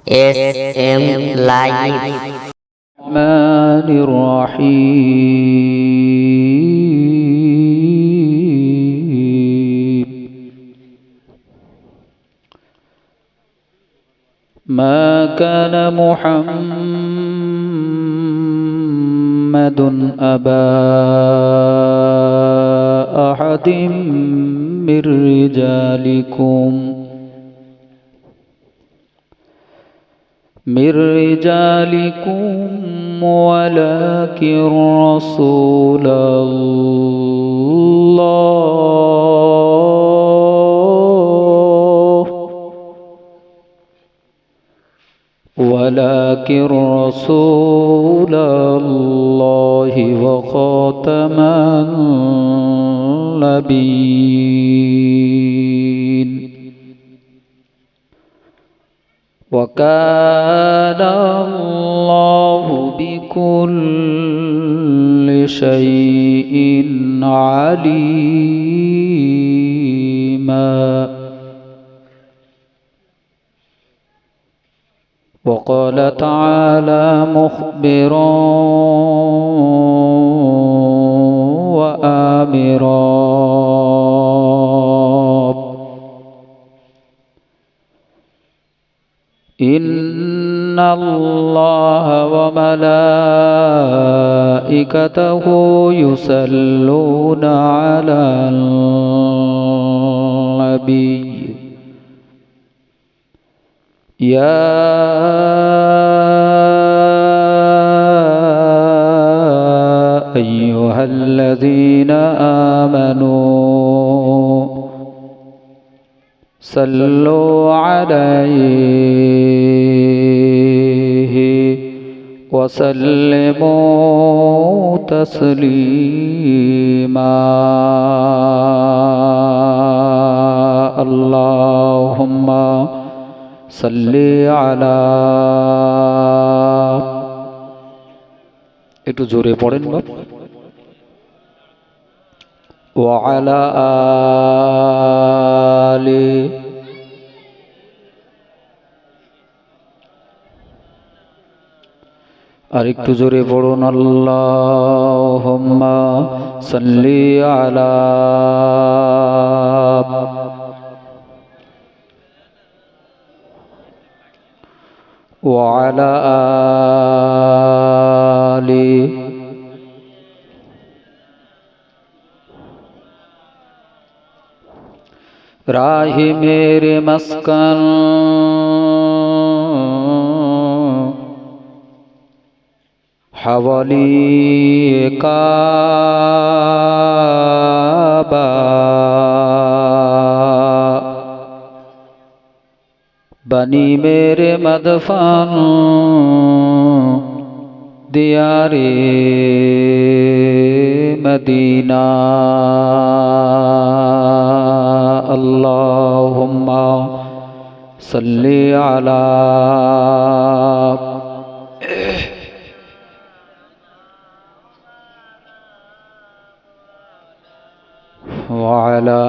SM Live. الرحمن الرحيم ما كان محمد أبا أحد من رجالكم ولكن رسول الله وخاتم النبيين وكان الله بكل شيء عليما وقال تعالى مخبرا وآمرا إن الله وملائكته يصلون على النبي يا أيها الذين آمنوا صلوا عليه وسلموا تسليما اللهم صل على একটু জোরে পড়েন বাপ وعلى آله আর একটু জোরে পড়ুন আল্লাহুম্মা সাল্লি আলা وعلى آله राही मेरे मस्कन हवाली काबा बनी मेरे मदफन दियारे मदीना अल्लाहुम्मा सल्ली अला वअला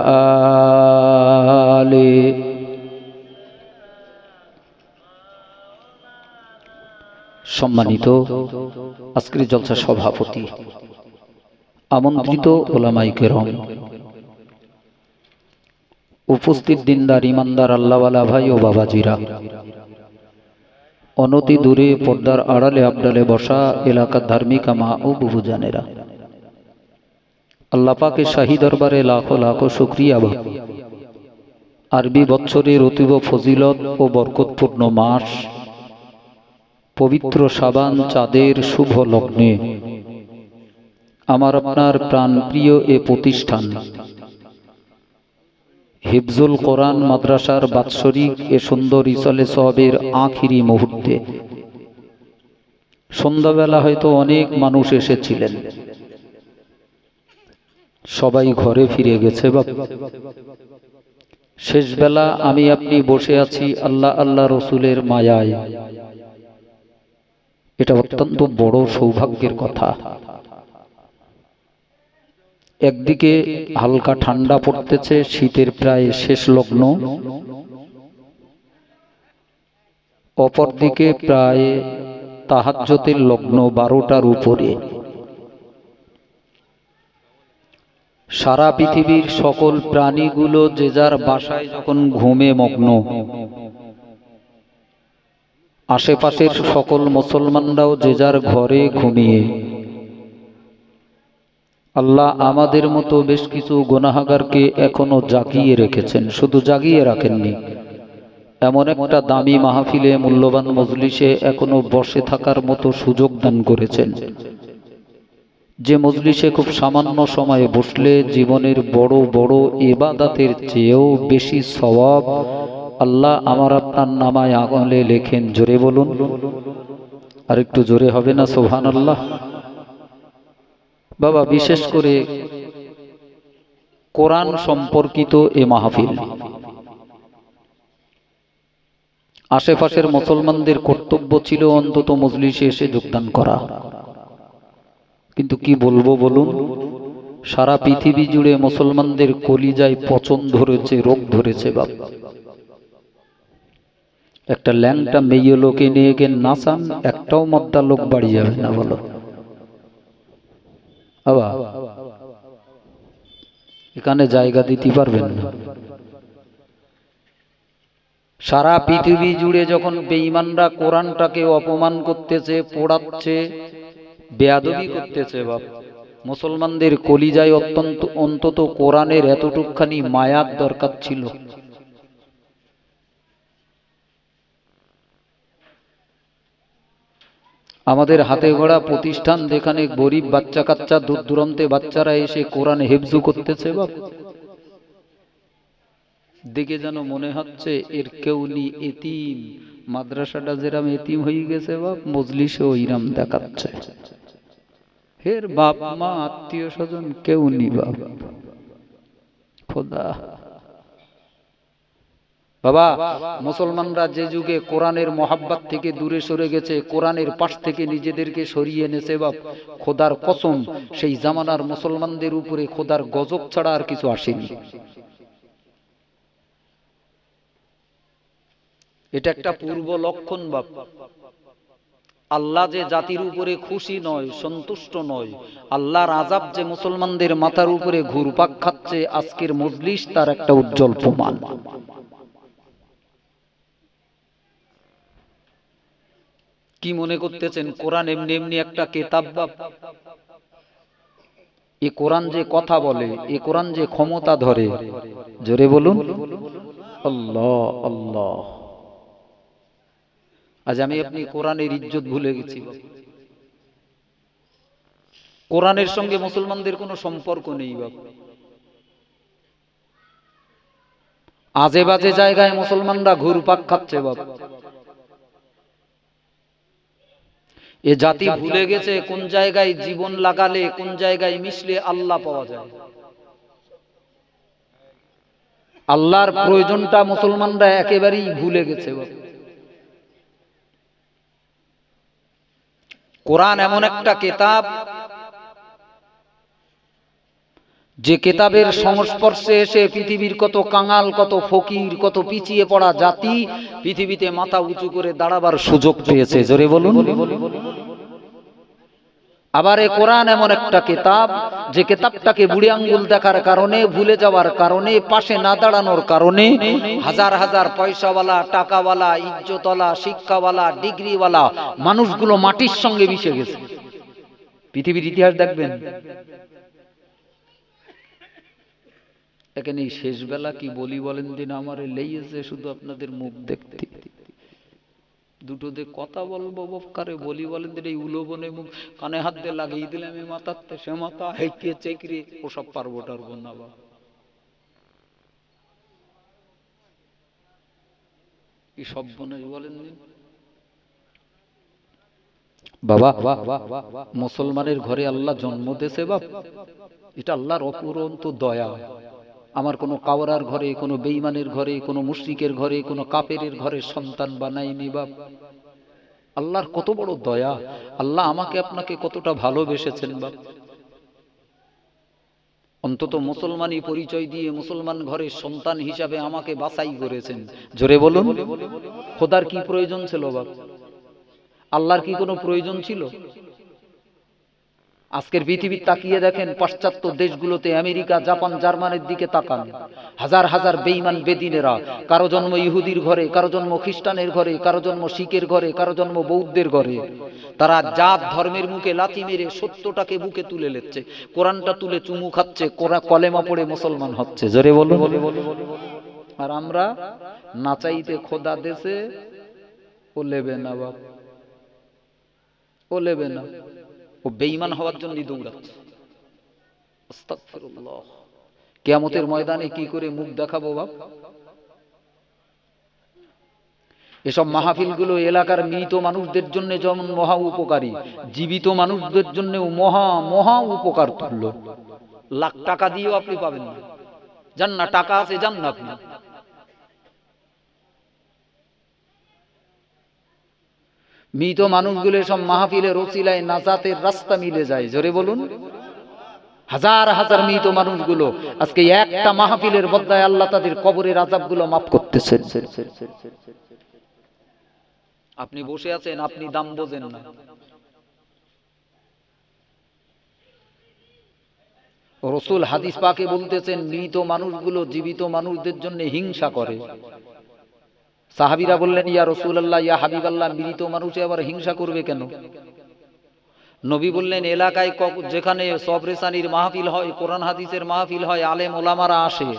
आलि সম্মানিত আজকের জলসা সভাপতি আমন্ত্রিত উলামায়ে কেরাম উপস্থিত দিনদার ইমানদার আল্লাহওয়ালা ভাই ও বাবাজিরা অনতি দূরে পর্দার আড়ালে আবডালে বসা এলাকার ধার্মিক মা ও বুবুজানেরা আল্লাহ পাকের শাহী দরবারে লাখো লাখো শুকরিয়া আরবি বৎসরের অতীব ফজিলত ও বরকতপূর্ণ মাস পবিত্র শাবান চাঁদের শুভ লগ্নে আমার আপনার প্রাণপ্রিয় এ প্রতিষ্ঠান হিফজুল কোরআন মাদ্রাসার বাৎসরিক এ সুন্দর ইসলে সওয়াবের আখিরি মুহূর্তে সন্ধ্যাবেলা হয়তো অনেক মানুষ এসেছিলেন, সবাই ঘরে ফিরে গেছে। শেষ বেলা আমি আপনি বসে আছি আল্লাহ আল্লাহ রসুলের মায়ায়, এটা অত্যন্ত বড় সৌভাগ্যের কথা। একদিকে হালকা ঠান্ডা পড়তেছে, শীতের প্রায় শেষ লগ্ন, অপরদিকে প্রায় তাহাজ্জুদের লগ্ন 12টার উপরে। সারা পৃথিবীর সকল প্রাণীগুলো যে যার বাসায় যখন ঘুমে মগ্ন, আশেপাশের সকল মুসলমানরাও যে যার ঘরে ঘুমিয়ে, আল্লাহ আমাদের মতো বেশ কিছু গুনাহগারকে এখনো জাগিয়ে রেখেছেন। শুধু জাগিয়ে রাখেননি, এমন একটা দামি মাহফিলে, মূল্যবান মজলিসে এখনো বসে থাকার মতো সুযোগ দান করেছেন, যে মজলিসে খুব সামান্য সময়ে বসলে জীবনের বড় বড় ইবাদতের চেয়েও বেশি সওয়াব আল্লাহ আমার আপনার নামায় আমলে লেখেন। জোরে বলুন, আর একটু জোরে হবে না সুবহানাল্লাহ? বাবা, বিশেষ করে কোরআন সম্পর্কিত এ মাহফিল, আশেপাশের মুসলমানদের কর্তব্য ছিল অন্তত মজলিসে এসে যোগদান করা। কিন্তু কি বলবো বলুন, সারা পৃথিবী জুড়ে মুসলমানদের কলিজায় পচন ধরেছে, রোগ ধরেছে। বাপ, একটা ল্যাংটা মেয়ে লোকে নিয়ে গিয়ে নাচান, একটাও মদ্দা লোক বাড়ি যাবে না। বলো বাবা, এখানে জায়গা দিতে পারবেন না। সারা পৃথিবী জুড়ে যখন বেঈমানরা কোরআনটাকে অপমান করতেছে, পোড়াচ্ছে, বেয়াদবি করতেছে, বাপ, মুসলমানদের কলিজায় অন্তত কোরআনের এতটুকখানি মায়ার দরকার ছিল। আমাদের হাতে গড়া প্রতিষ্ঠান, যেখানে গরিব বাচ্চা কাচ্চা, দূর দূরান্তে বাচ্চারা এসে কোরআন হেফজু করতেছে, বাপ, দেখে যেন মনে হচ্ছে এর কেউ নি, এতিম। মাদ্রাসাটা যেরাম এতিম হয়ে গেছে, বাপ, মজলিসেও ইরাম দেখাচ্ছে। হের বাপ মা আত্মীয় স্বজন কেউ নি, বাপ। খোদা বাবা, মুসলমানরা যে যুগে কোরআনের মহাব্বত থেকে দূরে সরে গেছে, কোরআনের পাশ থেকে নিজেদেরকে সরিয়ে এনেছে, বাপ, খোদার কসম, সেই জামানার মুসলমানদের উপরে খোদার গজব ছাড়া আর কিছু আসেনি। এটা একটা পূর্ব লক্ষণ, বাপ। আল্লাহ যে জাতির উপরে খুশি নয়, সন্তুষ্ট নয়, আল্লাহর আযাব যে মুসলমানদের মাথার উপরে ঘুরপাক খাচ্ছে, আজকের মজলিস তার একটা উজ্জ্বল প্রমাণ। কি মনে করতেছেন কোরআন এমনি এমনি একটা কিতাব, বাপ? এই কোরআন যে কথা বলে, এই কোরআন যে ক্ষমতা ধরে, জোরে বলুন আল্লাহ আল্লাহ। আজ আমি আপনি কোরআনের ইজ্জত ভুলে গেছি। কোরআনের সঙ্গে মুসলমানদের কোনো সম্পর্ক নেই, বাপ। আজে বাজে জায়গায় মুসলমানরা ঘুরপাক খাচ্ছে, বাপ। এ জাতি ভুলে গেছে কোন জায়গায় জীবন লাগালে, কোন জায়গায় মিশলে আল্লাহ পাওয়া যায়। আল্লাহর প্রয়োজনটা মুসলমানরা একেবারেই ভুলে গেছে, বাপ। কোরআন এমন একটা কিতাব, যে কিতাবের সংস্পর্শে এসে পৃথিবীর কত কাঙাল, কত ফকির, কত পিছিয়ে পড়া জাতি পৃথিবীতে মাথা উঁচু করে দাঁড়াবার সুযোগ পেয়েছে। জোরে বলুন। আবার এই কোরআন এমন একটা কিতাব, যে কিতাবটাকে বুড়ি আঙ্গুল দেখার কারণে, ভুলে যাওয়ার কারণে, পাশে না দাঁড়ানোর কারণে হাজার হাজার পয়সাওয়ালা, টাকাওয়ালা, ইজ্জতওয়ালা, শিক্ষাওয়ালা, ডিগ্রিওয়ালা মানুষগুলো মাটির সঙ্গে মিশে গেছে। পৃথিবীর ইতিহাস দেখবেন, এখানে শেষ বেলা কি বলি বলেন দিন, আমারে লেইছে শুধু আপনাদের মুখ দেখতে। দুটো দিয়ে কথা বলবো, কারে বলি বলেন দিন, এই উলোবনে মুখ কানে হাত দিয়ে লাগিয়ে দিলে আমি মাথাতে, সে মাথা হেঁকিয়ে চেকরি, ওসব পারবো টারবো না। বা কি সব বনে বলেন দিন বাবা। মুসলমানের ঘরে আল্লাহ জন্ম দেশে, বাপ, এটা আল্লাহর অপুরন্ত দয়া। আমার কোনো কাওয়ারার ঘরে, কোনো বেঈমানের ঘরে, কোনো মুশরিকের ঘরে, কোনো কাফেরের ঘরে সন্তান বানাইনি, বাপ। আল্লাহর কত বড় দয়া, আল্লাহ আমাকে আপনাকে কতটা ভালোবেসেছেন, বাপ। অন্তত মুসলমানই পরিচয় দিয়ে মুসলমান ঘরের সন্তান হিসাবে আমাকে বাছাই করেছেন। জোরে বলুন, খোদার কি প্রয়োজন ছিল বাপ? আল্লাহর কি কোনো প্রয়োজন ছিল? আজকের পৃথিবী তাকিয়ে দেখেন, পাশ্চাত্য দেশগুলোতে আমেরিকা, জাপান, জার্মানির দিকে তাকান, হাজার হাজার বেঈমান বেদিনেরা, কারো জন্ম ইহুদির ঘরে, কারো জন্ম খ্রিস্টানের ঘরে, কারো জন্ম শিখের ঘরে, কারো জন্ম বৌদ্ধের ঘরে। তারা জাত ধর্মের মুখে লাথি মেরে সত্যটাকে বুকে তুলে নিচ্ছে, কোরআনটা তুলে চুমু খাচ্ছে, কলেমা পড়ে মুসলমান হচ্ছে। জোরে বলুন। আর আমরা নাচাইতে খোদা দেশে ও লেবে না বাপ, ও লেবে না, ও বেঈমান হওয়ার জন্য দৌড়াচ্ছে। আস্তাগফিরুল্লাহ। কিয়ামতের ময়দানে কি করে মুখ দেখাবো বাপ? এসব মাহফিলগুলো এলাকার মৃত মানুষদের জন্য যেমন মহা উপকারী, জীবিত মানুষদের জন্যও মহা মহা উপকার তুল্য। লাখ টাকা দিয়েও আপনি পাবেন না। যান না, টাকা আছে, যান না আপনি। মৃত মানুষগুলো সব মাহফিলের ওসিলায় নাজাতের রাস্তা মিলে যায়। জোরে বলুন। হাজার হাজার মৃত মানুষগুলো আজকে একটা মাহফিলের বদলায় আল্লাহ তাদের কবরের আযাবগুলো মাফ করতেছেন। আপনি বসে আছেন, আপনি দাম বোঝেন না। রাসূল হাদিস পাকে বলতেছেন, মৃত মানুষগুলো জীবিত মানুষদের জন্য হিংসা করে। সাহাবীরা বললেন, ইয়া রাসূলুল্লাহ, ইয়া হাবিবাল্লাহ, মৃত মানুষে আবার হিংসা করবে কেন? নবী বললেন, এলাকায় যেখানে সবরেসানির মাহফিল হয়, কোরআন হাদিসের মাহফিল হয়, আলেম ওলামারা আসে,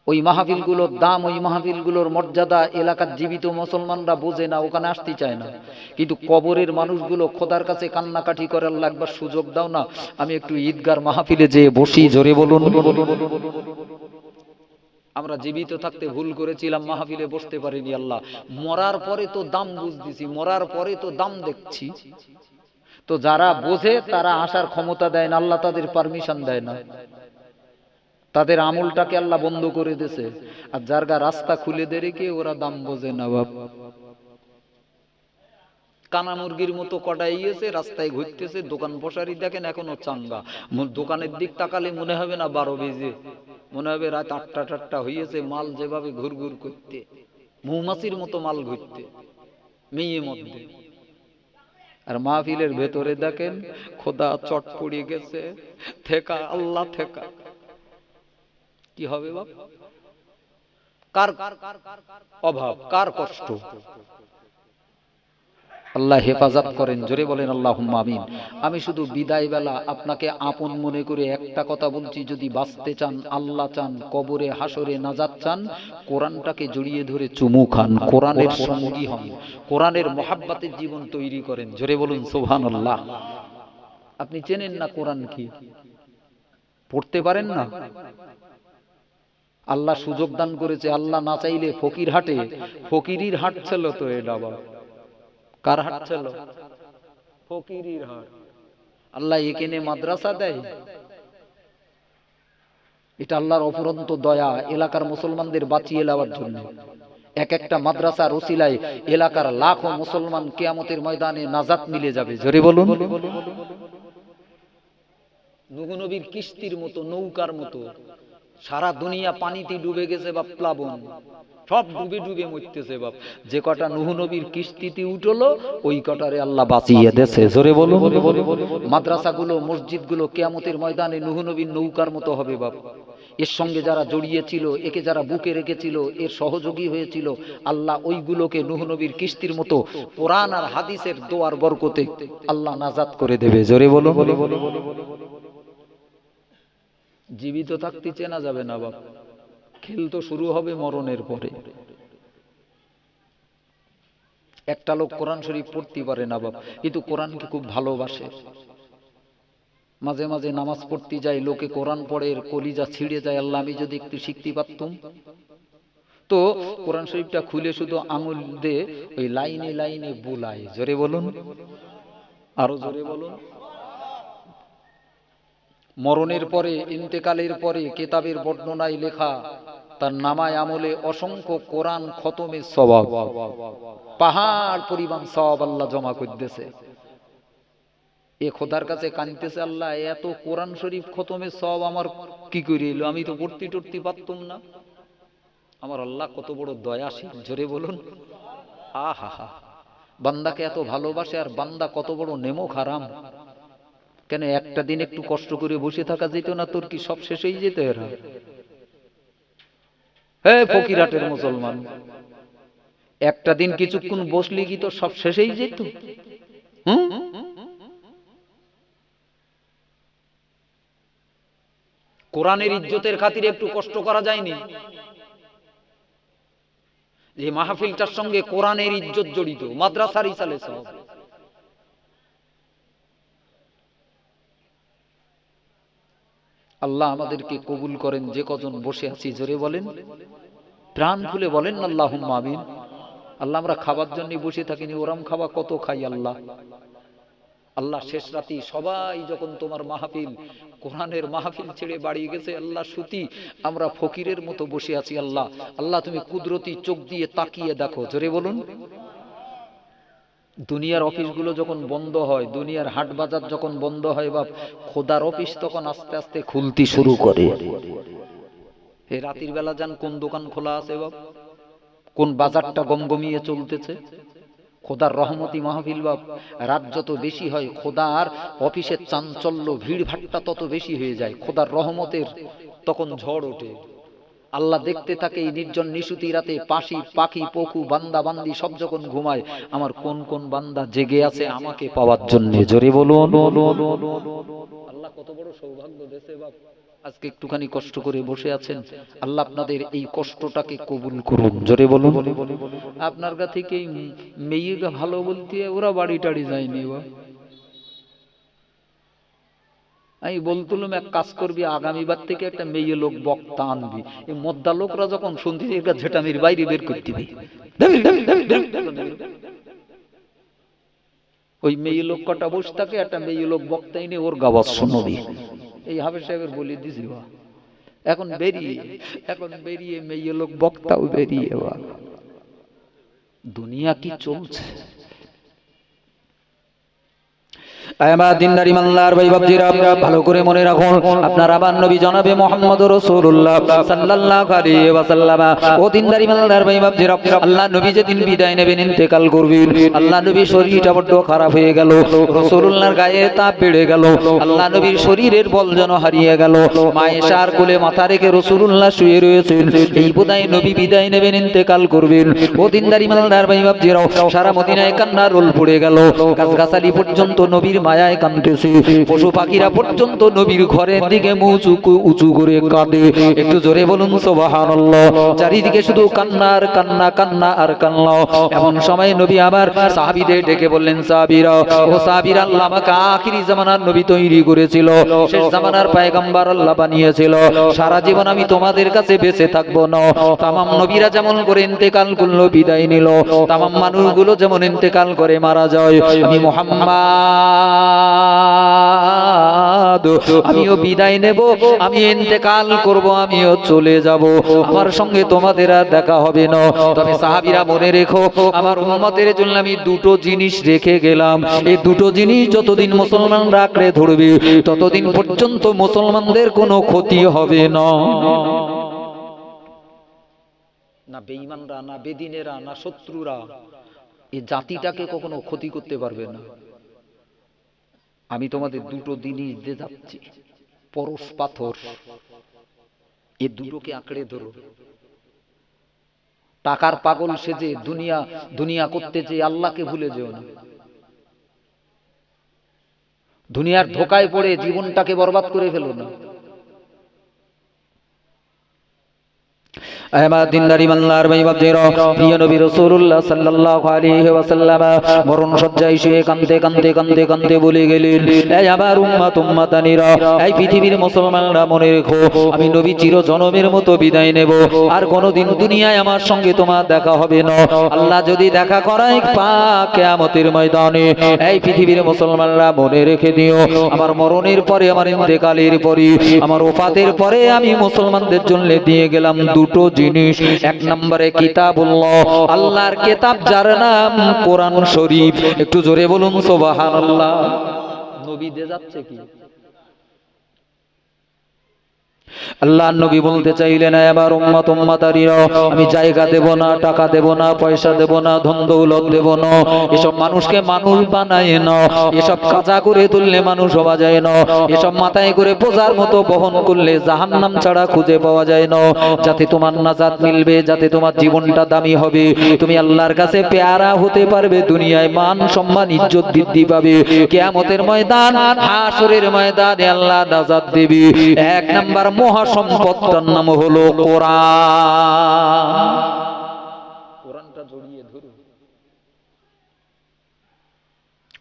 ওই মাহফিলগুলোর দাম, ওই মাহফিলগুলোর মর্যাদা এলাকার জীবিত মুসলমানরা বোঝে না, ওখানে আসতে চায় না। কিন্তু কবরের মানুষগুলো খোদার কাছে কান্নাকাটি করে, আল্লাহ একবার সুযোগ দাও না, আমি একটু ঈদগার মাহফিলে যেয়ে বসি। জোরে বলুন। আমরা জীবিত থাকতে ভুল করেছিলাম, মাহফিলে বসতে পারিনি। আল্লাহ, মরার পরে তো দাম বুঝতেছি, মরার পরে তো দাম দেখছি। তো যারা বোঝে তারা আসার ক্ষমতা দেয় না, আল্লাহ তাদের পারমিশন দেয় না, তাদের আমলটাকে আল্লাহ বন্ধ করে দিয়েছে। আর যার গা রাস্তা খুলে দে রেখে ওরা দাম বোঝে না বাপ। কানা মুরগির মতো কটাইয়েছে, রাস্তায় ঘুরতেছে, দোকান বসারি দেখেন এখনো চাঙ্গা। দোকানের দিক তাকালে মনে হবে না 12 বেজে, মনে হবে রাত 8টা হয়েছে। মাল যেভাবে ঘুরঘুর করতে, মৌমাছির মতো মাল ঘুরতে মেয়ে মধ্যে। আর মাহফিলের ভেতরে দেখেন খোদা চট পড়িয়ে গেছে, থেকা আল্লাহ থেকা। কি হবে বাপ? কার অভাব, কার কষ্ট? আল্লাহ হেফাজত করেন। জোরে বলেন আল্লাহুম্মা আমিন। আমি শুধু বিদায় বেলা আপনাকে আপন মনে করে একটা কথা বলছি, যদি বাঁচতে চান, আল্লাহ চান, কবরে হাসরে নাজাত চান, কোরআনটাকে জড়িয়ে ধরে চুমু খান, কোরআনের সঙ্গী হন, কোরআনের মহাব্বতের জীবন তৈরি করেন। জোরে বলুন সুবহানাল্লাহ। আপনি চেনেন না কোরআন কি, পড়তে পারেন না। আল্লাহ সুযোগ দান করেছে, আল্লাহ না চাইলে ফকির হাটে, ফকিরির হাট ছিল তো এটা বাবা। কার হাট ছিল? ফকিরির হাট। আল্লাহ এখানে মাদ্রাসা দেয়, এটা আল্লাহর অফুরন্ত দয়া এলাকার মুসলমানদের বাঁচিয়ে নেওয়ার জন্য। এক একটা মাদ্রাসার ওসিলায় এলাকার লাখো মুসলমান কিয়ামতের ময়দানে নাজাত মিলে যাবে। জোরে বলুন। নূহ নবীর কিস্তির মতো, নৌকার মতো সারা দুনিয়া পানিতে ডুবে গেছে বাপ, প্লাবন, সব ডুবে ডুবে মরতেছে বাপ। যে কটা নূহ নবীর কিস্তিতে উঠলো, ওই কটারে আল্লাহ বাঁচিয়ে দেছে। জোরে বলুন। মাদ্রাসাগুলো, মসজিদগুলো কিয়ামতের ময়দানে নূহ নবীর নৌকার মতো হবে বাপ। এর সঙ্গে যারা জড়িয়ে ছিল, একে যারা বুকে রেখেছিল, এর সহযোগী হয়েছিল, আল্লাহ ওইগুলোকে নূহ নবীর কিস্তির মতো কোরআন আর হাদিসের দোয়ার বরকতে আল্লাহ নাজাত করে দেবে। জোরে বলুন। জীবিত থাকতে চেনা যাবে না বাপ, খেল তো শুরু হবে মরণের পরে। একটা লোক কোরআন শরীফ পড়তে পারে না বাপ, কিন্তু কোরআনকে খুব ভালোবাসে। মাঝে মাঝে নামাজ পড়তে যায়, লোকে কোরআন পড়ে, কলিজা ছিঁড়ে যায়। আল্লাহ, আমি যদি একটু শিখতে পারতাম। তো কোরআন শরীফটা খুলে শুধু আঙুল দিয়ে ওই লাইনে লাইনে বুলায়। জোরে বলুন, আরো জোরে বলুন। মরণের পরে, ইন্তেকালের পরে কিতাবের বর্ণনায় লেখা, তার নামায় আমলে অসংখ্য কোরআন খতমের সওয়াব, পাহাড় পরিমাণ সওয়াব আল্লাহ জমা করে দিয়েছে। এ খোদার কাছে কাঁদতেছে, আল্লাহ এত কোরআন শরীফ খতমে সব আমার কি করে এলো, আমি তো পড়তে টড়তে পারতাম না। আমার আল্লাহ কত বড় দয়াশীল, জোরে বলুন আহা হা। বান্দাকে এত ভালোবাসে, আর বান্দা কত বড় নেমো খারাম। কেন একটা দিন একটু কষ্ট করে বসে থাকা যেত না? তোর কি সব শেষ হয়ে যেত? এরা হে ফকিরাটের মুসলমান, একটা দিন কিছুক্ষণ বসলি কি তোর সব শেষ হয়ে যেত? কোরআনের ইজ্জতের খাতিরে একটু কষ্ট করা যায়নি? যে মাহফিলটার সঙ্গে কোরআনের ইজ্জত জড়িত, মাদ্রাসার ইসালে সব। আল্লাহ আমাদেরকে কবুল করেন। যে কজন বসে আছি জোরে বলেন, প্রাণ খুলে বলেন আল্লাহুম্মা আমিন। আল্লাহ আমরা খাবার জন্য বসে থাকিনি, ওরাম খাওয়া কত খাই আল্লাহ। আল্লাহ শেষ রাতি সবাই যখন তোমার মাহফিল, কোরআনের মাহফিল ছেড়ে বাড়ি গেছে, আল্লাহ সুতি আমরা ফকিরের মতো বসে আছি। আল্লাহ আল্লাহ তুমি কুদরতি চোখ দিয়ে তাকিয়ে দেখো, জোরে বলুন। দুনিয়ার অফিসগুলো যখন বন্ধ হয়, দুনিয়ার হাট বাজার যখন বন্ধ হয় বাপ, খোদার অফিস তখন আস্তে আস্তে খুলতে শুরু করে। এই রাতের বেলা যান, কোন দোকান খোলা আছে বাপ, কোন বাজারটা গমগমিয়ে চলতেছে। খোদার রহমতি মাহফিল বাপ, রাত যত বেশি হয় খোদার অফিসের চাঞ্চল্য ভিড় ভাট্টা তত বেশি হয়ে যায়। খোদার রহমতের তখন ঝড় ওঠে। আল্লাহ দেখতে থাকে এই নির্জন নিশুতি রাতে, পাখি পাখি পশু বান্দা বান্দি সব যখন ঘুমায়, আমার কোন কোন বান্দা জেগে আছে আমাকে পাওয়ার জন্য, জোরে বলুন। আল্লাহ কত বড় সৌভাগ্য দেশে বাপ, আজকে একটুখানি কষ্ট করে বসে আছেন। আল্লাহ আপনাদের এই কষ্টটাকে কবুল করুন, জোরে বলুন। আপনার কাছে থেকে মেয়েকে ভালো বলতে ওরা বাড়ি টাড়ি যায়নি বা, আমি বলতুলাম এক কাজ করবি, আগামীবার থেকে একটা মেয়ে লোক বক্তা আনবি। এই মদ্দা লোকরা যখন শুনতে এটা ঝেটামির বাইরে বের করে দিবি, ওই মেয়ে লোক কটা বসে থাকে, একটা মেয়ে লোক বক্তা এনে ওর গাওয়াজ শুনবি। এই হাফেজ সাহেবের বলে দিছি বা, এখন বেরিয়ে মেয়ে লোক বক্তাও বেরিয়ে বা। দুনিয়া কি চলছে? আমার দিনদার ইমানদার ভাই বাপজিরা, ভালো করে মনে রাখুন, আপনার আমার নবী জনাবে মুহাম্মদ রাসূলুল্লাহ সাল্লাল্লাহু আলাইহি ওয়াসাল্লাম, ও দিনদার ইমানদার ভাই বাপজিরা, আল্লাহ নবী যেদিন বিদায় নেবেন, ইন্তেকাল করবেন, আল্লাহ নবীর শরীরটা বড় খারাপ হয়ে গেল, রাসূলুল্লাহর গায়ে তাপ বেড়ে গেল, আল্লাহ নবীর শরীরের বল যেন হারিয়ে গেল। মায়েশার কোলে মাথা রেখে রাসূলুল্লাহ শুয়ে রয়েছেন। এই বোধহয় নবী বিদায় নেবেন, ইন্তেকাল করবেন। ও দিনদার ইমানদার ভাই বাপজিরা, সারা মদিনায় কান্নার রোল পড়ে গেল। গাছগাছালি পর্যন্ত নবীর মায়ায় কাঁদতেছে, পশু পাখিরা পর্যন্ত নবীর ঘরের দিকে মুখ উঁচু করে কাঁদে। একটু জোরে বলুন সুবহানাল্লাহ। চারিদিকে শুধু কান্নার কান্না, কান্না আর কান্না। এমন সময় নবী আবার সাহাবীদের ডেকে বললেন, সাহাবীরা, ও সাহাবীরা, আল্লাহ আমাকে আখিরি জামানার নবী তৈরি করেছিল, শেষ জামানার পয়গম্বর আল্লাহ বানিয়েছিল। সারা জীবন আমি তোমাদের কাছে বেঁচে থাকবো না। তামাম নবীরা যেমন করে ইন্তেকাল করলো, বিদায় নিল, তামাম মানুষগুলো যেমন ইন্তেকাল করে মারা যায়, আমি মুহাম্মদ আমিও বিদায় নেব, আমি ইন্তেকাল করব, আমিও চলে যাব, আমার সঙ্গে তোমাদের আর দেখা হবে না। তবে সাহাবীরা মনে রেখো, আমার উম্মতের জন্য আমি দুটো জিনিস রেখে গেলাম। এই দুটো জিনিস যতদিন মুসলমান রাখলে ধরবে, ততদিন পর্যন্ত মুসলমানদের কোনো ক্ষতি হবে না। না বেঈমানরা, না বেদিনেরা, না শত্রুরা এই জাতিটাকে কখনো ক্ষতি করতে পারবে না। আমি তোমাদের দুটো জিনিস দিয়ে যাচ্ছি, পরশ পাথর, এই দুটোকে আঁকড়ে ধরো। টাকার পাগল সেজে দুনিয়া দুনিয়া করতে যে আল্লাহকে ভুলে যেও না। দুনিয়ার ধোকায় পড়ে জীবনটাকে বরবাদ করে ফেলো না। আমার দিনদার ইমানদার ভাই বাপজিরা, প্রিয় নবী রাসূলুল্লাহ সাল্লাল্লাহু আলাইহি ওয়াসাল্লাম মরণ শয্যায় শুয়ে কাঁদতে কাঁদতে কাঁদতে কাঁদতে বলে গেলেন, এই আমার উম্মত উম্মতানিরা, এই পৃথিবীর মুসলমানরা মনে রেখো, আমি নবী চির জনমের মতো বিদায় নেব, আর কোনোদিন দুনিয়ায় আমার সঙ্গে তোমার দেখা হবে না। আল্লাহ যদি দেখা করায় পাক কিয়ামতের ময়দানে, এই পৃথিবীর মুসলমানরা মনে রেখে দিও, আমার মরণের পরে, আমার ইন্তেকালের পরে, আমার ওফাতের পরে আমি মুসলমানদের জন্য দিয়ে গেলাম দুটো জিনিস। এক নম্বরে কিতাবুল্লাহ, আল্লাহর কিতাব যার নাম কোরআন শরীফ। একটু জোরে বলুন সুবহানাল্লাহ। নবী দিয়ে যাচ্ছে কি? আল্লাহ নবী বলতে চাইলেন, এবার উম্মত উম্মতারিরা, আমি জায়গা দেব না, টাকা দেব না, পয়সা দেব না, ধন দৌলত দেব না, এসব মানুষকে মানুষ বানায় না, এসব কাজা করে তুললে মানুষ হওয়া যায় না, এসব মাথায় করে বোঝার মতো বহন করলে জাহান্নাম ছাড়া খুঁজে পাওয়া যায় না। যাতে তোমার নাজাত মিলবে, যাতে তোমার জীবনটা দামি হবে, তুমি আল্লাহর কাছে পেয়ারা হতে পারবে, দুনিয়ায় মান সম্মান ইজ্জত বৃদ্ধি পাবে, কিয়ামতের ময়দান হাসরের ময়দানে আল্লাহ নাজাত দেবে। এক নাম্বার মহাসম্পদটার নাম হলো কোরআন। কোরআনটা জড়িয়ে ধরুন,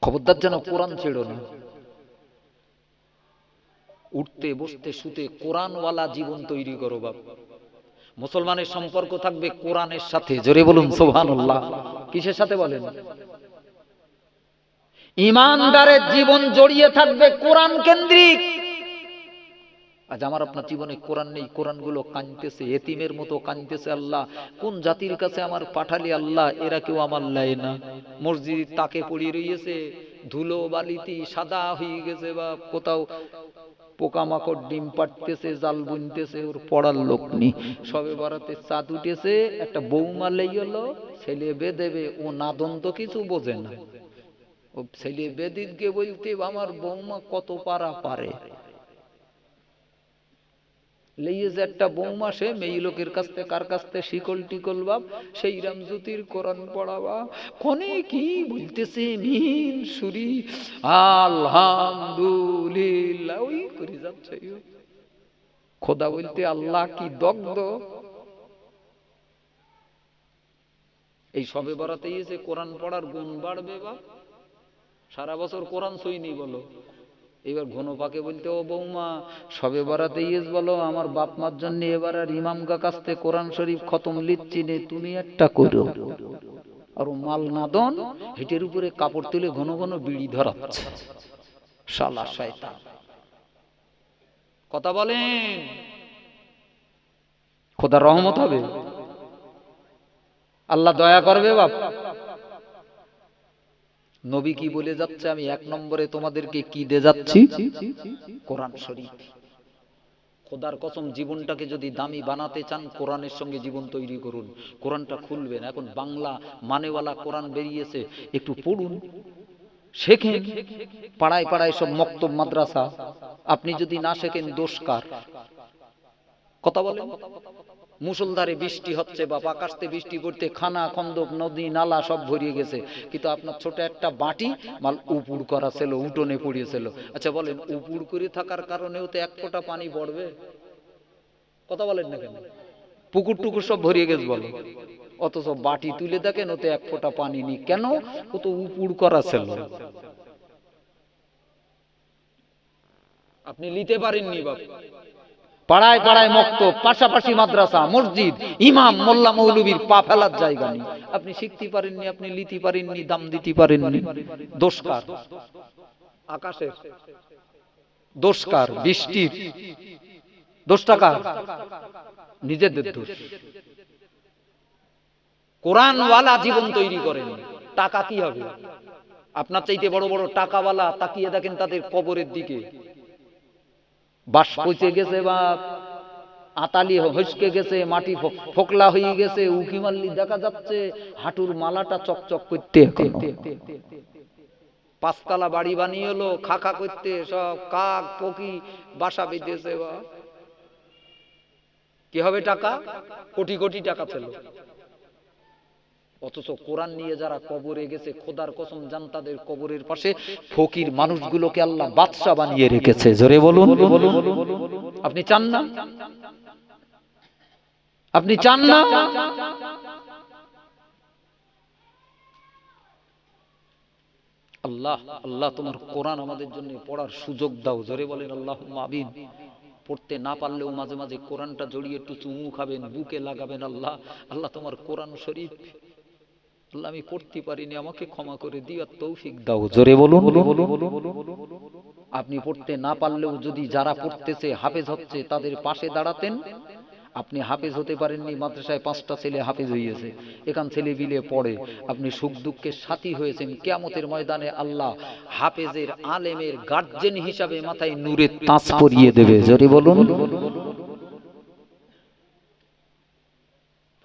খবরদার যেন কোরআন ছেড়ো না। উঠতে বসতে শুতে কোরআনওয়ালা জীবন তৈরি করো বাপ। মুসলমানের সম্পর্ক থাকবে কোরআনের সাথে। জোরে বলুন সুবহানাল্লাহ। কিসের সাথে বলেন? ঈমানদারের জীবন জড়িয়ে থাকবে কোরআন কেন্দ্রিক। আজ আমার আপনার জীবনে কোরআন নেই, কোরআনগুলো কাঁদতেছে, এতিমের মতো কাঁদতেছে। আল্লাহ কোন জাতির কাছে আমার পাঠালি আল্লাহ, এরা কেউ আমার লাই না। মসজিদ তাকে পড়িয়ে রয়েছে, ধুলো বালিতি সাদা হয়ে গেছে, বা কোথাও পোকামাকড় ডিম পাড়তেছে, জাল বুনতেছে, ওর পড়ার লোক নেই। সবে বরাতে চাঁদ উঠেছে, একটা বৌমা লেই হলো, ছেলে বেদেবে, ও নাদন তো কিছু বোঝে না। ও ছেলে বেদিতকে বলতে আমার বৌমা কত পারা পারে, লেইয়েছে একটা বৌমা, সে মেয়ে লোকের কাছ থেকে কার কাছ থেকে শিকল টিকল বাপ, সেই রামজ্যোতির কোরআন পড়াবা, কোনে কি বলতেছে মিন সুরি আলহামদুলিল্লাহ ওই করে যাচ্ছে। খোদা বলতে আল্লাহ কি দগ্ধ। এই সবে বরাতে এসে কোরআন পড়ার গুণ বাড়বে বা সারা বছর কোরআন সইনি বলো। এবার ঘন পাকে বলতে, ও বৌমা সবে বরাতে ইয়েস বলো আমার বাপ মার জন্য এবার আর ইমাম কাকাস্তে কোরআন শরীফ খতম লিচ্ছি নে, তুমি একটা করো। আর মাল নাদন হেটের উপরে কাপড় তুলে ঘন ঘন বিড়ি ধরাচ্ছে, শালা শয়তান। কথা বলেন, খোদা রহমত হবে, আল্লাহ দয়া করবে বাপ। নবী কি বলে যাচ্ছে? আমি এক নম্বরে তোমাদেরকে কি দিয়ে যাচ্ছি? কোরআন শরীফ। খোদার কসম, জীবনটাকে যদি দামি বানাতে চান কোরআনের সঙ্গে জীবন তৈরি করুন। কোরআনটা খুলবেন। এখন বাংলা মানেওয়ালা কোরআন বেরিয়েছে, একটু পড়ুন, শেখেন। পাড়ায় পাড়ায় সব মক্তব মাদ্রাসা, আপনি যদি না শেখেন দোষ কার? কথা বলেন। মুষলধারে বৃষ্টি হচ্ছে বা আকাশতে বৃষ্টি পড়তে খানা খন্দক নদী নালা সব ভরিয়ে গেছে, কিন্তু আপনার ছোট একটা বাটি মাল উপুর করা ছিল, উঠোনে পড়িয়েছিল। আচ্ছা বলেন, উপুর করে থাকার কারণেও তো এক ফোঁটা পানি পড়বে? কথা বলেন না কেন? পুকুর টুকুর সব ভরিয়ে গেছে বলো, অথচ বাটি তুলে দেখেন ওতে এক ফোঁটা পানি নেই। কেন? ও তো উপুর করা ছিল। আপনি নিতে পারেননি বাবা। পাড়ায় পাড়ায় মক্তব, পাশাপাশি মাদ্রাসা, মসজিদ, ইমাম, মোল্লা, মৌলবীর পা ফেলার জায়গা নেই। আপনি শিখতে পারেননি, আপনি লিতে পারেননি, দাম দিতে পারেননি। দোষ কার? আকাশের? দোষ কার? বৃষ্টির? দোষটা কার? নিজেদের দোষ। কোরআনওয়ালা জীবন তৈরি করেন। টাকা কি হবে? আপনার চাইতে বড় বড় টাকাওয়ালা তাকিয়ে দেখেন তাদের কবরের দিকে, বাস পচে গেছে বা আতালি হসকে গেছে, মাটি ফোকলা হয়ে গেছে, উকি মারলি দেখা যাচ্ছে হাঁটুর মালাটা চকচক করতে। পাঁচতলা বাড়ি বানিয়ে হলো, খাখা করতে সব কাক পকি বাসা বেঁধেছে। বা কি হবে? টাকা কোটি কোটি টাকা ছিল। অথচ কোরআন নিয়ে যারা কবরে গেছে, খোদার কসম জান তাদের কবরের পাশে ফকির মানুষগুলোকে আল্লাহ বাদশা বানিয়ে রেখেছে। জোরে বলুন। আপনি চান না? আপনি চান না? আল্লাহ আল্লাহ তোমার কোরআন আমাদের জন্য পড়ার সুযোগ দাও। জোরে বলেন আল্লাহুম্মা আমিন। পড়তে না পারলেও মাঝে মাঝে কোরআনটা জড়িয়ে একটু চুমু খাবেন, বুকে লাগাবেন। আল্লাহ আল্লাহ তোমার কোরআন শরীফ আল্লাহ আমি পড়তে পারিনি, আমাকে ক্ষমা করে দিও, তৌফিক দাও। জোরে বলুন। আপনি পড়তে না পারলেও যদি যারা পড়তেছে হাফেজ হচ্ছে তাদের পাশে দাঁড়াতেন, আপনি হাফেজ হতে পারেননি, মাদ্রাসায় 5টা ছেলে হাফেজ হইয়েছে, এখান ছেলে বিলে পড়ে, আপনি সুখ দুঃখের সাথী হয়েছেন। কিয়ামতের ময়দানে আল্লাহ হাফেজের আলেমের গার্জেন হিসাবে মাথায় নূরের তাজ পরিয়ে দেবে। জোরে বলুন।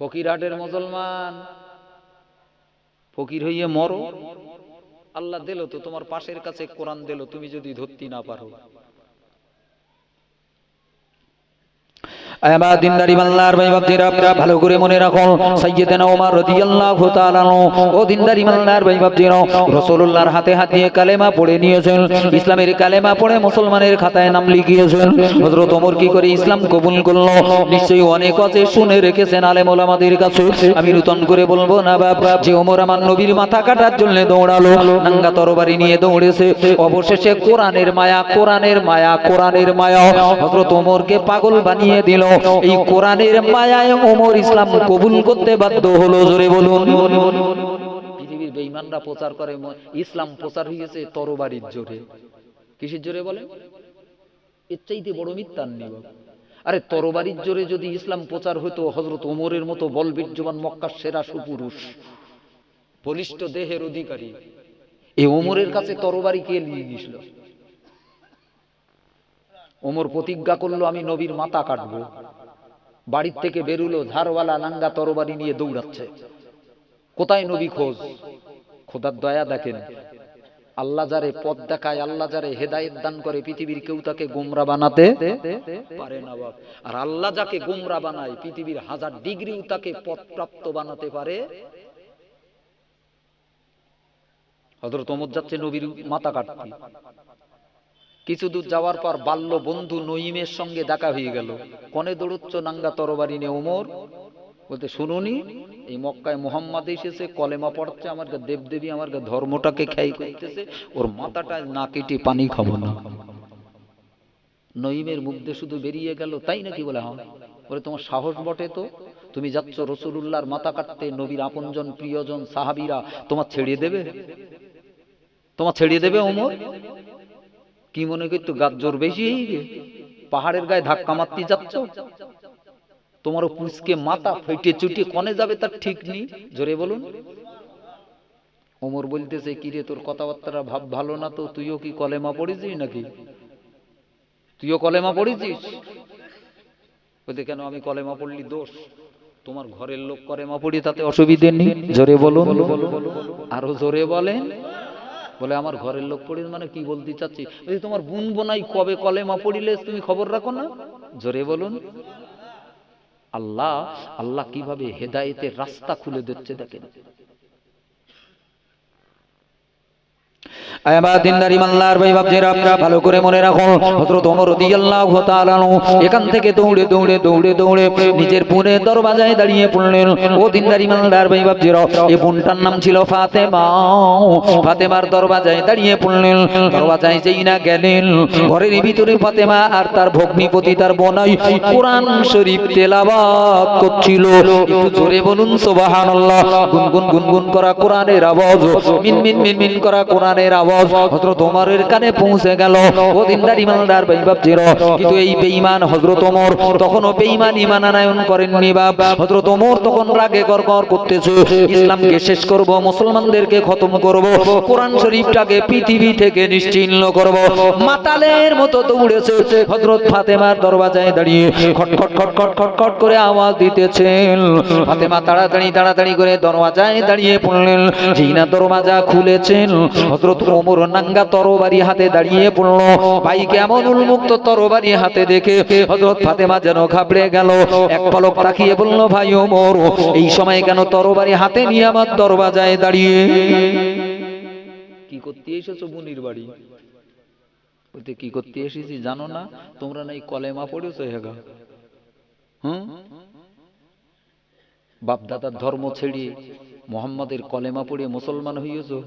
ফকিরহাটের মুসলমান ফকির হইয়ে মরো, আল্লাহ দিল তো তোমার পাশের কাছে কোরআন দিল, তুমি যদি ধরতে না পারো। আমার দিনদারি মাল্লার ভাই বাপজিরা, ভালো করে মনে রাখো, সাইয়েদনা ওমর রাদিয়াল্লাহু তাআলা ও দিনদারি মাল্লার ভাই বাপজিরা, রাসূলুল্লাহর হাতে হাত দিয়ে কালেমা পড়ে নিয়েছেন, ইসলামের কালেমা পড়ে মুসলমানের খাতায় নাম লিখিয়েছেন। হযরত ওমর কি করে ইসলাম কবুল করলো? নিশ্চয়ই অনেক আছে শুনে রেখেছেন আলেম ওলামাদের কাছে, আমি নতুন করে বলবো না বাবা। যে ওমর আমার নবীর মাথা কাটার জন্য দৌড়ালো, নাঙ্গা তরবারি নিয়ে দৌড়েছে, অবশেষে কোরআনের মায়া, কোরআনের মায়া, কোরআনের মায়া হযরত ওমরকে পাগল বানিয়ে দিল। এই কোরআনের মায়ায় ওমর ইসলাম কবুল করতে বাধ্য হলো। জোরে বলুন। পৃথিবীর বেঈমানরা প্রচার করে ইসলাম প্রচার হয়েছে তরবারির জোরে। কিসের জোরে বলেন? এর চাইতে বড় মিথ্যা নেই বাবা। আরে তরবারির জোরে যদি ইসলাম প্রচার হতো, হযরত ওমরের মতো বলবীর্যবান মক্কার সেরা সুপুরুষ, বলিষ্ঠ দেহের অধিকারী, এই ওমরের কাছে তরবারি কে নিয়ে গিয়েছিল? ওমর প্রতিজ্ঞা করলো আমি নবীর মাথা কাটবো। বাড়ির থেকে বেরুলো, ঝাড়ওয়ালা নাঙ্গা তরবারি নিয়ে দৌড়াচ্ছে। কোথায় নবী খোঁজ? খোদার দয়া দেখেন, আল্লাহ যারে পথ দেখায়, আল্লাহ যারে হেদায়েত দান করে, পৃথিবীর কেউ তাকে গোমরা বানাতে পারে না বাপ। আর আল্লাহ যাকে গোমরা বানায়, পৃথিবীর 1000 ডিগ্রিও তাকে পথপ্রাপ্ত বানাতে পারে। হযরত ওমর যাচ্ছে নবীর মাথা কাটতে। কিছু দূর যাওয়ার পর বাল্য বন্ধু নঈমের সঙ্গে দেখা হয়ে গেল। কনে দৌড়চ্ছ নাঙ্গা তরবারি নিয়ে? ওমর বলতে, শুনুনি এই মক্কায় মুহাম্মদ এসেছে, কলেমা পড়ছে, আমার দেবদেবী আমার ধর্মটাকে খেয়াই করতেছে, ওর মাথাটা না কেটে পানি খাবো না। নঈমের মুখ দিয়ে শুধু বেরিয়ে গেল, তাই নাকি? বলে হ্যাঁ। বলে তোমার সাহস বটে তো, তুমি যাচ্ছ রাসূলুল্লাহর মাথা কাটতে, নবীর আপনজন প্রিয়জন সাহাবীরা তোমার ছেড়ে দেবে? তোমার ছেড়ে দেবে ওমর? কি মনে করতো গাছ জোর বেশি? পাহাড়ের গায়ে ধাক্কা মারতে যাচ্ছ? তোমারও পুচকে মাথা ফেটে চুটে কনে যাবে তার ঠিক নেই। জোরে বলুন। ওমর বলতেছে, কিরে তোর কথাবার্তা ভাব ভালো না তো, তুইও কি কলেমা পড়েছিস নাকি? তুইও কলেমা পড়েছিস? বলতে, কেন আমি কলেমা পড়লি দোষ? তোমার ঘরের লোক কলেমা পড়ি, তাতে অসুবিধে নেই। জোরে বলুন, আরো জোরে বলেন। বলে আমার ঘরের লোক পড়ি মানে কি বলতে চাচ্ছি? তোমার বোন বোনাই কবে কলেমা পড়িলে তুমি খবর রাখো না? জোরে বলুন। আল্লাহ আল্লাহ কিভাবে হেদায়েতের রাস্তা খুলে দিচ্ছে দেখেন। আমার দিনদারি মাল্লার ভাই বাপজিরা, ভালো করে মনে রাখো, হযরত ওমর রাদিয়াল্লাহু তাআলা এখান থেকে দৌড়ে দৌড়ে দৌড়ে দৌড়ে নিজের বোনের দরওয়াজায় দাঁড়িয়ে পড়লেন। ও দিনদারি মাল্লার ভাই বাপজিরা, এই বোনটার নাম ছিল ফাতেমা। ফাতেমার দরওয়াজায় দাঁড়িয়ে পড়লেন। দরওয়াজায় যেই না গেলেন, ঘরের ভিতরে ফাতেমা আর তার ভগ্নিপতি, তার বোনাই কোরআন শরীফ তেলাওয়াত করছিল। একটু জোরে বলুন সুবহানাল্লাহ। গুনগুন গুনগুন করা কোরআনের আওয়াজ, মিনমিন মিনমিন করা কোরআনের আওয়াজ হযরত ওমরের কানে পৌঁছে গেল। ও দিনদার ইমানদার ভাই বাপজিরা, কিন্তু এই বেঈমান হযরত ওমর তখনও বেঈমান ঈমান আনয়ন করেননি বাপ। হযরত ওমর তখন রাগে গড়গড় করতেছে, ইসলামকে শেষ করব, মুসলমানদেরকে খতম করব, কোরআন শরীফটাকে পৃথিবী থেকে নিশ্চিহ্ন করব। মাতালের মতো দৌড়েছে হযরত ফাতেমার দরওয়াজায় দাঁড়িয়ে খটখট খটখট খটখট করে আওয়াজ দিতেছেন। ফাতেমা তাড়াতাড়ি তাড়াতাড়ি করে দরওয়াজায় দাঁড়িয়ে পড়লেন। যেই না দরওয়াজা খুলেছেন, হযরত ওমর নাঙ্গা তরবারি হাতে দাঁড়িয়ে পড়ল। ভাই কেমন উন্মুক্ত তরবারি হাতে দেখে হযরত ফাতেমা যেন ঘাবড়ে গেল। এক পলক তাকিয়ে বলল, ভাই ওমর, এই সময় কেন তরবারি হাতে নিয়ে আমার দরওয়াজায় দাঁড়িয়ে? কি করতে এসেছো বুনির বাড়ি? বলতে, কি করতে এসেছি জানো না? তোমরা নাই কলেমা পড়েছো? হেগা বাপদাদার ধর্ম ছেড়ে মুহাম্মাদের কলেমা পড়ে মুসলমান হইয়েছো?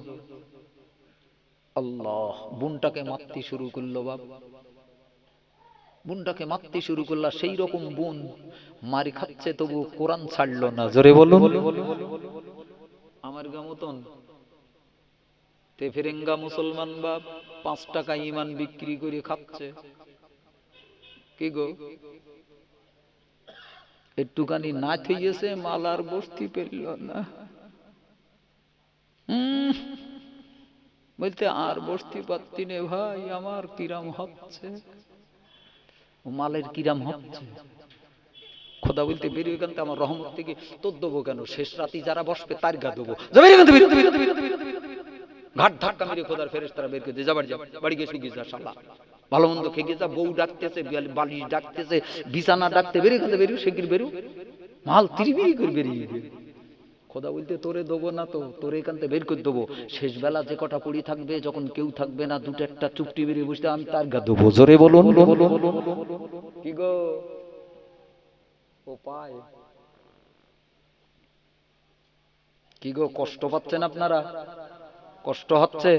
আল্লাহ, বোনটাকে মারতে শুরু করলো বাপ। বোনটাকে মারতে শুরু করলা। সেই রকম বোন মারি খাচ্ছে, তবু কোরআন ছাড়লো না। জোরে বলুন। আমার গা মতন তেফেরেঙ্গা মুসলমান বাপ 5 টাকা ঈমান বিক্রি করে খাচ্ছে। কি গো, একটুখানি না থইয়েছে মাল আর বসতি পেরল না। বলতে আর বসতে পারতি নে ভাই, আমার কিরাম হচ্ছে। ও মালের কিরাম হচ্ছে। খোদা বলতে বেরিয়ে এখান থেকে, আমার রহমত থেকে তোর দেবো কেন, শেষ রাতি যারা বসবে তার গা দেবো। ঘাট ধাক্কা মেরে খোদার ফেরেশতারা বের করে দিয়ে, যা বাড়ি যা, বাড়ি গিয়ে শুকিয়ে যা শালা, ভালো মন্দ খেয়ে যা, বউ ডাকতেছে, বালিশ ডাকতেছে, বিছানা ডাকতে, বেরিয়ে গেলে বেরিয়ে শিগগির বেরো, মাল তিরিবিরি করে বেরিয়ে গেল। খোদা বলতে তোরে দেবো না তো, তোরে এখান থেকে বের করে দেবো। শেষ বেলা যে কটা পড়ি থাকবে, যখন কেউ থাকবে না, দুটো একটা চুপটি বেরিয়ে বসতে, আমি তার গা দেবো। জোরে বলুন। কি গো ও পায় কি গো, কষ্ট পাচ্ছেন আপনারা? কষ্ট হচ্ছে?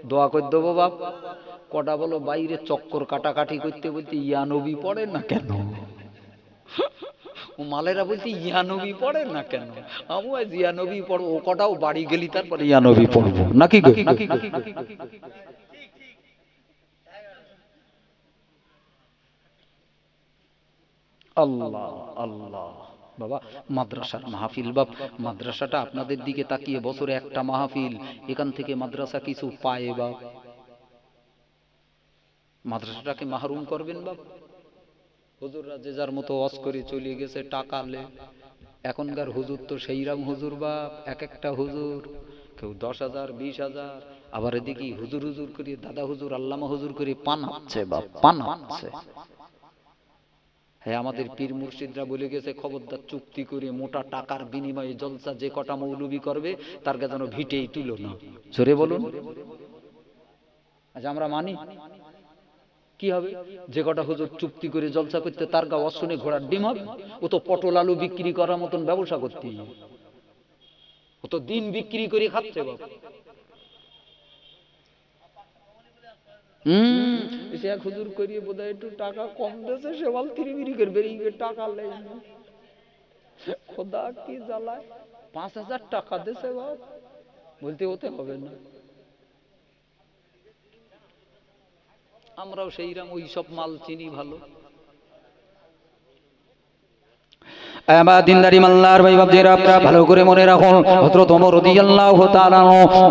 দোয়া করে দেবো বাপ। কটা বলো বাইরে চক্কর কাটাকাটি করতে বলতে ইয়ানবি পড়ে না কেন? ও মালেরা বলতে ইয়ানবি পড়ে না কেন? আমি আজ ইয়ানবি পড়বো, ও কটাও বাড়ি গেলি তারপরে ইয়ানবি পড়বো নাকি গো? আল্লাহ আল্লাহ। বাবা মাদ্রাসার মাহফিল, বাপ মাদ্রাসাটা আপনাদের দিকে তাকিয়ে, বছরে একটা মাহফিল, এখান থেকে মাদ্রাসা কিছু পায় বাপ? মাদ্রাসাটাকে মাহরুম করবেন বাপ? হুজুররা যে যার মতো ওয়াজ করে চলে গেছে টাকা লে। এখনকার হুজুর তো সেইরাম হুজুর বাপ, এক একটা হুজুর কেউ 10,000 20,000, আবার এদিকে হুজুর হুজুর করে, দাদা হুজুর আল্লামা হুজুর করে পান হচ্ছে বাপ, পান হচ্ছে। হ্যাঁ, আমাদের পীর মুর্শিদরা বলে গেছে, খবরদার চুক্তি করে মোটা টাকার বিনিময়ে জলসা যে কটা মৌলবি করবে তার কাছে যেন ভিটেই তুলো না। জোরে বলুন। আচ্ছা আমরা মানি? কি হবে? যে কটা হুজুর চুক্তি করে জলসা করতে, তার গা অশুনে ঘোড়ার ডিম হবে? ও তো পটল আলু বিক্রি করার মতন ব্যবসা করতে, ও তো দিন বিক্রি করে খাচ্ছে বাবা। সে এক হুজুর করিয়ে বোধহয় একটু টাকা কম দিয়েছে, সে বল তিরিবিরি করে বেরিয়ে টাকা লেই। খোদা কি জ্বালায়, 5,000 টাকা দিয়েছে বাপ, বলতে হতে হবে না। আমরাও সেইরাম ওই সব মাল চিনি ভালো। আমার দিনদারি মাল্লার ভাই বাপজিরা, ভালো করে মনে রাখুন, হযরত ওমর রাদিয়াল্লাহু তাআলা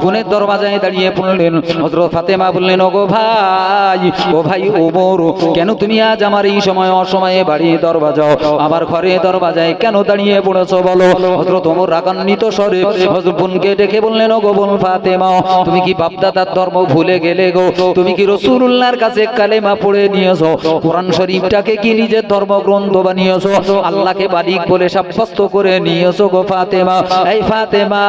গুণের দরওয়াজায় দাঁড়িয়ে পড়লেন। হযরত ফাতেমা বললেন, ওগো ভাই, ও ভাই ওমর, কেন তুমি আজ আমার এই সময় অসময়ে বাড়ি দরওয়াজাও, আমার ঘরে দরওয়াজায় কেন দাঁড়িয়ে পড়েছো বলো? হযরত ওমর রাগান্বিত স্বরে হযরত বোনকে ডেকে বললেন, ওগো বোন ফাতেমা, তুমি কি বাপদাদার ধর্ম ভুলে গেলে গো? তুমি কি রাসূলুল্লাহর কাছে কালেমা পড়ে নিয়েছো? কোরআন শরীফটাকে কি নিজের ধর্মগ্রন্থ বানিয়েছো? আল্লাহকে মালিক বলে সাব্যস্ত করে নিয়েছো গো ফাতেমা। এই ফাতেমা,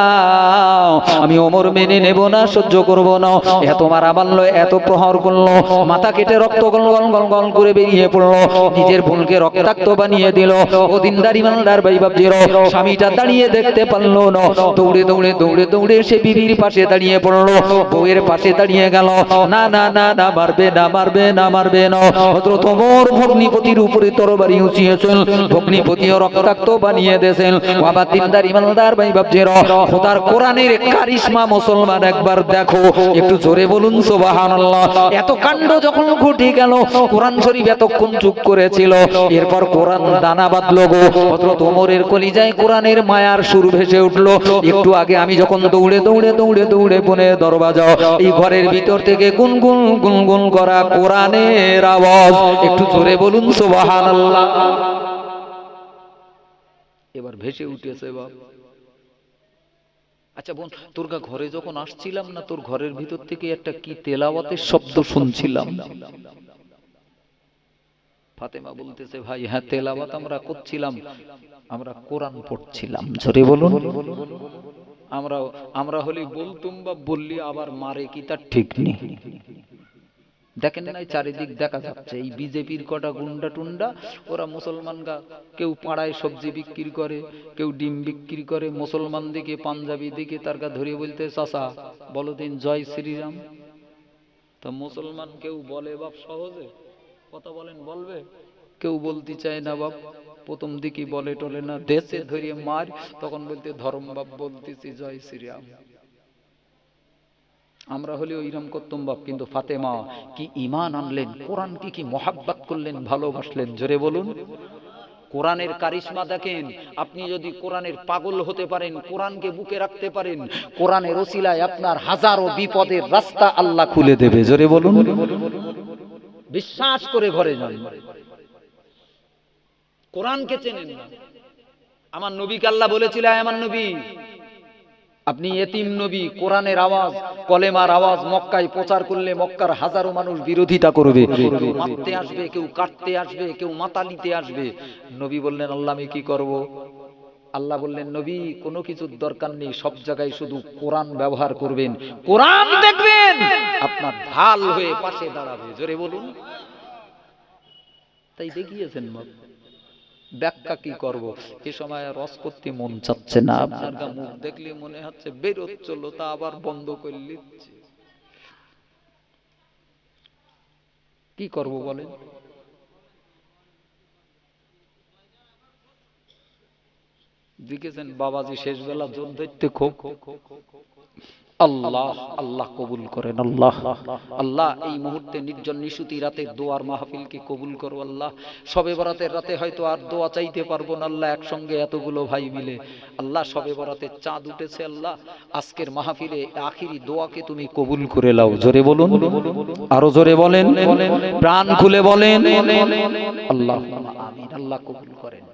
আমি ওমর মেনে নেব না, সহ্য করব না। এত মারা মারলো, এত প্রহার করলো, মাথা কেটে রক্ত গল গল গল গল করে বেরিয়ে পড়লো, নিজের বোনকে রক্তাক্ত বানিয়ে দিল। ও দিনদারি মালদার ভাই বাপজির, স্বামীটা দাঁড়িয়ে দেখতে পারলো না, দৌড়ে দৌড়ে দৌড়ে দৌড়ে সে বিবির পাশে দাঁড়িয়ে পড়লো, বউয়ের পাশে দাঁড়িয়ে গেল। না না না না, মারবে না, মারবে না, মারবে না। হযরত ওমর ভগ্নিপতির উপরে তরবারি উঁচিয়েছেন, ভগ্নিপতিও রক্তাক্ত বানিয়ে দিয়েছেন। বাবা দিনদার ইমানদার ভাই বাপজির, খোদার কোরআনের কারিশমা মুসলমান একবার দেখো, একটু জোরে বলুন সুবহানাল্লাহ। এত কাণ্ড যখন ঘটে গেল, কোরআন শরীফ এতক্ষণ চুপ করেছিল, এরপর কোরআন দানা বাঁধলো গো। হযরত ওমরের কলিজায় কোরআনের মায়ার সুর ভেসে উঠলো। একটু আগে আমি যখন দৌড়ে দৌড়ে দৌড়ে দৌড়ে বনে দরওয়াজা, এই ঘরের ভিতর থেকে গুনগুন গুনগুন করা কোরআনের আওয়াজ, একটু জোরে বলুন সুবহানাল্লাহ। এবার ভেসে উঠেছে বাপ। আচ্ছা বোন, তোর ঘরে যখন আসছিলাম না, তোর ঘরের ভিতর থেকে একটা কি তেলাওয়াতের শব্দ শুনছিলাম। ফাতেমা বলতেছে, ভাই হ্যাঁ, তেলাওয়াত আমরা করছিলাম, আমরা কোরআন পড়ছিলাম। জোরে বলুন। আমরা হলে বলতুম বা বললি আবার মারে কি তার ঠিক নেই। দেখেন নাই চারিদিক দেখা যাচ্ছে, এই বিজেপির কটা গুন্ডা টুন্ডা, ওরা মুসলমান গা, কেউ পাড়ায় সবজি বিক্রি করে, কেউ ডিম বিক্রি করে, মুসলমান দিকে পাঞ্জাবি দিকে তার গা ধরিয়ে বলতে, চাচা বলো দিন জয় শ্রীরাম। তা মুসলমান কেউ বলে বাপ সহজে কথা বলেন, বলবে? কেউ বলতে চায় না বাপ, প্রথম দিকে বলে টলে না, দেশে ধরিয়ে মার, তখন বলতে ধর্ম বাপ বলতেছি জয় শ্রীরাম। আমরা হলে ওইরকম করতাম বাপ। কিন্তু ফাতেমা কি ঈমান আনলেন, কোরআনকে কি মহাব্বত করলেন, ভালোবাসলেন। জোরে বলুন। কোরআনের কারিশমা দেখেন। আপনি যদি কোরআনের পাগল হতে পারেন, কোরআনকে বুকে রাখতে পারেন, কোরআনের ওসিলায় আপনার হাজারো বিপদের রাস্তা আল্লাহ খুলে দেবে। জোরে বলুন, বিশ্বাস করে ঘরে যান। কোরআনকে চেনেন না। আমার নবীকে আল্লাহ বলেছিল, আমার নবী আপনি এতিম নবী, কোরআনের আওয়াজ, কলেমার আওয়াজ মক্কায় প্রচার করলে মক্কার হাজারো মানুষ বিরোধিতা করবে, কেউ মারতে আসবে, কেউ কাটতে আসবে, কেউ মাতালিতে আসবে। নবী বললেন, আল্লাহ আমি কি করব? আল্লাহ বললেন, নবী কোনো কিছুর দরকার নেই, সব জায়গায় শুধু কোরআন ব্যবহার করবেন, কোরআন দেখবেন আপনার ঢাল হয়ে পাশে দাঁড়াবে। জোরে বলুন। তাই দেখিয়েছেন ব্যাখ্যা কি করব? এ সময় রস করতে মন চাচ্ছে না। আপনার মুখ দেখলে মনে হচ্ছে বেরোচ্ছিল, তা আবার বন্ধ করে নিচ্ছে। কি করব বলেন? দেখেছেন বাবাজি শেষ বেলা জোর ধরতে খুব। আল্লাহ আল্লাহ কবুল করেন। আল্লাহ আল্লাহ এই মুহূর্তে নির্জন নিশুতি রাতে দোয়ার মাহফিলকে কবুল করো আল্লাহ। শবে বরাতের রাতে হয়তো আর দোয়া চাইতে পারবো না আল্লাহ, একসঙ্গে এতগুলো ভাই মিলে আল্লাহ শবে বরাতের চাঁদ উঠেছে আল্লাহ, আজকের মাহফিলে আখিরি দোয়াকে তুমি কবুল করে লাও। জোরে বলুন, আরো জোরে বলেন, প্রাণ খুলে বলেন আল্লাহ আমিন। আল্লাহ কবুল করেন।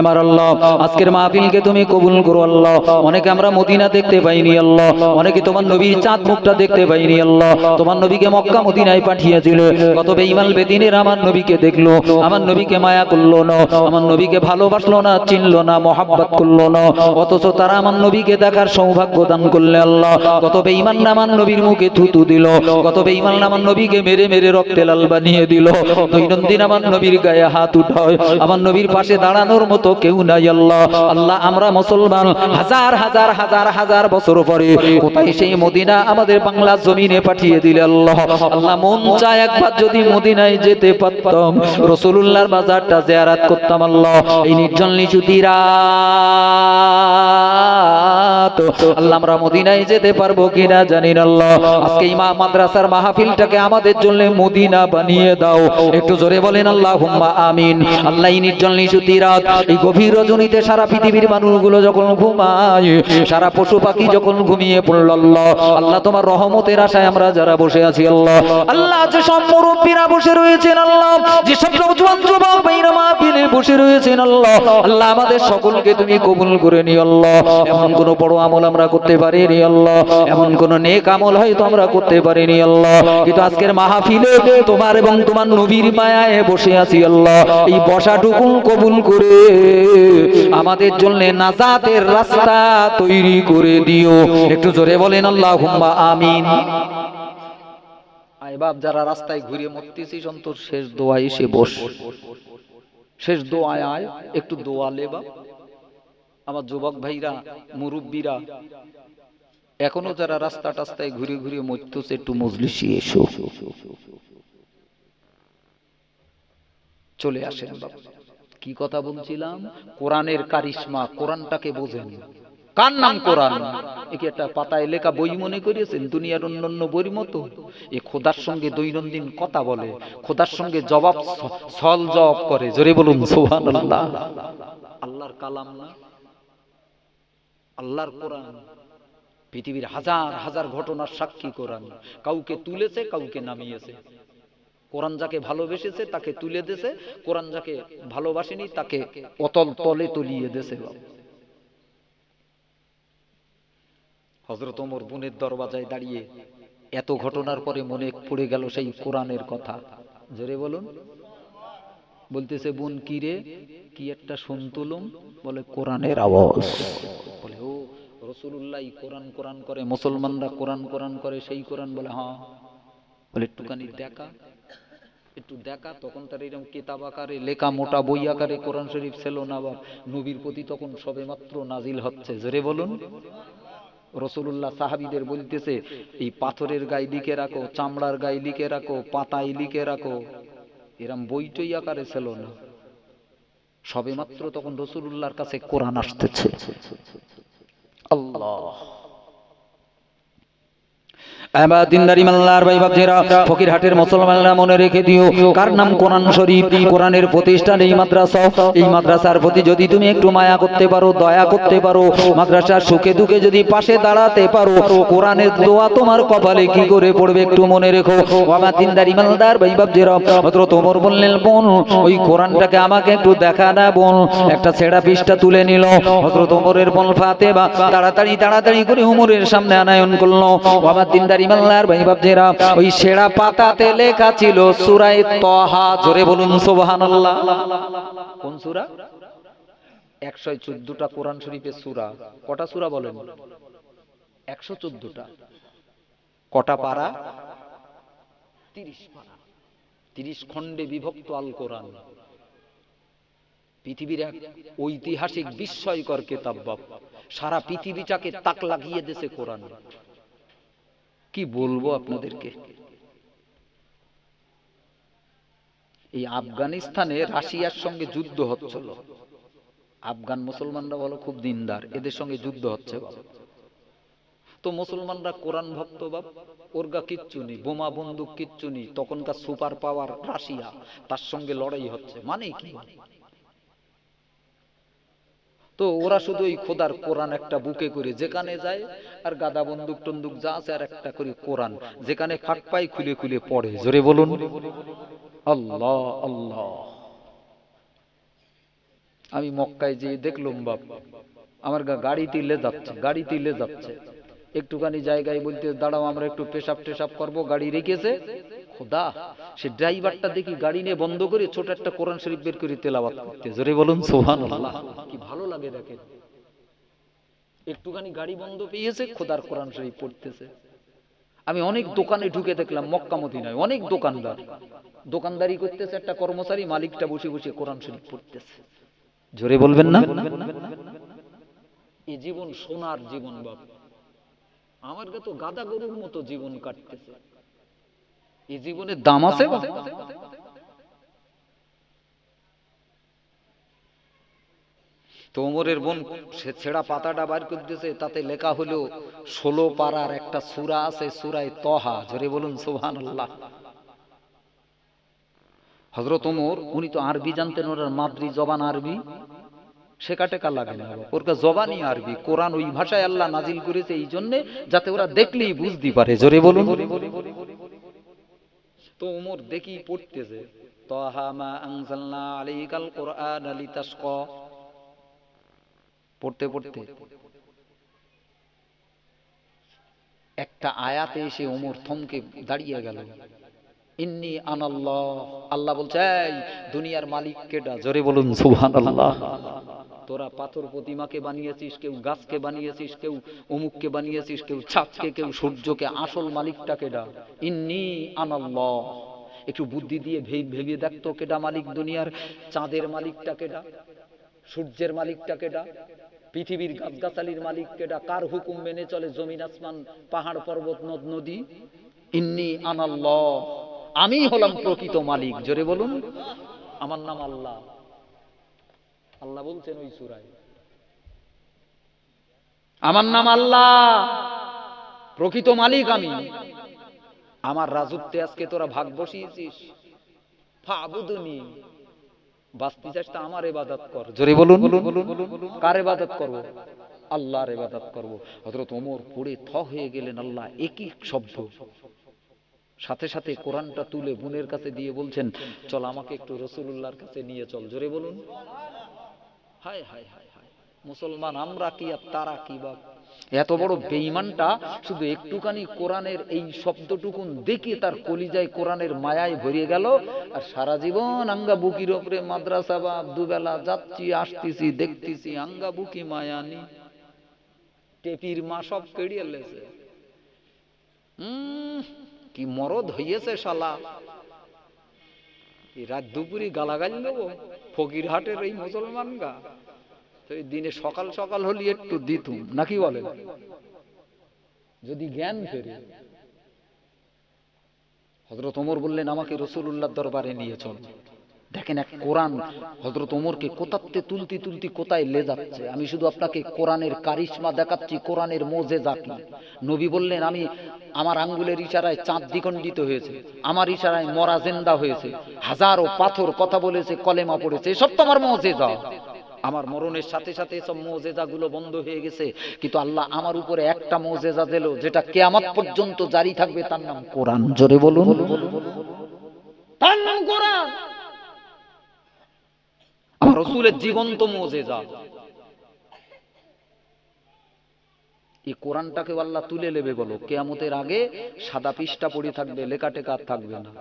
আমার আল্লাহ আজকের মাহফিলকে তুমি কবুল করো আল্লাহ। অনেকে আমরা মদিনা দেখতে পাইনি আল্লাহ, অনেকে তোমার নবীর চাঁদ মুখটা দেখতে পাইনি আল্লাহ। তোমার নবীকে মক্কা মদিনায় পাঠিয়েছিল, কত বেঈমান বেদিনের আমার নবীকে দেখলো, আমার নবীকে মায়া করলো না, আমার নবীকে ভালোবাসলো না, চিনলো না, মহাব্বত করলো না, অথচ তারা আমার নবীকে দেখার সৌভাগ্য দান করলে আল্লাহ। কত বেঈমান আমার নবীর মুখে থুতু দিল, কত বেঈমান আমার নবীকে মেরে মেরে রক্তে লাল বানিয়ে দিল। দৈনন্দিন আমার নবীর গায়ে হাত উঠায়, আমার নবীর পাশে দাঁড়ানোর মতো কেউ নাই আল্লাহ। আল্লাহ আমরা মুসলমান হাজার হাজার হাজার হাজার বছর পরে কোথায় সেই মদিনা আমাদের বাংলা জমিনে পাঠিয়ে দিলে আল্লাহ। আল্লাহ মন চায় একবার যদি মদিনায় যেতে পারতাম, রাসূলুল্লাহর বাজারটা জিয়ারত করতাম আল্লাহ। এই নির্জন নিশুতি রাত আল্লাহ আমরা মদিনায় যেতে পারবো কিনা জানি না আল্লাহ। আজকে এই মাদ্রাসার মাহফিলটাকে আমাদের জন্য মদিনা বানিয়ে দাও। একটু জোরে বলেন আল্লাহুম্মা আমিন। আল্লাহ এই নির্জন নিশুতি রাত, এই গভীর রজনীতে সারা পৃথিবীর মানুষগুলো যখন ঘুমায়, সারা পশু পাখি যখন ঘুমিয়ে পড়ল আল্লাহ, আল্লাহ তোমার রহমতের আশায় আমরা যারা বসে আছি আল্লাহ, আল্লাহ যে সব মুরব্বীরা বসে রয়েছেন আল্লাহ, যে সব নওজোয়ান যুবক ভাইরা মাহফিলে বসে রয়েছেন আল্লাহ, আল্লাহ আমাদের সকলকে তুমি কবুল করে নিও আল্লাহ। এমন কোন বড় আমল আমরা করতে পারিনি আল্লাহ, এমন কোন নেক আমল হয়তো আমরা করতে পারিনি আল্লাহ, কিন্তু আজকের মাহফিলে তোমার এবং তোমার নবীর মায়ায় বসে আছি আল্লাহ। এই বসাটুকু কবুল করে আমাদের জন্য নাজাতের রাস্তা তৈরি করে দিও। একটু জোরে বলেন আল্লাহুম্মা আমিন। আয় বাপ, যারা রাস্তায় ঘুরে মরতেছিস অন্তর শেষ দোয়া এসে বস, শেষ দোয়ায় আয়, একটু দোয়া লে বাপ। আমার যুবক ভাইরা, মুরব্বীরা, এখনো যারা রাস্তা টাস্তায় ঘুরে ঘুরে মরতেছে, একটু মজলিসে এসো, চলে আসেন বাবা। কি কথা বলছিলাম? কোরআনের কারিশমা, কোরআনটাকে বোঝেন। কার নাম কোরআন? একে একটা পাতায় লেখা বই মনে করিয়েছেন দুনিয়ার অন্যান্য বইয়ের মতো? এ খোদার সঙ্গে দৈনন্দিন কথা বলে, খোদার সঙ্গে সল জবাব করে। জোরে বলুন সুবহানাল্লাহ। আল্লাহর কালাম না, আল্লাহর কোরআন। পৃথিবীর হাজার হাজার ঘটনার সাক্ষী কোরআন। কাউকে তুলেছে, কাউকে নামিয়েছে। কোরআন যাকে ভালোবেসেছে তাকে তুলে দিয়েছে, কোরআন যাকে ভালোবাসেনি তাকে অতল তলে তলিয়ে দিয়েছে। হযরত ওমর বোনের দরওয়াজায় দাঁড়িয়ে এত ঘটনার পরে মনে পড়ে গেল সেই কোরআনের কথা। জোরে বলুন। বলতেছে, বোন কি রে, কি একটা শুনতুলুম? বলে কোরআনের আওয়াজ। বলে ও রাসূলুল্লাহ কোরআন কোরআন করে, মুসলমানরা কোরআন কোরআন করে, সেই কোরআন? বলে হ্যাঁ। বলে একটুখানি দেখা, একটু দেখা। তখন তার এরকম কিতাব আকারে লেখা, মোটা বই আকারে কোরআন শরীফ ছিল না। বা নবীর প্রতি তখন সবেমাত্র নাজিল হচ্ছে। জোরে বলুন। রাসূলুল্লাহ সাহাবীদের বলতেছে, এই পাথরের গায়ে লিখে রাখো, চামড়ার গায়ে লিখে রাখো, পাতায় লিখে রাখো। এরকম বইটই আকারে ছিল না। সবেমাত্র তখন রাসূলুল্লাহর কাছে কোরআন আসতেছে। আল্লাহ এবার দিনদারি মাল্লার ভাই বাপজেরা, ফকিরহাটের মুসলমানরা মনে রেখে দিও, কার নাম কোরআন শরীফ, কোরআনের প্রতিষ্ঠান এই মাদ্রাসা। এই মাদ্রাসার প্রতি যদি তুমি একটু মায়া করতে পারো, দয়া করতে পারো, মাদ্রাসার সুখে দুঃখে যদি পাশে দাঁড়াতে পারো, কোরআনের দোয়া তোমার কপালে কি করে পড়বে একটু মনে রেখো। আমার দিনদারি মালদার ভাই বাপজেরা, হযরত ওমর বললেন, বোন ওই কোরআনটাকে আমাকে একটু দেখা না বোন। একটা ছেঁড়া পৃষ্ঠা তুলে নিল, হযরত ওমরের বোন ফাতেমা তাড়াতাড়ি তাড়াতাড়ি করে ওমরের সামনে আনায়ন করলো। আমার দিনদারি মাল্লার ভাই বাপজেরা, ওই ছেঁড়া পাতাতে লেখা ছিল সূরা তাহা। জোরে বলুন সুবহানাল্লাহ। কোন সূরা? 114টা কোরআন শরীফের সূরা। কটা সূরা বলেন? 114টা। কটা পারা? 30 পারা। 30 খণ্ডে বিভক্ত আল কোরআন। পৃথিবীর এক ঐতিহাসিক বিস্ময়কর কিতাব বাপ। সারা পৃথিবীটাকে তাক লাগিয়ে দিয়েছে কোরআন। কি বলবো আপনাদেরকে। এই আফগানিস্তানে রাশিয়ার সঙ্গে যুদ্ধ হচ্ছিল। আফগান মুসলমানরা বলো খুব দিনদার, এদের সঙ্গে যুদ্ধ হচ্ছে বাবা। তো মুসলমানরা কোরআন ভক্ত বাপ, ওরগা কিচ্ছু নেই, বোমা বন্দুক কিচ্ছু নেই। তখনকার সুপার পাওয়ার রাশিয়া, তার সঙ্গে লড়াই হচ্ছে। মানে কি? তো ওরা শুধু ওই খোদার কোরআন একটা বুকে করে যেখানে যায়, আর গাদা বন্দুক টন্দুক যা আছে, আর একটা করে কোরআন যেখানে ফাঁক পাই খুলে খুলে পড়ে। জোরে বলুন আল্লাহ আল্লাহ। আমি মক্কায় যেয়ে দেখলাম বাপ, আমার গাড়ি তিলে যাচ্ছে, গাড়ি তিলে যাচ্ছে, একটুখানি জায়গায় বলতে দাঁড়াও আমরা একটু পেশাব টেশাব করবো, গাড়ি রেখেছে। খোদা, সে ড্রাইভারটা দেখি গাড়ি নিয়ে বন্ধ করে ছোট একটা কোরআন শরীফ বের করে তেলাওয়াত করতে। জোরে বলুন সুবহানাল্লাহ। কি ভালো লাগে দেখেন। একটুখানি গাড়ি বন্ধ পেয়েছে, খোদার কোরআন শরীফ পড়তেছে। আমি অনেক দোকানে ঢুকে দেখলাম মক্কা মদিনায়, অনেক দোকানদার দোকানদারি করতেছে, একটা কর্মচারী মালিকটা বসে বসে কোরআন শরীফ পড়তেছে। জোরে বলবেন না? এই জীবন সোনার জীবন বাপ। আমার তো গাদা গরুর মতো জীবন কাটতেছে। এই জীবনের দাম আছে বাপ। তো ওমরের বোন সে ছেঁড়া পাতাটা বার করতেছে, তাতে লেখা হলো 16 পারার একটা সূরা আছে, সূরা তাহা। জোরে বলুন সুবহানাল্লাহ। হযরত ওমর উনি তো আরবি জানতেন, ওর মাদ্রি জবান আরবি, শেখাটেকা লাগে না, ওর জবানই আরবি। কোরআন ওই ভাষায় আল্লাহ নাজিল করেছে এই জন্য যাতে ওরা দেখলেই বুঝতে পারে। জোরে বলুন। তো ওমর দেখি পড়তেছে, তাহা মা আনজালনা আলাইকাল কুরআনা লিতাশকা। পড়তে পড়তে একটা আয়াতে এসে ওমর থমকে দাঁড়িয়ে গেল। ইন্নী আনাল্লাহ। আল্লাহ বলছে, এই দুনিয়ার মালিক কেডা? জোরে বলুন সুবহানাল্লাহ। তোরা পাথর প্রতিমাকে বানিয়েছিস, কেউ গাছকে বানিয়েছিস, কেউ অমুককে বানিয়েছিস, কেউ চাঁদকে, কেউ সূর্যকে। আসল মালিকটা কেডা? ইন্নী আনাল্লাহ। একটু বুদ্ধি দিয়ে ভেবে দেখতো কেডা মালিক দুনিয়ার? চাঁদের মালিকটা কেডা? সূর্যের মালিকটা কেডা? পৃথিবীর গাছগাছালির মালিক কেডা? কার হুকুম মেনে চলে জমিন আসমান পাহাড় পর্বত নদ নদী? ইন্নী আনাল্লাহ, আমি হলাম প্রকৃত মালিক। জোরে বলুন, আমার নাম আল্লাহ। আল্লাহ বলছেন ওই সূরায়, আমার নাম আল্লাহ, প্রকৃত মালিক আমি। আমার রাজত্বে আজকে তোরা ভাগ বসিয়েছিস। ফাবুদুনি, বাঁচতে চাস তা আমার ইবাদত কর। জোরে বলুন, কার ইবাদত করব? আল্লাহর ইবাদত করব। হযরত ওমর পড়ে থ হয়ে গেলেন। আল্লাহ একই শব্দ। সাথে সাথে কোরআনটা তুলে বোনের কাছে দিয়ে বলছেন, চল আমাকে একটু রাসূলুল্লাহর কাছে নিয়ে চল। জোরে বলুন। হায় হায় হায় হায়, মুসলমান আমরা কি আর তারা কি বাপ। এত বড় বেঈমানটা শুধু একটুখানি কোরআনের এই শব্দটুকুন দেখে তার কলিজায় কোরআনের মায়ায় ভরিয়ে গেল, আর সারা জীবন আঙ্গা বুকির ওপরে মাদ্রাসা বাপ, দুবেলা যাচ্ছি আসতেছি দেখতেছি, আঙ্গা বুকি মায়ানি টেপির মা সব কেড়িয়ে লেছে। কি মরদ হইয়েছে শালা। এই রাত দুপুরি গালাগালি দেবো ফকিরহাটের এই মুসলমান গা। তো এই দিনে সকাল সকাল হলি একটু দিতুম নাকি বলেন, যদি জ্ঞান ফেরে। হযরত ওমর বললেন, আমাকে রাসূলুল্লাহর দরবারে নিয়ে চল। দেখেন এক কোরআন হযরত ওমরকে কোথাতে তুলতি তুলতি কোথায় লে যাচ্ছে। আমি শুধু আপনাকে কোরআনের কারিশমা দেখাচ্ছি, কোরআনের মুজিজা কি। নবী বললেন, আমি আমার আঙ্গুলের ইশারায় চাঁদ দ্বিখণ্ডিত হয়েছে, আমার ইশারায় মরা জিন্দা হয়েছে, হাজারো পাথর কথা বলেছে, কলেমা পড়েছে, এসব তো আমার মুজিজা। আমার মরণের সাথে সাথে সব মুজিজাগুলো বন্ধ হয়ে গেছে, কিন্তু আল্লাহ আমার উপরে একটা মুজিজা দিল যেটা কিয়ামত পর্যন্ত জারি থাকবে, তার নাম কোরআন। জোরে বলুন, তার নাম কোরআন। আমার রাসূলের জীবন্ত মুজিজা। এই কোরআনটাকে আল্লাহ তুলে নেবে বলো, কিয়ামতের আগে সাদা পৃষ্ঠা পড়ে থাকবে, লেখা টেকা থাকবে না।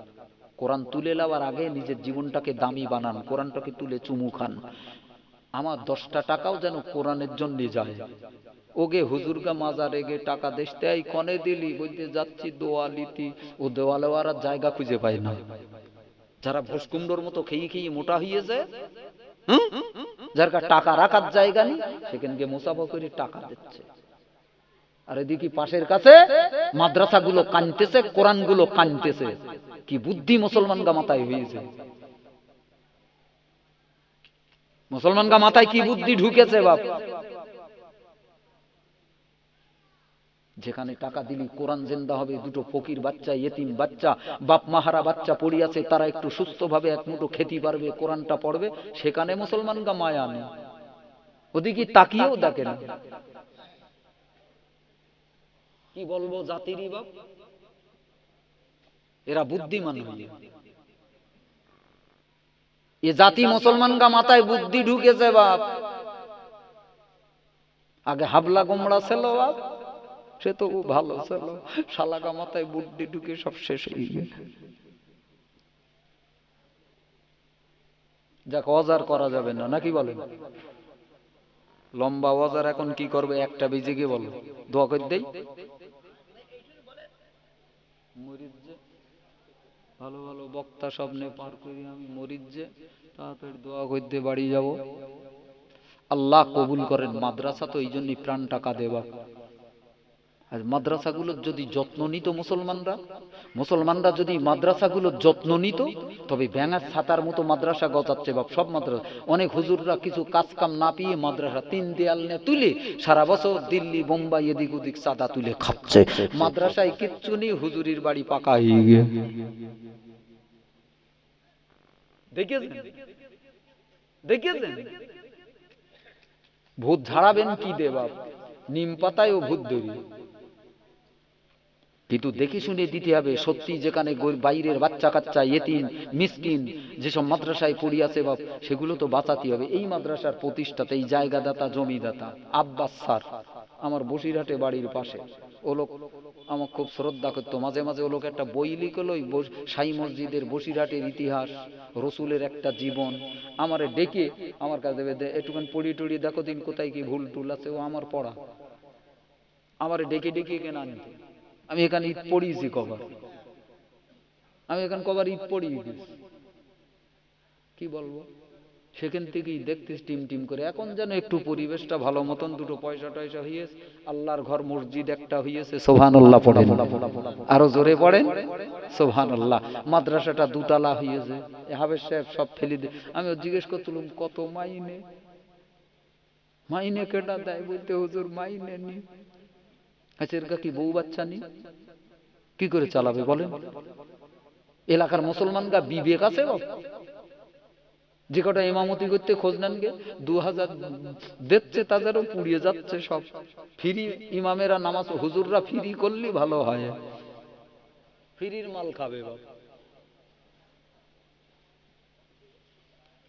কোরআন তুলে নেওয়ার আগে নিজের জীবনটাকে দামি বানান, কোরআনটাকে তুলে চুমু খান। আমার 10টা টাকাও যেন কোরআনের জন্য যায়। ওগে হুজুরগা মাজারে গে টাকা দেশতে আই কনে দিলি, বলতে যাচ্ছি দোয়ালিতি। ও দেওয়ালেওয়ারা জায়গা খুঁজে পায় না। যারা ভোসকুমড়োর মতো খেয়ে খেয়ে মোটা হয়ে যায়, যার টাকা রাখার জায়গা নেই, সেখানে গিয়ে মুসাফা করে টাকা দিচ্ছে। আর এদিকে পাশের কাছে মাদ্রাসাগুলো কানতেছে, কোরআনগুলো কানতেছে। কি বুদ্ধি মুসলমানগা মাথায় হয়েছে, মুসলমানগা মাথায় কি বুদ্ধি ঢুকেছে বাপ। যেখানে টাকা দিলি কোরআন জিন্দা হবে, দুটো ফকির বাচ্চা, ইয়েতিম বাচ্চা, বাপ মাহারা বাচ্চা পড়ে আছে, তারা একটু সুস্থভাবে এক মুঠো খেতে পারবে, কোরআনটা পড়বে, সেখানে মুসলমানগা মায়া নেই। ওদিকে তাকিয়েও দেখে না। কি বলবো জাতিরই বাপ, এরা বুদ্ধিমান হয়ে। এ জাতি মুসলমানগা মাথায় বুদ্ধি ঢুকেছে বাপ। আগে হাবলা গোমড়া ছিল বাপ, সে তো ভালো ছিল, শালাগা মাথায় বুদ্ধি ঢুকে সব শেষ হয়ে গেছে। যাক, অজার করা যাবে না, নাকি বলেন? লম্বা অজার এখন কি করবে, একটা বেজে গিয়ে বলো, দোয়া করে দেই। ভালো ভালো বক্তা স্বপ্নে পার করি আমি, মরিদ যে তাড়াতাড়ি দোয়া করতে বাড়ি যাব। আল্লাহ কবুল করেন। মাদ্রাসা তো এই জন্যই প্রাণ টাকা দেবা। আর মাদ্রাসাগুলোর যদি যত্ন নিত মুসলমানরা যদি মাদ্রাসাগুলোর যত্ন নিত, তবে ব্যাঙার ছাতার মতো মাদ্রাসা গজাচ্ছে বাপ। সব মাদ্রাসা, অনেক হুজুররা কিছু কাজ কাম না পেয়ে মাদ্রাসা 3 দেয়াল নিয়ে তুলে সারা বছর দিল্লি বোম্বাই এদিক ওদিক চাঁদা তুলে খাচ্ছে। মাদ্রাসায় কিচ্ছু নেই, হুজুরির বাড়ি পাকা হয়ে গিয়ে। দেখেছেন ভূত ঝাড়াবেন কি দে বাপ, নিম পাতায় ও ভূত ধরি। কিন্তু দেখে শুনে দিতে হবে। সত্যি যেখানে বাইরের বাচ্চা কাচ্চা, ইয়েতিম মিসকিন যেসব মাদ্রাসায় পড়ি আছে বাপ, সেগুলো তো বাঁচাতে হবে। এই মাদ্রাসার প্রতিষ্ঠাতা, এই জায়গাদাতা, জমিদাতা আব্বাস স্যার, আমার বসিরহাটে বাড়ির পাশে। ও লোক আমার খুব শ্রদ্ধা করতো। মাঝে মাঝে ও লোক একটা বই লিখলো, সাই মসজিদের বসিরহাটের ইতিহাস, রসুলের একটা জীবন। আমারে ডেকে আমার কাছে একটুখানি পড়ি টড়ি দেখো দিন কোথায় কি ভুল টুল আছে। ও আমার পড়া, আমারে ডেকে ডেকে কেন আনতে। আমি এখানে ঈদ পড়িয়েছি কবার, আমি এখানে কবার ঈদ পড়িয়ে দিয়েছি। কি বলবো, সেখান থেকেই দেখতেছি টিম টিম করে। এখন যেন একটু পরিবেশটা ভালো মতন, দুটো পয়সা টয়সা হয়েছে, আল্লাহর ঘর মসজিদ একটা হয়েছে। সুবহানাল্লাহ পড়েন, আরো জোরে পড়েন সুবহানাল্লাহ। মাদ্রাসাটা 2 তলা হয়েছে। হাফেজ সাহেব সব ফেলে দে। আমি জিজ্ঞেস করছিলাম কত মাইনে, মাইনে কেটা দেয়, বলতে হুজুর মাইনে নি। আচ্ছা, এর কি বউ বাচ্চা নেই, কি করে চালাবে বলেন? এলাকার মুসলমানরা বিবেক আছে বাবা? যে কটা ইমামতি করতে খোঁজ নেন গে, 2000 দেখছে, তাদেরও পুড়িয়ে যাচ্ছে সব। ফ্রি ইমামেরা নামাজ, হুজুররা ফ্রি করলে ভালো হয়, ফ্রির মাল খাবে বাবা।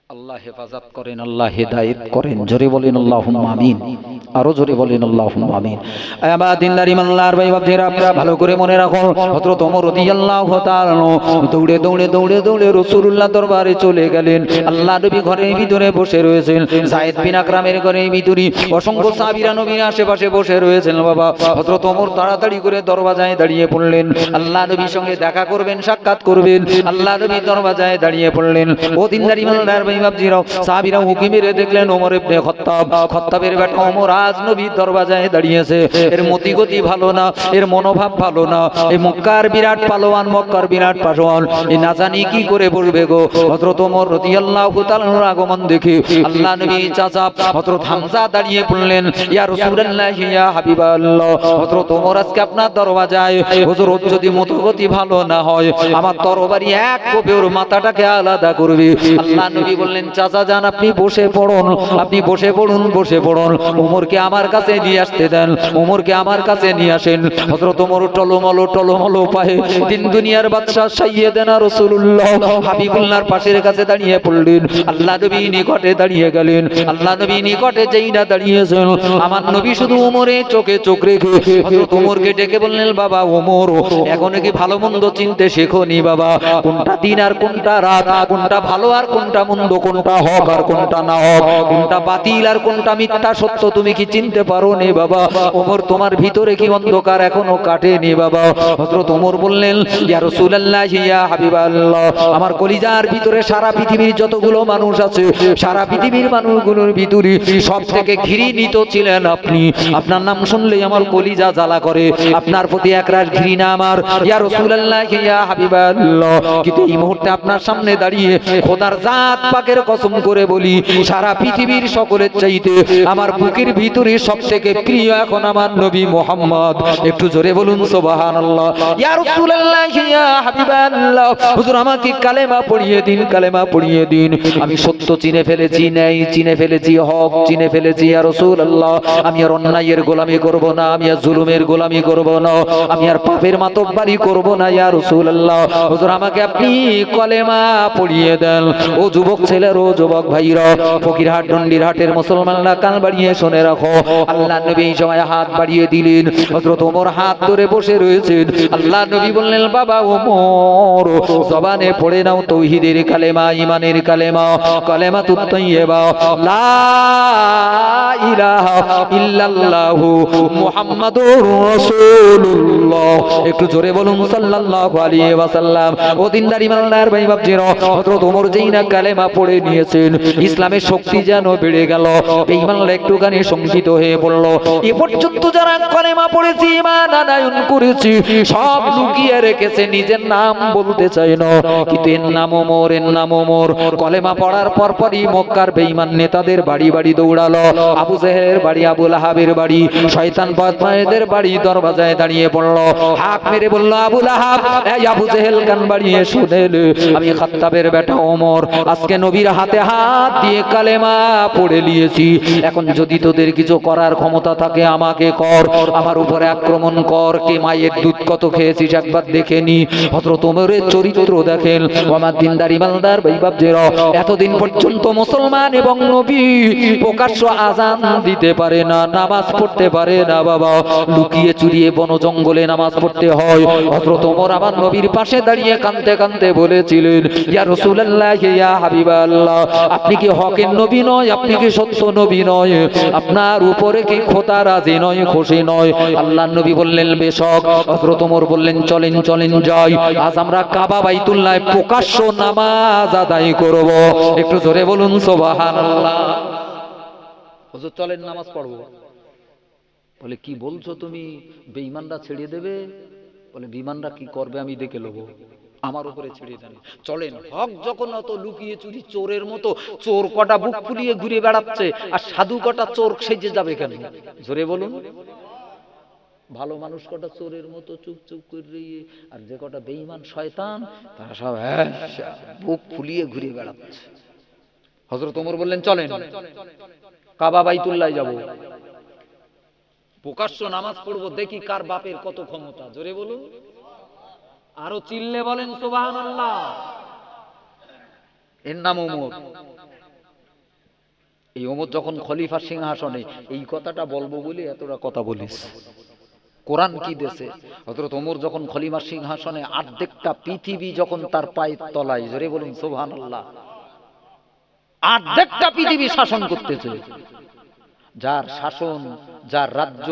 আল্লাহ হেফাজত করেন, আল্লাহ হেদায়েত করেন। জোরে বলেন আল্লাহুম্মা আমিন, আরো জোরে বলেন আল্লাহুম্মা আমিন। আবা দিনদার ইমানদার ভাই বাপজিরা, ভালো করে মনে রাখো, হযরত ওমর রাদিয়াল্লাহু তাআলা দৌড়ে দৌড়ে দৌড়ে দৌড়ে রাসূলুল্লাহ দরবারে চলে গেলেন। আল্লাহ নবী ঘরের ভিতরে বসে রয়েছেন, যায়েদ বিন আকরামের ঘরের ভিতরে অসংখ্য সাহাবীরা নবীর আশেপাশে বসে রয়েছেন বাবা। হযরত ওমর তাড়াতাড়ি করে দরজায় দাঁড়িয়ে পড়লেন, আল্লাহ নবীর সঙ্গে দেখা করবেন, সাক্ষাৎ করবেন। আল্লাহ নবী দরজায় দাঁড়িয়ে পড়লেন। ও দিনদার ইমানদার ভাই ভাই বাপজিরাও সাহাবীরা হুকি মেরে দেখলেন ওমর ইবনে খাত্তাবের বেটা ওমর আজ নবীর দরওয়াজায় দাঁড়িয়েছে। এর মতিগতি ভালো না, এর মনোভাব ভালো না। এই মক্কার বিরাট পালোয়ান, মক্কার বিরাট পালোয়ান, এই না জানি কি করে বলবে গো। হযরত ওমর রাদিয়াল্লাহু তাআলার আগমন দেখে আল্লাহ নবী চাচা হযরত হামজা দাঁড়িয়ে বললেন, ইয়া রাসূলুল্লাহ ইয়া হাবিবাল্লাহ, হযরত ওমর আজকে আপনার দরওয়াজায়। হুজুর যদি মতগতি ভালো না হয় আমার তরবারি এক কোপে ওর মাথাটাকে আলাদা করবে। আল্লাহ নবী বললেন, চাচা যান আপনি বসে পড়ুন, আপনি বসে পড়ুন, বসে পড়ুন। ওমরকে আমার কাছে নিয়ে আসতে দেন, ওমরকে আমার কাছে নিয়ে আসেন। হযরত ওমর টলমলো পায়ে তিন দুনিয়ার বাদশা সাইয়েদেনা রাসূলুল্লাহ হাবিবুল্লাহর পাশের কাছে দাঁড়িয়ে পড়লেন। আল্লাহ নবী নিকটে দাঁড়িয়ে গেলেন। আল্লাহ নবী নিকটে যেই না দাঁড়িয়েছেন, আমার নবী শুধু ওমরের চোখে চোখ রেখে হযরত ওমরকে ডেকে বললেন, বাবা ওমর, এখন কি ভালো মন্দ চিনতে শেখোনি বাবা? কোনটা দিন আর কোনটা রাত, কোনটা ভালো আর কোনটা মন্দ, কোনটা হক আর কোনটা না হক, কোনটা বাতিল আর কোনটা মিথ্যা সত্য তুমি কি চিনতে পারো নি বাবা? ওমর তোমার ভিতরে কি অন্ধকার এখনো কাটেনি বাবা? হযরত ওমর বললেন, ইয়া রাসূলুল্লাহ ইয়া হাবিবাল্লাহ, আমার কলিজার ভিতরে সারা পৃথিবীর যতগুলো মানুষ আছে, সারা পৃথিবীর মানুষগুলোর ভিতরে সবথেকে ঘৃণিত ছিলেন আপনি। আপনার নাম শুনলেই আমার কলিজা জ্বালা করে, আপনার প্রতি একরাশ ঘৃণা আমার। ইয়া রাসূলুল্লাহ ইয়া হাবিবাল্লাহ, কিন্তু এই মুহূর্তে আপনার সামনে দাঁড়িয়ে খোদার জাত পাকের কসম করে বলি, সারা পৃথিবীর সকলের চাইতে আমার বুকের ভিতরে সবথেকে প্রিয় এখন আমার নবী মুহাম্মদ। একটু জোরে বলুন সুবহানাল্লাহ। ইয়া রাসূলুল্লাহ ইয়া হাবিবাল্লাহ, হুজুর আমাকে কালেমা পড়িয়ে দিন, কালেমা পড়িয়ে দিন। আমি সত্য চিনে ফেলেছি, ন্যায় চিনে ফেলেছি, হক চিনে ফেলেছি। ইয়া রাসূলুল্লাহ, আমি আর অন্যায়ের গোলামি করব না, আমি আর জুলুমের গোলামি করব না, আমি আর পাপের মাতব্বরি করব না। ইয়া রাসূলুল্লাহ, হুজুর আমাকে আপনি কালেমা পড়িয়ে দেন। ও যুবক ছেলের, ও যুবক ভাইরা, ফকিরহাট ডন্ডিরহাটের মুসলমানরা কান বাড়িয়ে শুনে রাখো। আল্লাহ নবী এই সময় হাত বাড়িয়ে দিলেন। হযরত ওমর হাত ধরে বসে রয়েছেন। আল্লাহ নবী বললেন, বাবা ওমর, জবানে পড়ে নাও তাওহীদের কালেমা, ঈমানের কালেমা, কালেমাতুত তাইয়্যিবা, লা ইলাহা ইল্লাল্লাহু মুহাম্মাদুর রাসূলুল্লাহ। একটু জোরে বলুন সাল্লাল্লাহু আলাইহি ওয়াসাল্লাম। ও দিনদার ইমানদার ভাই বাপজিরা, হযরত ওমর যেই না কালেমা পড়ে নিয়েছেন, ইসলামের শক্তি যেন বেড়ে গেল। বেঈমানরা একটুখানি শঙ্কিত হয়ে পড়ল। এ পর্যন্ত যারা কালেমা পড়েছে, ঈমান আনয়ন করেছে, সব লুকিয়ে রেখেছে, নিজের নাম বলতে চায় না, কিন্তু এর নাম ওমর, এর নাম ওমর। কলেমা পড়ার পরপরই মক্কার বেঈমান নেতাদের বাড়ি বাড়ি দৌড়ালো। আবু জেহেলের বাড়ি, আবু লাহাবের বাড়ি, শয়তান বদমাইশদের বাড়ি দরওয়াজায় দাঁড়িয়ে পড়ল। হাত মেরে বলল, আবু লাহাব, এই আবু জেহেল কান বাড়িয়ে শুনেল, আমি খাত্তাবের বেটা ওমর আজকে নবীর হাতে হাত দিয়ে কালেমা পড়ে নিয়েছি। এখন যদি তোদের কিছু করার ক্ষমতা থাকে আমাকে কর, আমার উপরে আক্রমণ কর। কে মায়ের দুধ কত খেয়েছিস একবার দেখে নি। হযরত ওমরের চরিত্র দেখেন। আমার দিনদার ইমানদার ভাই বাপজিরা, এতদিন পর্যন্ত মুসলমান এবং নবী প্রকাশ্য আযান দিতে পারে না, নামাজ পড়তে পারে না বাবা, লুকিয়ে চুরিয়ে বন জঙ্গলে নামাজ পড়তে হয়। হযরত ওমর আমার নবীর পাশে দাঁড়িয়ে কাঁদতে কাঁদতে বলেছিলেন, ইয়া রাসূলুল্লাহ ইয়া হাবিবাল্লাহ, আপনি কি হকের নবী নয়? আপনি কি সত্য নবী নয়? আপনার উপরে কি খোদা রাজি নয়, খুশি নয়? আল্লাহর নবী বললেন, বেশক। হযরত ওমর বললেন, চলেন চলেন যাই, আজ আমরা কাবা বাইতুল্লাহে প্রকাশ্য নামাজ আদায় করব। একটু জোরে বলুন সুবহানাল্লাহ। হুজুর চলেন নামাজ পড়বো। বলে, কি বলছো তুমি? বেঈমানরা ছেড়ে দেবে? বলে, বিমানরা কি করবে আমি দেখে নেবো, আমার উপরে ছেড়ে দেন। চলেন। হক যখন অত লুকিয়ে চুরি চোরের মতো, চোর কটা বুক ফুলিয়ে ঘুরে বেড়াচ্ছে, আর সাধু কটা চোর সেজে যাবে কেন? জোরে বলুন। ভালো মানুষ কটা চোরের মতো চুপ চুপ করে, আর যে কটা বেঈমান শয়তান তারা সব বুক ফুলিয়ে ঘুরে বেড়াচ্ছে। হযরত ওমর বললেন, চলেন কাবা বাইতুল্লাহ যাব, প্রকাশ্য নামাজ পড়বো, দেখি কার বাপের কত ক্ষমতা। জোরে বলুন, আরো চিল্লে বলেন সুবহানাল্লাহ। এর নাম ওমর। এই ওমর যখন খলিফার সিংহাসনে, এই কথাটা বলবো বলে এতটা কথা বলিস। কোরআন কি দেশে? হযরত ওমর যখন খলিফার সিংহাসনে, অর্ধেকটা পৃথিবী যখন তার পায়ের তলায়, জোরে বলুন সুবহানাল্লাহ, অর্ধেকটা পৃথিবী শাসন করতেছে। যার শাসন, যার রাজ্য,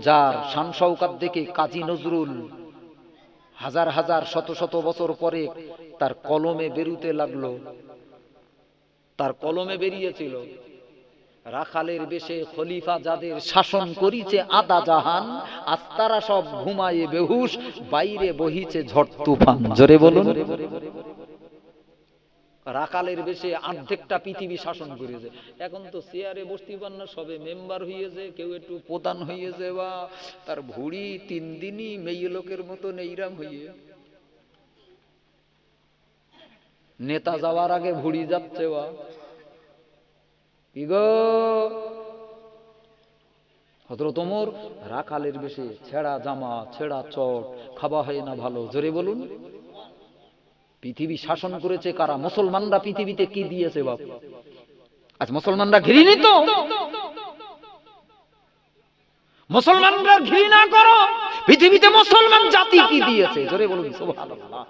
যার শান শওকত দেখে কাজী নজরুল হাজার হাজার শত শত বছর পরে তার কলমে বেরুতে লাগলো, তার কলমে বেরিয়েছিল, রাখালের বেশে খলিফা যাদের শাসন করিছে আদা জাহান, আজ তারা সব ঘুমায়ে বেহুশ, বাইরে বহিছে ঝড় তুফান। জোরে বলুন। রাখালের বেশে অর্ধেকটা পৃথিবী শাসন করেছে। এখন তো চেয়ারে বসতে পার না, সবে মেম্বার হইয়েছে, কেউ একটু প্রধান হইয়েছে, বা তার ভুড়ি 3 দিনই মেয়ে লোকের মতো নেইরাম হইয়ে, নেতা যাওয়ার আগে ভুড়ি যাচ্ছে। বা কি গো হযরত ওমর রাখালের বেশে, ছেঁড়া জামা, ছেঁড়া চট, খাওয়া হয় না ভালো। জোরে বলুন। পৃথিবী শাসন করেছে কারা? মুসলমানরা পৃথিবীতে কি দিয়েছে বাপ? আজ মুসলমানরা ঘৃণিত, মুসলমানরা ঘৃণা করো। পৃথিবীতে মুসলমান জাতি কি দিয়েছে? জোরে বলুন সুবহানাল্লাহ।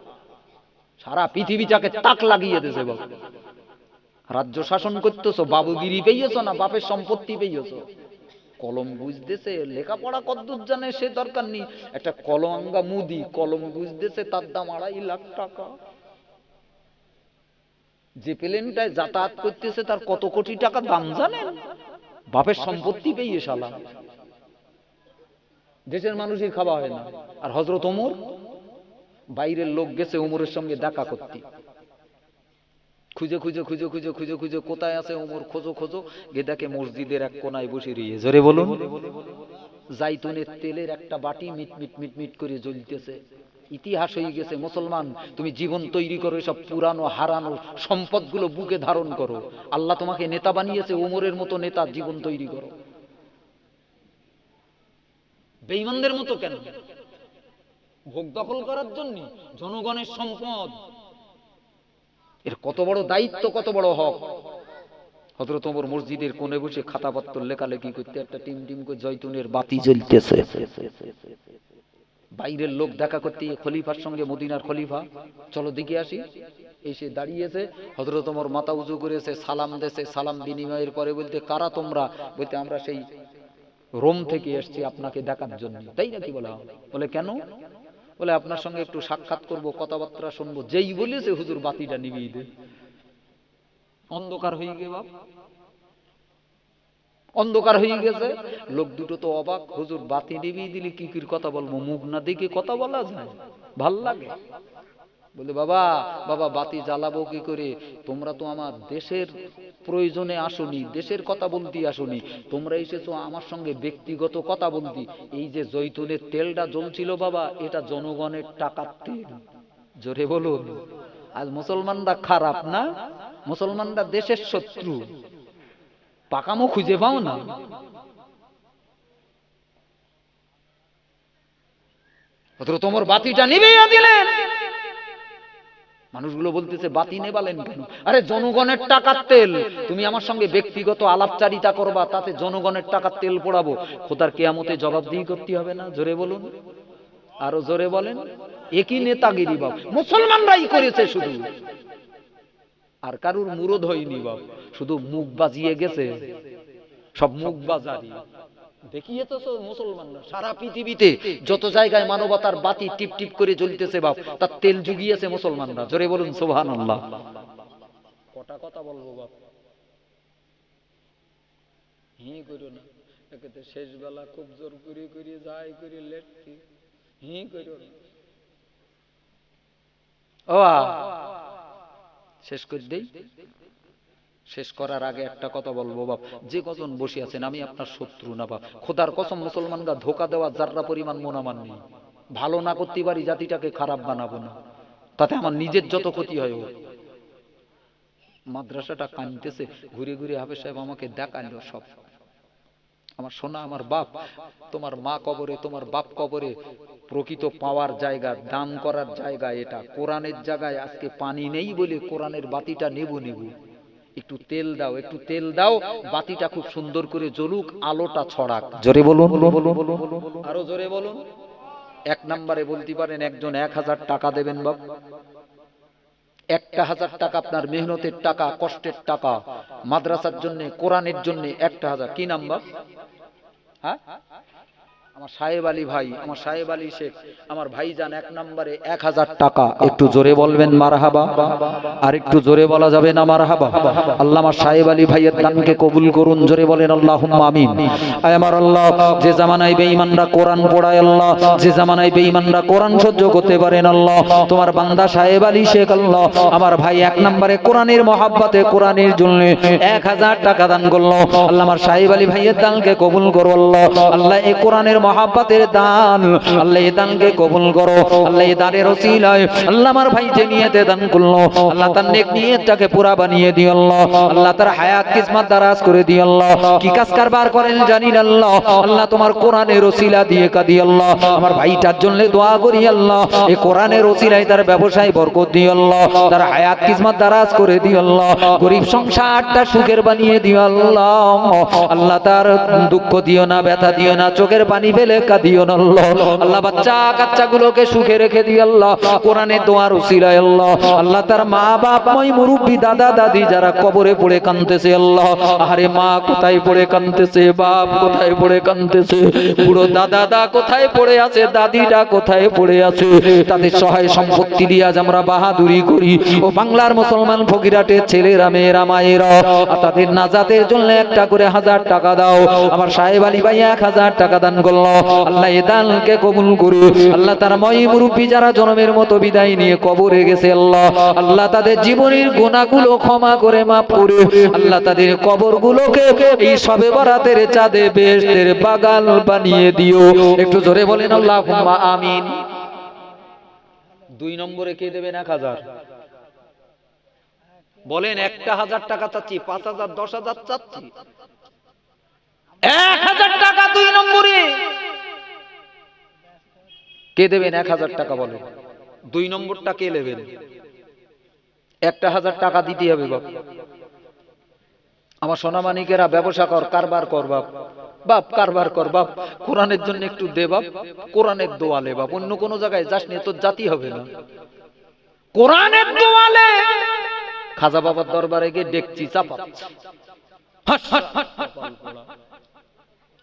সারা পৃথিবীটাকে তাক লাগিয়ে দিয়েছে বাপ। রাজ্য শাসন করতেছো, বাবুগিরি পেয়েছো না বাপের সম্পত্তি পেয়েছো? কলম বুঝতেছে, লেখাপড়া কদ্দুর জানে সে দরকার নেই। একটা কলঙ্গা মুদি কলম বুঝতেছে, তার দাম 2.5 লাখ টাকা। যে প্লেনটায় যাতায়াত করতেছে তার কত কোটি টাকা দাম জানেন? বাপের সম্পত্তি পেয়ে শালা। দেশের মানুষই খাওয়া হয় না। আর হযরত ওমর, বাইরের লোক গেছে ওমরের সঙ্গে দেখা করতে, খুঁজে খুঁজে খুঁজে খুঁজে খুঁজে খুঁজে কোথায় আছে ওমর, খোঁজো খোঁজো, গিয়ে দেখে মসজিদের এক কোনায় বসে রইয়ে। জোরে বলুন। জাইতুনের তেলের একটা বাটি মিট মিট মিট মিট করে জ্বলতেছে। ইতিহাস হয়ে গেছে, মুসলমান তুমি জীবন তৈরি করো, সব পুরানো হারানো সম্পদগুলো বুকে ধারণ করো। আল্লাহ তোমাকে নেতা বানিয়েছে, ওমরের মতো নেতা জীবন তৈরি করো। বেঈমানদের মতো কেন? ভোগ দখল করার জন্য জনগণের সম্পদ, এর কত বড় দায়িত্ব, কত বড় হক। হযরত ওমর মসজিদের কোণে বসে খাতাপত্র লেখালেখি করতে, একটা টিম টিম করে জয়তুনের বাতি জ্বলতেছে। বাইরের লোক দেখা করতে, খলিফার সঙ্গে, মদিনার খলিফা, চলো দিকে আসি। এসে দাঁড়িয়েছে, হযরত ওমর মাথা উঁচু করেছে, সালাম দেছে। সালাম বিনিময়ের পরে বলতে, কারা তোমরা? বলতে, আমরা সেই রোম থেকে এসেছি আপনাকে দেখার জন্য। তাই নাকি? বলে কেন? বলে আপনার সঙ্গে একটু সাক্ষাৎ করব, কথাবার্তা শুনবো। যেই বলেছে হুজুর বাতিটা নিভিয়ে দে। অন্ধকার হয়ে গে বাপ, অন্ধকার হয়ে গেছে। লোক দুটো তো অবাক, হুজুর বাতি নিভিয়ে দিলি, কি কি কথা বলবো? মুখ না দেখে কথা বলা যায়? ভাল লাগে? বলে বাবা, বাবা বাতি জ্বালাবো কি করে? তোমরা তো আমার দেশের প্রয়োজনে আসোনি, দেশের কথা বলতে আসোনি, তোমরা এসেছো আমার সঙ্গে ব্যক্তিগত কথা বলতে। এই যে জৈতুনের তেলটা জ্বলছিল বাবা, এটা জনগণের টাকার তেল। জোরে বলুন। আজ মুসলমানরা খারাপ না? মুসলমানরা দেশের শত্রু, পাকামো খুঁজে পাও না। হযরত ওমর বাতিটা নিভিয়ে দিলেন। মানুষগুলো বলতেছে, বাতি নেবালেন কেন? আরে জনগণের টাকার তেল, তুমি আমার সঙ্গে ব্যক্তিগত আলাপচারিতা করবা, তাতে জনগণের টাকার তেল পোড়াবো, খোদার কিয়ামতে জবাবদিহি করতে হবে না? জোরে বলুন, আরো জোরে বলেন। একই নেতাগিরি বাপ, মুসলমানরাই করেছে শুধু, আর কারুর মুরদ হয়নি বাপ, শুধু মুখ বাজিয়ে গেছে, সব মুখ বাজারি দেখিয়েছে মুসলমানরা। সারা পৃথিবীতে যত জায়গায় মানবতার বাতি টিপ টিপ করে জ্বলতেছে বাপ, তার তেল জুগিয়েছে মুসলমানরা। জোরে বলুন সুবহানাল্লাহ। কটা কথা বলবো বাপ, হি করো না, একেতে শেষ বেলা খুব জোর করে করে যাই করে লেটকি, হি করো না। ও শেষ করে দেই। শেষ করার আগে একটা কথা বলবো বাপ, যে কজন বসে আছেন, আমি আপনার শত্রু না বাপ, খোদার কসম মুসলমানরা ধোকা দেওয়া যাররা পরিমাণ মনামান নেই। ভালো না করতে পারি, জাতিটাকে খারাপ বানাবো না, তাতে আমার নিজের যত ক্ষতি হয় হোক। মাদ্রাসাটা কানতেছে, ঘুরে ঘুরে হাফেজ সাহেব আমাকে দেখালো সব। আমার সোনা, আমার বাপ, তোমার মা কবরে, তোমার বাপ কবরে, প্রকৃত পাওয়ার জায়গা, দান করার জায়গা এটা, কোরআনের জায়গায় আজকে পানি নেই বলে কোরআনের বাতিটা নেবো নেবো। একটু তেল দাও, একটু তেল দাও, বাতিটা খুব সুন্দর করে জ্বলুক, আলোটা ছড়াক। জোরে বলুন, আরো জোরে বলুন। 1 নম্বরে বলতে পারেন, একজন 1000 টাকা দেবেন বাপ, 1000 টাকা আপনার মেহনতের টাকা, কষ্টের টাকা, মাদ্রাসার জন্য, কোরআনের জন্য 1000। কি নাম বাপ? হ্যাঁ, আমার সাহেব আলী ভাই, আমার সাহেব আলী শেখ, আমার ভাইজান 1 নম্বরে 1000 টাকা। একটু জোরে বলবেন মারহাবা, আর একটু জোরে বলা যাবে না মারহাবা? আল্লাহ আমার সাহেব আলী ভাইয়ের দানকে কবুল করুন, জোরে বলেন আল্লাহুম্মা আমিন। আয় আমার আল্লাহ, যে জামানায় বেঈমানরা কোরআন পড়ায় আল্লাহ, যে জামানায় বেঈমানরা কোরআন সহ্য করতে পারেন আল্লাহ, তোমার বান্দা সাহেব আলী শেখ আল্লাহ আমার ভাই 1 নম্বরে কোরআনের মহব্বতে কোরআনের জন্য 1000 টাকা দান করলো। আল্লাহ আমার সাহেব আলী ভাইয়ের দানকে কবুল করো আল্লাহ। আল্লাহ এই কোরআনের মহব্বতের দান, আল্লাহ এই দানকে কবুল করো আল্লাহ। এই দানের ওসিলায় আল্লাহ আমার ভাই যে নিয়তে দান করলো আল্লাহ তার নেক নিয়তটাকে পুরা বানিয়ে দিও আল্লাহ। আল্লাহ তার হায়াত কিসমত দারাজ করে দিও আল্লাহ। কি কাজ কারবার করেন জানি না আল্লাহ, আল্লাহ তোমার কোরআনের ওসিলা দিয়ে কাঁদি আল্লাহ। আমার ভাইটার জন্য দোয়া করি আল্লাহ, এই কোরআনের ওসিলায় তার ব্যবসায় বরকত দিও আল্লাহ, তার হায়াত কিসমত দারাজ করে দিও আল্লাহ। গরিব সংসারটা সুখের বানিয়ে দিও আল্লাহ। আল্লাহ তার দুঃখ দিও না, ব্যথা দিও না, চোখের পানি ফেলে কাঁদিও না আল্লাহ। আল্লাহ বাচ্চা কাচ্চাগুলোকে সুখে রেখে দিও আল্লাহ কোরআনের দোয়ার ওসিলায় আল্লাহ। আল্লাহ তার মা বাপ, মই মুরব্বি, দাদা দাদি যারা কবরে পড়ে কাঁদতেছে আল্লাহ, আরে মা কোথায় পড়ে কাঁদতেছে, বাপ কোথায় পড়ে কাঁদতেছে, পুরো দাদা কোথায় পড়ে আছে, দাদিটা কোথায় পড়ে আছে, তাদের সহায় সম্পত্তি দিয়ে আজ আমরা বাহাদুরি করি। ও বাংলার মুসলমান ফকিরাটের ছেলেরা, মেয়েরা, মায়েরা, তাদের নাজাতের জন্য একটা করে 1000 টাকা দাও। আমার সাহেব আলী ভাই 1000 টাকা দান করলো। আল্লাহ এই দানকে কবুল করু আল্লাহ। তার মই মুরব্বি যারা জন্মের মতো বিদায় নিয়ে কবরে গেছে আল্লাহ, আল্লাহ তাদের জীবনের গুনাহগুলো ক্ষমা করে মাফ করে আল্লাহ তাদের কবরগুলোকে এই শবে বরাতের চাঁদে বেহেশতের বাগান বানিয়ে দিও। একটু জোরে বলেন আল্লাহুম্মা আমিন। 2 নম্বরে কে দেবেন 1000? বলেন, একটা 1000 টাকা চাচ্ছি, 5000, 10000 চাচ্ছি, 1000 টাকা 2 নম্বরে কে দেবেন 1000 টাকা? বলেন 2 নম্বরটা কে নেবেন? একটা 1000 টাকা দিতে হবে বাপ। আমার সোনামানিকেরা ব্যবসা কর, কারবার কর বাপ, বাপ কারবার কর বাপ, কোরআনের জন্য একটু দে বাপ, কোরআনের দোয়ালে বাপ, অন্য কোনো জায়গায় যাস নি, তোর জাতি হবে না। কোরআনের দোয়ালে খাজা বাবার দরবারে গিয়ে ডেকচি চাপাচ্ছি,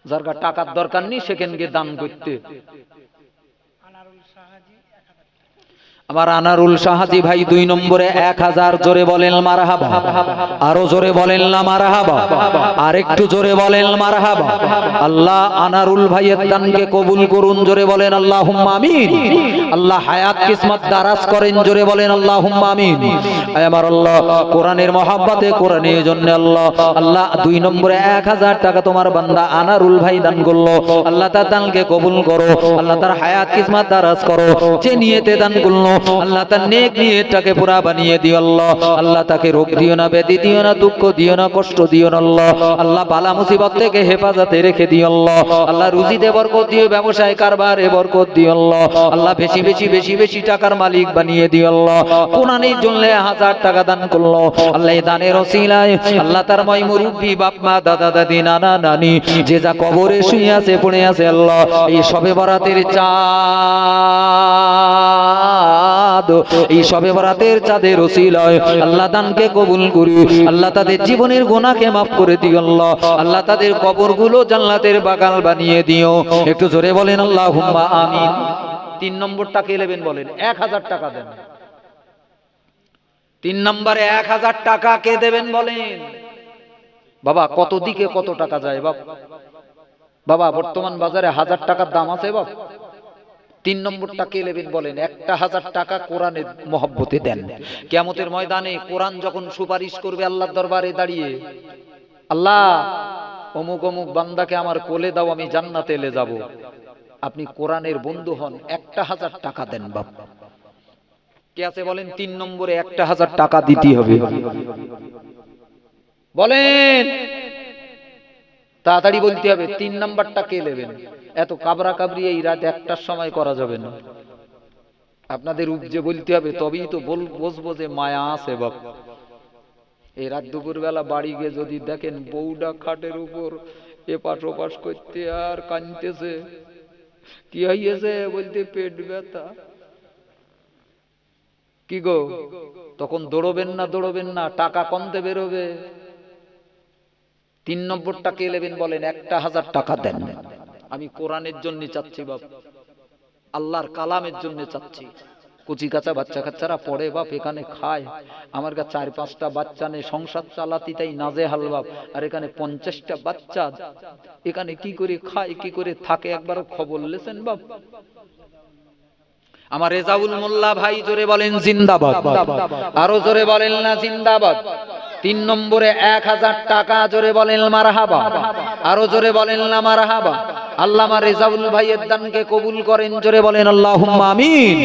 যার টাকার দরকার নেই সেখানে গিয়ে দান করতে। আমার আনারুল শাহাজি ভাই 2 নম্বরে 1000। জোরে বলেন মারহাবা, আরো জোরে বলেন না মারহাবা, আর একটু জোরে বলেন মারহাবা। আল্লাহ আনারুল ভাইয়ের দানকে কবুল করুন, জোরে বলেন আল্লাহুম্মা আমিন। আল্লাহ হায়াত কিসমত দারাজ করেন, জোরে বলেন আল্লাহুম্মা আমিন। আমার আল্লাহ কোরআনের মহব্বতে কোরআনের জন্য আল্লাহ, আল্লাহ 2 নম্বরে 1000 টাকা তোমার বান্দা আনারুল ভাই দান করলো। আল্লাহ তার দানকে কবুল করো, আল্লাহ তার হায়াত কিসমত দারাজ করো। যে নিয়তে দান করলো আল্লাহ তার নেক নিয়তটাকে পুরা বানিয়ে দিও আল্লাহ। আল্লাহ তাকে রোগ দিও না, ব্যাধি দিও না, দুঃখ দিও না, কষ্ট দিও না আল্লাহ। আল্লাহ বালা মুসিবত থেকে হেফাজতে রেখে দিও আল্লাহ। আল্লাহ রুজিতে বরকত দিও, ব্যবসায় কারবারে বরকত দিও আল্লাহ। আল্লাহ বেশি বেশি বেশি বেশি টাকার মালিক বানিয়ে দিও আল্লাহ। কোরআনের জন্য 1000 টাকা দান করলো আল্লাহ। এই দানের ওসিলায় আল্লাহ তার মই মুরব্বি, বাপ মা, দাদা দাদি, নানা নানি, যে যা কবরে শুয়ে আছে পড়ে আছে আল্লাহ, এই শবে বরাতের চাঁদ, এই শবে বরাতের চাঁদের ওসিলায় আল্লাহ দানকে কবুল করি আল্লাহ। তাদের জীবনের গুনাহকে মাফ করে দিও আল্লাহ। আল্লাহ তাদের কবরগুলো জান্নাতের বাগান বানিয়ে দিও। একটু জোরে বলেন আল্লাহুম্মা আমিন। 3 নম্বরটা কে নেবেন? বলেন 1000 টাকা দেন। 3 নম্বরে 1000 টাকা কে দেবেন? বলেন বাবা। কত দিকে কত টাকা যায় বাবা? বর্তমান বাজারে 1000 টাকার দাম আছে বাবা। 3 নম্বরটা কে নেবেন? বলেন একটা 1000 টাকা কোরআনের মহব্বতে দেন। কিয়ামতের ময়দানে কোরআন যখন সুপারিশ করবে আল্লাহর দরবারে দাঁড়িয়ে, আল্লাহ অমুক অমুক বান্দাকে আমার কোলে দাও, আমি জান্নাতে এলে যাব, আপনি কোরআনের বন্ধু হন, একটা 1000 টাকা দেন বাবা। কে আছে বলেন? 3 নম্বরে একটা 1000 টাকা দিতে হবে। বলেন তাড়াতাড়ি বলতে হবে। 3 নাম্বারটা কে নেবেন? এত কাবরা কাবরি এই রাত 1টার সময় করা যাবে না। আপনাদের উপজে বলতে হবে, তবেই তো বুঝবো যে মায়া আছে বাপ। এই রাত দুপুর বেলা বাড়ি গিয়ে যদি দেখেন বউটা খাটের উপর এপাশ ওপাশ করতে আর কাঁদতেছে, কি হইয়েছে? বলতে পেট ব্যথা। কি গো, তখন দৌড়বেন না? দৌড়বেন না, টাকা কমতে বেরোবে। 3 নম্বরটা কে নেবেন? বলেন একটা 1000 টাকা দেন। আমি কোরআনের জন্য চাচ্ছি বাপ, আল্লাহর কালামের জন্য চাচ্ছি। কুচি কাঁচা বাচ্চা কাচ্চারা পড়ে বাপ, এখানে খায়। আমার কাছে 4-5টা বাচ্চা নেই, সংসার চালাতি তাই নাজেহাল বাপ। আর এখানে 50টা বাচ্চা, এখানে কি করে খায়, কি করে থাকে, একবারও খবর লেছেন বাপ? আমার রেজাউল মোল্লা ভাই জোরে বলেন জিন্দাবাদ, আরো জোরে বলেন না জিন্দাবাদ। 3 নম্বরে 1000 টাকা, জোরে বলেন মারহাবা, আরো জোরে বলেন না মারহাবা। আল্লাহ আমার রেজাউল ভাইয়ের দানকে কবুল করেন, জোরে বলেন আল্লাহুম্মা আমিন,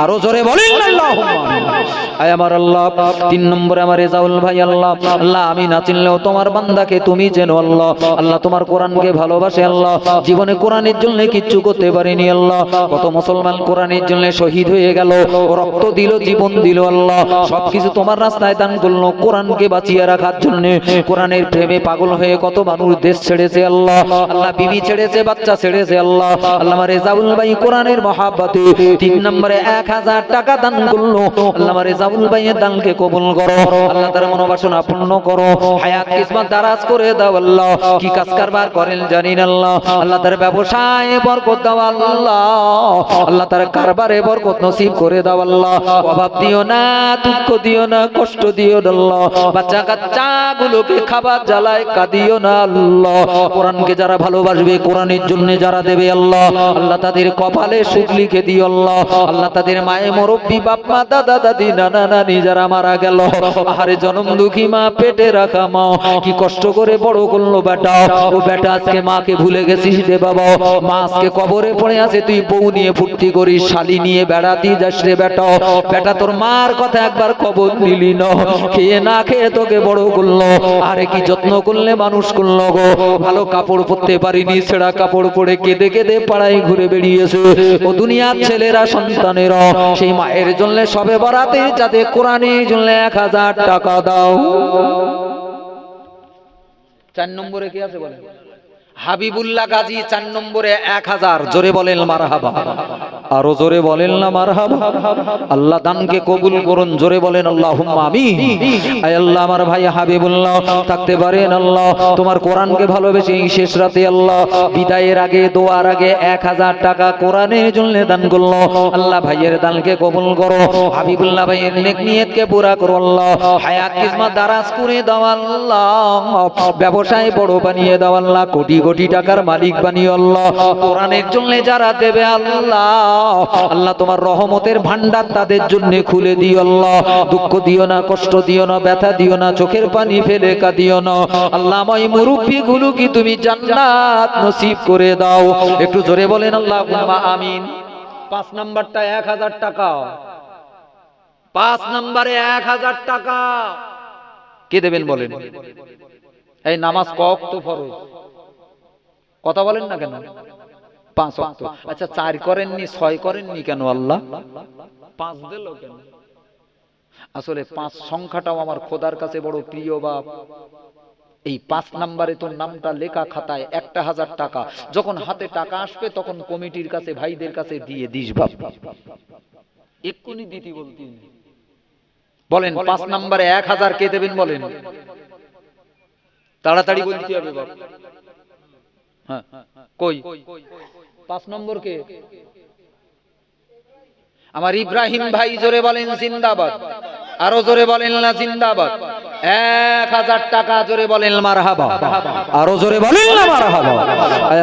আরো জোরে বলেন আল্লাহুম্মা আমিন। আয় আমার আল্লাহ, 3 নম্বরে আমার রেজাউল ভাই, আল্লাহ আল্লাহ আমি না চিনলেও তোমার বান্দাকে তুমি চেনো আল্লাহ। আল্লাহ তোমার কোরআনকে ভালোবাসে আল্লাহ, জীবনে কোরআনের জন্য কিচ্ছু করতে পারেনি আল্লাহ। কত মুসলমান কোরআনের জন্য শহীদ হয়ে গেল, রক্ত দিল, জীবন দিল আল্লাহ, সবকিছু তোমার রাস্তায় দান করলো কোরআনকে বাঁচিয়ে রাখার জন্য। কোরআনের প্রেমে পাগল হয়ে কত মানুষ দেশ ছেড়েছে আল্লাহ, আল্লাহ বিবি ছেড়েছে, বাচ্চা ছেড়েছে আল্লাহ। আল্লাহ আমার রেজাউল ভাই কোরআনের মহাব্বতে 3 নম্বরে 1000 টাকা দান করলো। আল্লাহ আমার রেজাউল ভাইয়ের দানকে কবুল করো আল্লাহ, তার মনোবাসনা পূর্ণ করো, হায়াত কিসমত দারাজ করে দাও আল্লাহ। কি কাজ কারবার করেন জানি না আল্লাহ, আল্লাহ তার ব্যবসায় বরকত দাও আল্লাহ, আল্লাহ তার কারবারে বরকত নসিব করে দাও আল্লাহ। অভাব দিও না, দুঃখ দিও না, কষ্ট দিও না আল্লাহ। বাচ্চা কাচ্চা গুলোকে খাবার জ্বালায় কাঁদিও না আল্লাহ। কোরআনকে যারা ভালোবাসবে, কোরআনের জন্য যারা দেবে আল্লাহ, আল্লাহ তাদের কপালে সুখ লিখে দিও আল্লাহ। আল্লাহ তাদের মায়ে মুরব্বি, বাপ মা, দাদা দাদি, নানা নানি যারা মারা গেল, আহারে জনম দুঃখী মা, পেটে রাখা মা, কি কষ্ট করে বড় করলো বেটা, ও বেটা আজকে মাকে ভুলে গেছিস রে বাবা। মা আজকে কবরে পড়ে আছে, তুই বউ নিয়ে ফুর্তি করিস, শালি নিয়ে বেড়াতে যাস রে বেটা। বেটা তোর মার কথা একবার খবর নিলি না, খেয়ে না খেয়ে তোকে বড় করলো, আরে কি যত্ন করলে মানুষ করলো গো। ভালো কাপড় পরতে পারিনি, ছেঁড়া কাপড় পরে কেঁদে কেঁদে পাড়ায় ঘুরে বেরিয়েছে। ও দুনিয়ার ছেলেরা, সন্তানেরা সেই মায়ের জন্য সবে বরাতে যাতে কোরআনের জন্য 1000 টাকা দাও। 4 নম্বরে কি আছে বলেন? হাবিবুল্লাহ গাজী 4 নম্বরে 1000, জোরে বলেন মারহাবা, আরো জোরে বলেন না মারহাবা। আল্লাহ দানকে কবুল করুন, জোরে বলেন আল্লাহুম্মা আমিন। আয় আল্লাহ আমার ভাই হাবিবুল্লাহ থাকতে পারেন আল্লাহ, তোমার কোরআনকে ভালোবেসে এই শেষ রাতে আল্লাহ বিদায়ের আগে, দোয়ার আগে 1000 টাকা কোরআনের জন্য দান করলো আল্লাহ। ভাইয়ের দানকে কবুল করো, হাবিবুল্লাহ ভাইয়ের নেক নিয়তকে পুরা করো আল্লাহ। হায়াত কিসমত দারাজ করে দাও আল্লাহ, ব্যবসায় বড় বানিয়ে দাও আল্লাহ, কোটি কোটি টাকার মালিক বানিয়ে আল্লাহ। কোরআনের জন্য যারা দেবে আল্লাহ, আল্লাহ তোমার রহমতের ভান্ডার তাদের জন্য খুলে দিও আল্লাহ। দুঃখ দিও না, কষ্ট দিও না, ব্যথা দিও না, চোখের পানি ফেলে কাঁদিও না আল্লাহ। আমার মুরব্বি গুলো কি তুমি জান্নাত নসিব করে দাও, একটু জোরে বলেন আল্লাহুম্মা আমিন। 5 নাম্বারটা 1000 টাকা, 5 নম্বরে 1000 টাকা কে দেবেন বলেন? এই নামাজ ক ওয়াক্ত ফরজ, কথা বলেন না কেন? 5 ওয়াক্ত। আচ্ছা 4 করেননি, 6 করেননি কেন আল্লাহ? 5 দিল কেন? আসলে 5 সংখ্যাটাও আমার খোদার কাছে বড় প্রিয় বাপ। এই 5 নম্বরে তোর নামটা লেখা খাতায় 1000 টাকা, যখন হাতে টাকা আসবে তখন কমিটির কাছে, ভাইদের কাছে দিয়ে দিস বাপ। এক্ষুনি দিতি বলতি বলেন। 5 নম্বরে 1000 কে দেবেন বলেন? তাড়াতাড়ি বলতে হবে বাপ। হ্যাঁ কই 5 নম্বর কে? আমার ইব্রাহিম ভাই, জোরে বলেন জিন্দাবাদ, আরো জোরে বলেন না জিন্দাবাদ। 1000 টাকা, জোরে বলেন মারহাবা, আরো জোরে বলেন না মারহাবা।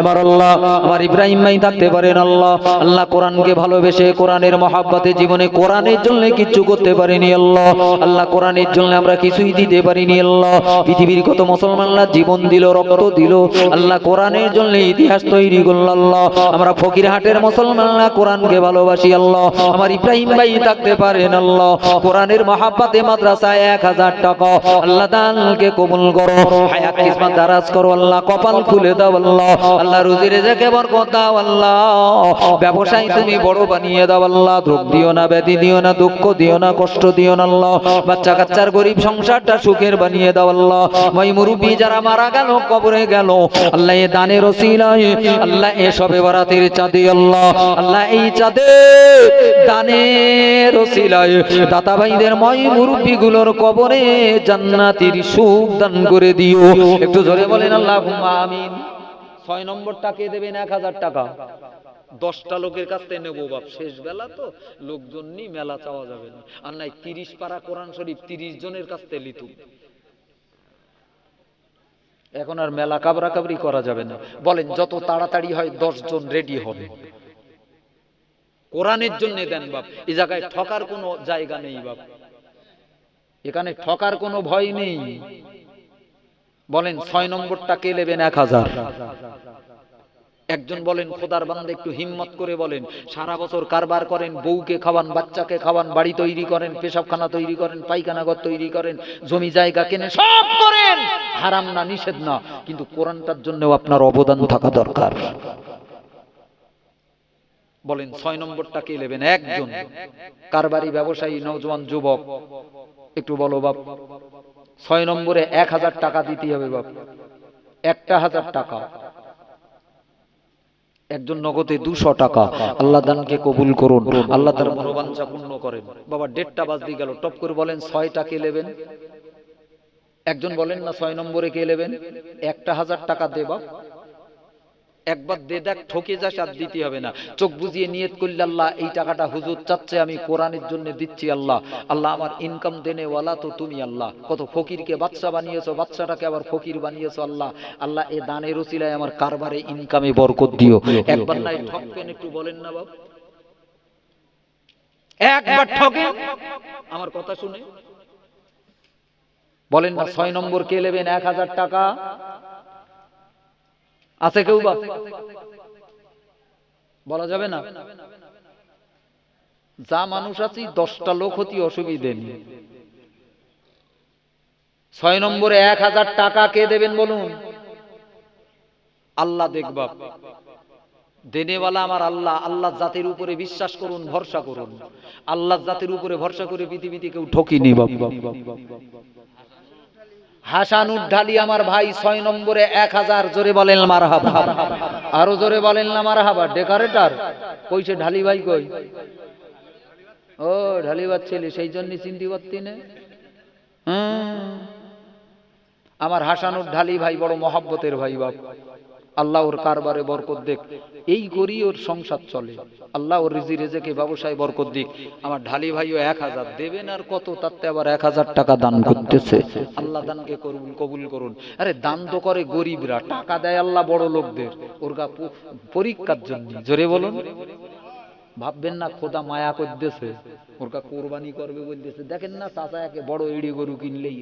আমার আল্লাহ আমার ইব্রাহিম ভাই থাকতে পারেন আল্লাহ, আল্লাহ কোরআনকে ভালোবেসে কোরআনের মহাব্বতে জীবনে কোরআনের জন্য কিছু করতে পারিনি আল্লাহ। আল্লাহ কোরআনের জন্য আমরা কিছুই দিতে পারিনি আল্লাহ। পৃথিবীর কত মুসলমানরা জীবন দিল, রক্ত দিল আল্লাহ, কোরআনের জন্য ইতিহাস তৈরি করল আল্লাহ। আমরা ফকিরহাটের মুসলমানরা কোরআনকে ভালোবাসি আল্লাহ। আমার ইব্রাহিম ভাই থাকতে পারেন আল্লাহ, কোরআনের মহাব্বতে মাদ্রাসায় 1000 টাকা আল্লাহ দানকে কবুল করো, হায়াত কিসমত দারাজ করো আল্লাহ, কপাল খুলে দাও আল্লাহ। আল্লাহ রুজি রিজকে বরকত দাও আল্লাহ, ব্যবসায় তুমি বড় বানিয়ে দাও আল্লাহ। দুঃখ দিও না, ব্যাধি দিও না, দুঃখ দিও না, কষ্ট দিও না আল্লাহ। বাচ্চা কাচ্চার গরিব সংসারটা সুখের বানিয়ে দাও আল্লাহ। ওই মুরব্বি যারা মারা গেল, কবরে গেল আল্লাহ, এই দানের ওসিলায় আল্লাহ, এই শবে বরাতের চাঁদে আল্লাহ, আল্লাহ এই চাঁদে দানের ওসিলায় দাতা ভাইদের মই মুরব্বি গুলোর কবরে জান্নাতের সুখ দান করে দিও। একটু জোরে বলেন আল্লাহুম্মা আমিন। 6 নম্বরটা কে দেবেন 1000 টাকা। 10টা লোকের কাছ থেকে নেবো বাপ, শেষ বেলা তো লোকজন নি, মেলা চাওয়া যাবে না। আর নাই 30 পারা কোরআন শরীফ 30 জনের কাছ থেকে লিতু। এখন আর মেলা কাবরা কাবরি করা যাবে না। বলেন যত তাড়াতাড়ি হয় 10 জন রেডি হবে, কোরআনের জন্য দেন বাপ। এই জায়গায় ঠকার কোনো জায়গা নেই বাপ, এখানে ঠকার কোনো ভয় নেই। বলেন 6 নম্বরটা কে নেবেন 1000। একজন বলেন খোদার বান্দা একটু হিম্মত করে বলেন, সারা বছর কারবার করেন, বউকে খাওয়ান, বাচ্চাকে খাওয়ান, বাড়ি তৈরি করেন, পেশাবখানা তৈরি করেন, পায়খানা ঘর তৈরি করেন, জমি জায়গা কেনে, সব করেন, হারাম না নিষেধ না, কিন্তু কোরআনটার জন্যও আপনার অবদান থাকা দরকার। বলেন 6 নম্বরটা কে নেবেন? একজন কারবারি ব্যবসায়ী নওজোয়ান যুবক, একটু বলো বাপ। 6 নম্বরে 1000 টাকা দিতে হবে বাপ, 1000 টাকা। একজন নগদে 200 টাকা। আল্লাহ দানকে কবুল করুন, আল্লাহ তার মনোবাঞ্ছা পূর্ণ করেন। বাবা 1:30 বাজতে গেল, টপ করে বলেন 6টা কে নেবেন? একজন বলেন না 6 নম্বরে কে নেবেন? 1000 টাকা দে বাপ, একবার দে দেখ, ঠকে যাস আর দিতে হবে না। চোখ বুজিয়ে নিয়ত করলে আল্লাহ এই টাকাটা হুজুর চাচ্ছে, আমি কোরআনের জন্য দিচ্ছি। আল্লাহ আল্লাহ আমার ইনকাম দেনে ওয়ালা তো তুমি। আল্লাহ কত ফকিরকে বাদশা বানিয়েছো, বাদশাটাকে আবার ফকির বানিয়েছো। আল্লাহ আল্লাহ এ দানের উসিলায় আমার কারবারে ইনকামে বরকত দিও। একবার নাই ঠকবেন, একটু বলেন না বাপ, একবার ঠকে আমার কথা শুনে বলেন না 6 নম্বর কে নেবেন 1000 টাকা? আছে কেউ বাপ? বলা যাবে না, যা মানুষ আছি 10টা লোক হতি অসুবিধে নেই। 6 নম্বরে 1000 টাকা কে দেবেন বলুন? আল্লাহ দেখবা, দেনেওয়ালা আমার আল্লাহ। আল্লাহ জাতির উপরে বিশ্বাস করুন, ভরসা করুন। আল্লাহ জাতির উপরে ভরসা করে পৃথিবীতে কেউ ঠকিনি বাপ। হাসানুর ঢালি আমার ভাই 6 নম্বরে 1000। জোরে বলেন মারহাবা, আরো জোরে বলেন না মারহাবা। ডেকোরেটর কইছে ঢালি ভাই কই? ও ঢালিবার ছেলে, সেই জন্য চিনতে পারতি না। আমার হাসানুর ঢালি ভাই বড় মহব্বতের ভাই বাপ। আল্লাহ ওর কারবারে বরকত দেখ, এই করি ওর সংসার চলে। আল্লাহ ওর রিজি রেজেকে ব্যবসায় বরকত দিক। আমার ঢালি ভাইও 1000 দেবেন, আর কত তাতে আবার 1000 টাকা দান করতেছে। আল্লাহ দানকে কবুল করুন। আরে দান তো করে গরিবরা, টাকা দেয় আল্লাহ বড় লোকদের, ওর পরীক্ষার জন্য। জোরে বলুন, ভাববেন না খোদা মায়া করতেছে, ওরকা কোরবানি করবে বলতেছে। দেখেন না চাচা একে বড় এড়ি গরু কিনলেই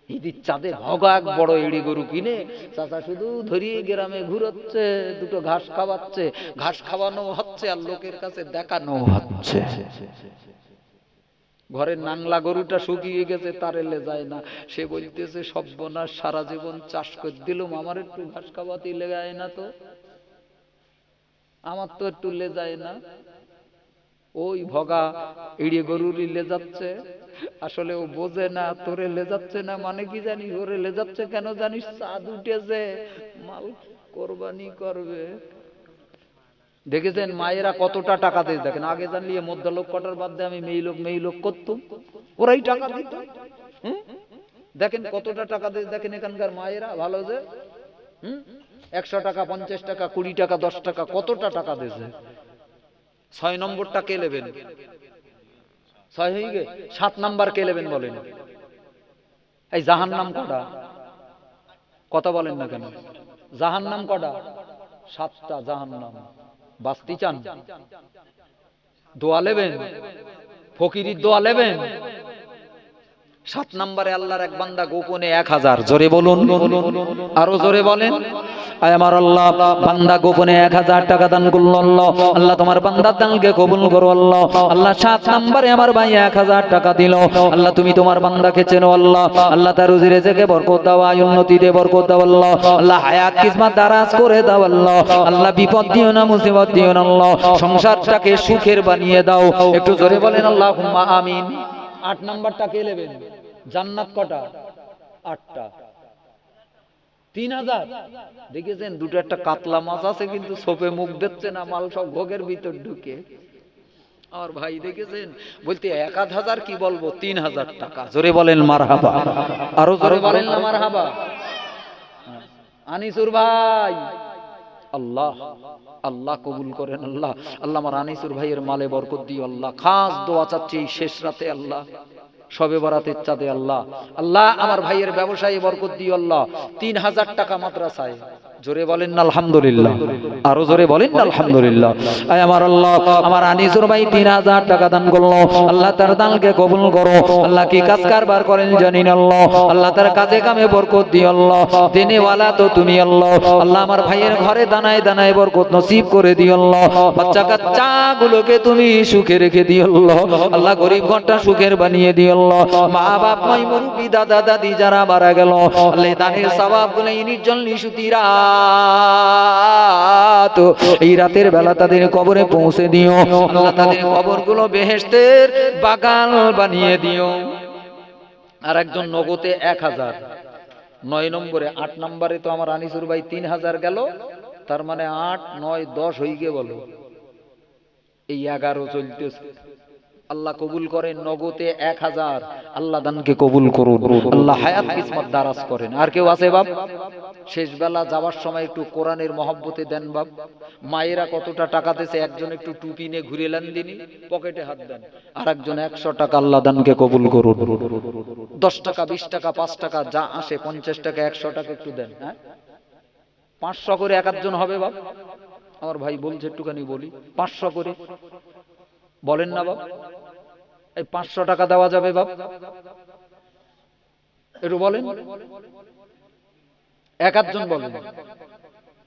ঈদের চাঁদে ভগা এক বড় এড়ি গরু কিনে চাচা শুধু ধরিয়ে গ্রামে ঘুরোচ্ছে, দুটো ঘাস খাওয়াচ্ছে, ঘাস খাওয়ানো হচ্ছে আর লোকের কাছে দেখানো হচ্ছে। ঘরের নাংলা গরুটা শুকিয়ে গেছে, তার এলে যায় না। সে বলতেছে সর্বনাশ, সারা জীবন চাষ করে দিলুম, আমার একটু ঘাস খাওয়াতে লেগায় না তো, আমার তো একটু লে যায় না। ওই ভগা এড়িয়ে গরুরই লে যাচ্ছে, আসলে ও বোঝে না তোরে লে যাচ্ছে না মানে কি জানিস, ওরে লে যাচ্ছে কেন জানিস? চাঁদ উঠেছে, মাল কোরবানি করবে। দেখেছেন মায়েরা কতটা টাকা দিয়ে, দেখেন আগে জানলে মধ্য লোক কটার বাদ দিয়ে আমি মেয়ে লোক করতুম, ওরাই টাকা দিত। দেখেন কতটা টাকা দিয়ে, দেখেন এখানকার মায়েরা ভালো যে 100 টাকা 50 টাকা 20 টাকা 10 টাকা কতটা টাকা দিয়েছে। 6 নম্বরটা কে নেবেন? 6 হয়ে গে। 7 নাম্বার কে নেবেন বলেন? এই জাহান্নাম কটা? কথা বলেন না কেন? জাহান্নাম কটা? 7টা জাহান্নাম। বাস্তি চান? দোয়া নেবেন? ফকিরির দোয়া নেবেন? 7 নম্বরে আল্লাহর এক বান্দা গোপনে 1000। জোরে বলুন, আরো জোরে বলেন। আয় আমার আল্লাহ, বান্দা গোপনে 1000 টাকা দান করলো। আল্লাহ আল্লাহ তোমার বান্দার দানকে কবুল করো। আল্লাহ আল্লাহ 7 নম্বরে আমার ভাই 1000 টাকা দিল। আল্লাহ তুমি তোমার বান্দাকে চেনো। আল্লাহ আল্লাহ তার রুজি রিজকে বরকত দাও, আয় উন্নতিতে বরকত দাও। আল্লাহ আল্লাহ হায়াত কিসমত দারাজ করে দাও। আল্লাহ আল্লাহ বিপদ দিও না, মুসিবত দিও না। আল্লাহ সংসারটাকে সুখের বানিয়ে দাও। একটু জোরে বলেন আল্লাহুম্মা আমিন। 8 নাম্বারটা কে নেবেন? জান্নাত কটা? 8টা। 3000। দেখেছেন দুটো একটা কাতলা মাছ আছে কিন্তু সোপে মুখ দিচ্ছে না, মাল সব ঘোগের ভিতর ঢুকে। আর ভাই দেখেছেন বলতে 1000 কি বলবো, 3000 টাকা। জোরে বলেন মারহাবা, আরো জোরে বলেন না মারহাবা। আনিসুর ভাই আল্লাহ আল্লাহ কবুল করেন আল্লাহ। আল্লাহ আমার আনিসুর ভাইয়ের মালে বরকত দিও আল্লাহ। খাস দোয়া চাচ্ছি এই শেষ রাতে আল্লাহ, শবে বরাতের চাঁদে আল্লাহ। আল্লাহ আমার ভাইয়ের ব্যবসায়ে বরকত দিও আল্লাহ। 3000 টাকা মাদ্রাসায়, জোরে বলেন না আলহামদুলিল্লাহ, আরো জোরে বলেন না আলহামদুলিল্লাহ। আয় আমার আল্লাহ, আমার আনিসুর ভাই 3000 টাকা দান করলো, আল্লাহ তার দানকে কবুল করো আল্লাহ। কি কাজ কারবার করেন জানি না আল্লাহ, আল্লাহ তার কাজে কামে বরকত দিও আল্লাহ। দেনেওয়ালা তো তুমি আল্লাহ। আল্লাহ আমার ভাইয়ের ঘরে দানায় দানায় বরকত নসিব করে দিও আল্লাহ। বাচ্চা কাচ্চা গুলোকে তুমি সুখে রেখে দিও আল্লাহ। আল্লাহ গরিব ঘরটা সুখের বানিয়ে দিও আল্লাহ। মা বাপ নয় মুরব্বি দাদা দাদি যারা মারা গেল আল্লাহ দানের সওয়াব গুলো নির্জল নিশুতি রাত, এই রাতের বেলা তাদের কবরে পৌঁছে দিও আল্লাহ। তাদের কবরগুলো বেহেশতের বাগান বানিয়ে দিও। আর একজন নগদে 1000, 9 নম্বরে 8 নম্বরে তো আমার আনিসুর ভাই 3000 গেল, তার মানে 8 9 10 হয়ে গিয়ে বলো এই 11 চলতেছে। আল্লাহ কবুল করেন নগদে 1000, আল্লাহ দানকে কবুল করুন আল্লাহ। হায়াত কিসমত দারাজ করেন। আর কেউ আছে বাপ? শেষ বেলা যাওয়ার সময় একটু কোরআনের মহব্বতে দেন বাপ। মায়েরা কতটা টাকা দিয়েছে, একজন একটু টুপি নিয়ে ঘুরে এলেন দিনই, পকেটে হাত দেন। আর একজন 100 টাকা, আল্লাহ দানকে কবুল করুন। 10 টাকা 20 টাকা 5 টাকা যা আসে, 50 টাকা 100 টাকা একটু দেন। হ্যাঁ 500 করে এক একজন হবে বাপ। আমার ভাই বলছে একটুখানি বলি, 500 করে বলেন না বাপ। এই 500 টাকা দেওয়া যাবে বাপ? একটু বলেন, এক একজন বলেন।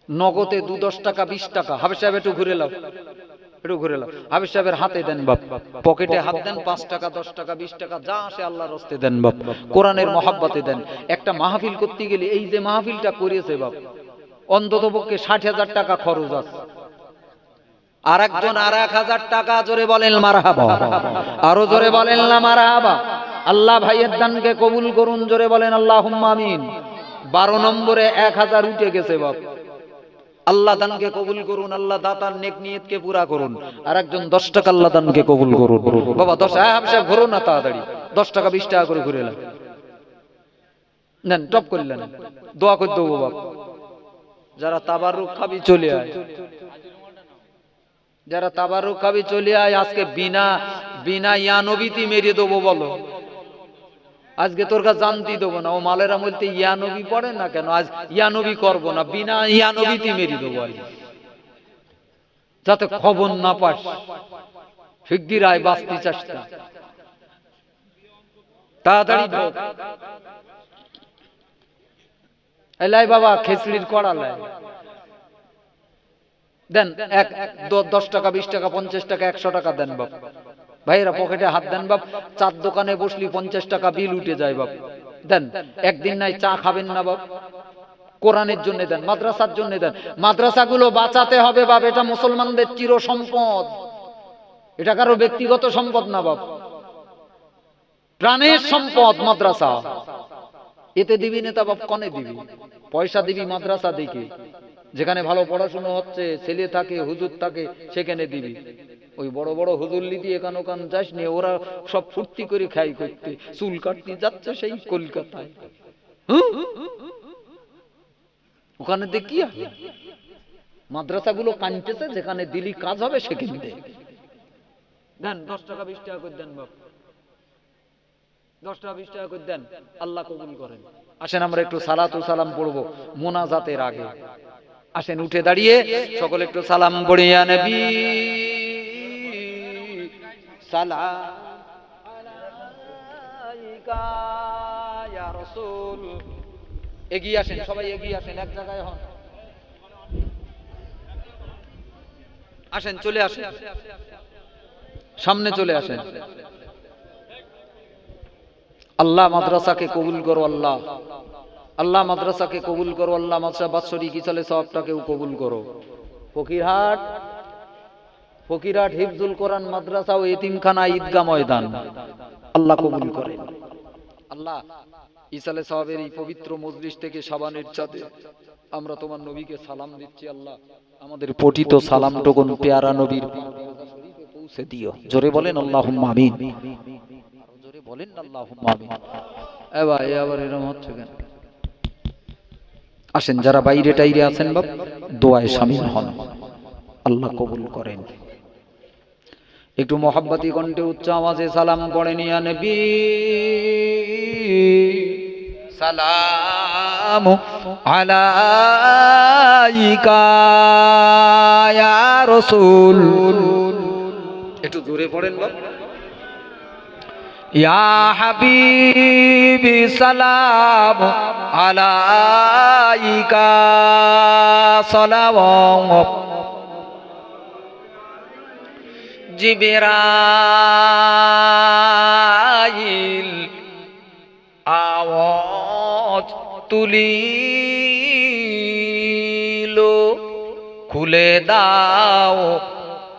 নগদে 2-10 টাকা 20 টাকা। হাফেজ সাহেব একটু ঘুরে লাও, একটু ঘুরে লাও। হাফেজ সাহেবের হাতে দেন বাপ, পকেটে হাত দেন। 5 টাকা 10 টাকা 20 টাকা যা আসে আল্লাহর রাস্তায় দেন বাপ। কোরআনের মহব্বতে দেন। একটা মাহফিল করতে গেলে এই যে মাহফিলটা করিয়েছে বাপ, অন্তত পক্ষে 60,000 টাকা খরচ আছে। আর একজন আর 1000 টাকা, জোরে বলেন মারহাবা, আরো জোরে বলেন না মারহাবা। আল্লাহ ভাইয়ের দানকে কবুল করুন, জোরে বলেন আল্লাহুম্মা আমিন। 12 নম্বরে 1000 উঠে গেছে বাপ। আল্লাহ দানকে কবুল করুন, আল্লাহ দাতার নেক নিয়তকে পুরা করুন। আর একজন 10 টাকা, আল্লাহ দানকে কবুল করুন বাবা। 10 হাফসা ঘুরো না তাড়াতাড়ি, 10 টাকা 20 টাকা করে ঘুরে এলেন, নেন টপ করলেন। দোয়া করে দেবো বাপ। যারা তাবারুক খাবি চলে আয়, যারা তাবারুক খাবি চলে আয়। আজকে বিনা বিনা ইয়ানবিতি মেরে দেবো বলো। আজকে তোর কাছে জানতি দেবো না। ও মালেরা বলতে ইয়ানবি পড়ে না কেন, আজ ইয়ানবি করবো না, বিনা ইয়ানবিতি মেরে দেবো আজ, যাতে খবর না পাস। শিগগির আয়, বাঁচতে চাস না, তাড়াতাড়ি ঢোক। এলাই বাবা খেসড়ির কড়া লাই দেন। 10 টাকা 20 টাকা 50 টাকা 100 টাকা দেন বাপ। ভাইরা পকেটে হাত দেন বাপ। চার দোকানে বসলি 50 টাকা বিল উঠে যায় বাপ, দেন। একদিন নাই চা খাবেন না বাপ। কোরআনের জন্য দেন, মাদ্রাসার জন্য দেন। মাদ্রাসাগুলো বাঁচাতে হবে বাপ, এটা মুসলমানদের চির সম্পদ, এটা কারো ব্যক্তিগত সম্পদ না বাপ, প্রাণের সম্পদ মাদ্রাসা। এতে দিবি নেতা বাপ, কনে দিবি? পয়সা দিবি মাদ্রাসা দেখে, যেখানে ভালো পড়াশোনা হচ্ছে, ছেলে থাকে, হুজুর থাকে, সেখানে দিবি। ওই বড় বড় হুজুরলি দিয়ে এখান ওখান যাস নি, ওরা সব ফুর্তি করে খাই করতে, চুল কাটতে যাচ্ছে সেই কলকাতায়। ওখানে দেখি মাদ্রাসাগুলো কানতেছে, যেখানে দিলি কাজ হবে সেখানে দেন। 10 টাকা 20 টাকা করে দেন বাপ, 10 টাকা 20 টাকা করে দেন, আল্লাহ কবুল করেন। আসেন আমরা একটু সালাতু সালাম পড়বো মোনাজাতের আগে। আসেন উঠে দাঁড়িয়ে সকলে একটু সালাম পড়ি। ইয়া নবী সালাম আলাইকা ইয়া রাসূল। এগিয়ে আসেন সবাই, এগিয়ে আসেন, এক জায়গায় হন। আসেন, চলে আসেন, সামনে চলে আসেন। আল্লাহ মাদ্রাসাকে কবুল করো আল্লাহ, আল্লাহ মাদ্রাসাকে কবুল করো আল্লাহ। মাদ্রাসা বাৎসরিক ইসালে সওয়াবটাকেও কবুল করো। ফকিরহাট হিফজুল কোরআন মাদ্রাসা ও এতিমখানা ঈদগাহ ময়দান আল্লাহ কবুল করেন। আল্লাহ ইসালে সওয়াবের এই পবিত্র মজলিস থেকে শাবানের চাঁদে আমরা তোমার নবীকে সালাম দিচ্ছি। আল্লাহ আমাদের পঠিত সালামটুকু পেয়ারা নবীর শরীফে পৌঁছে দিও। জোরে বলেন আল্লাহুম্মা আমিন, জোরে বলেন আল্লাহুম্মা আমিন। এ ভাই আবার এরকম হচ্ছে কেন? আসেন যারা বাইরে টাইরে আছেন বাপ, দোয়ায় শামিল হন, আল্লাহ কবুল করেন। একটু মোহাব্বতি কণ্ঠে উচ্চ আওয়াজে সালাম পড়েন, ইয়া নবী সালাম আলাইকা ইয়া রাসূল। একটু জোরে পড়েন বাপ। ইয়া হাবিবি সালাম আলাইকা সালাওয়াত জিবরাইল আওয়াজ তুলিল, খুলে দাও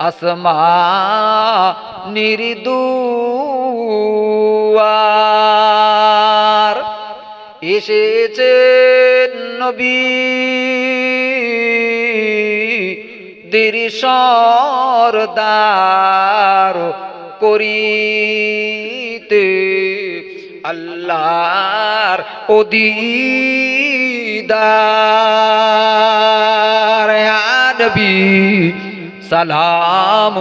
আসমানের দুয়ার। এসেছেন নবী দের সরদার করিতে আল্লাহর দিদার। ইয়া নবী সালাম,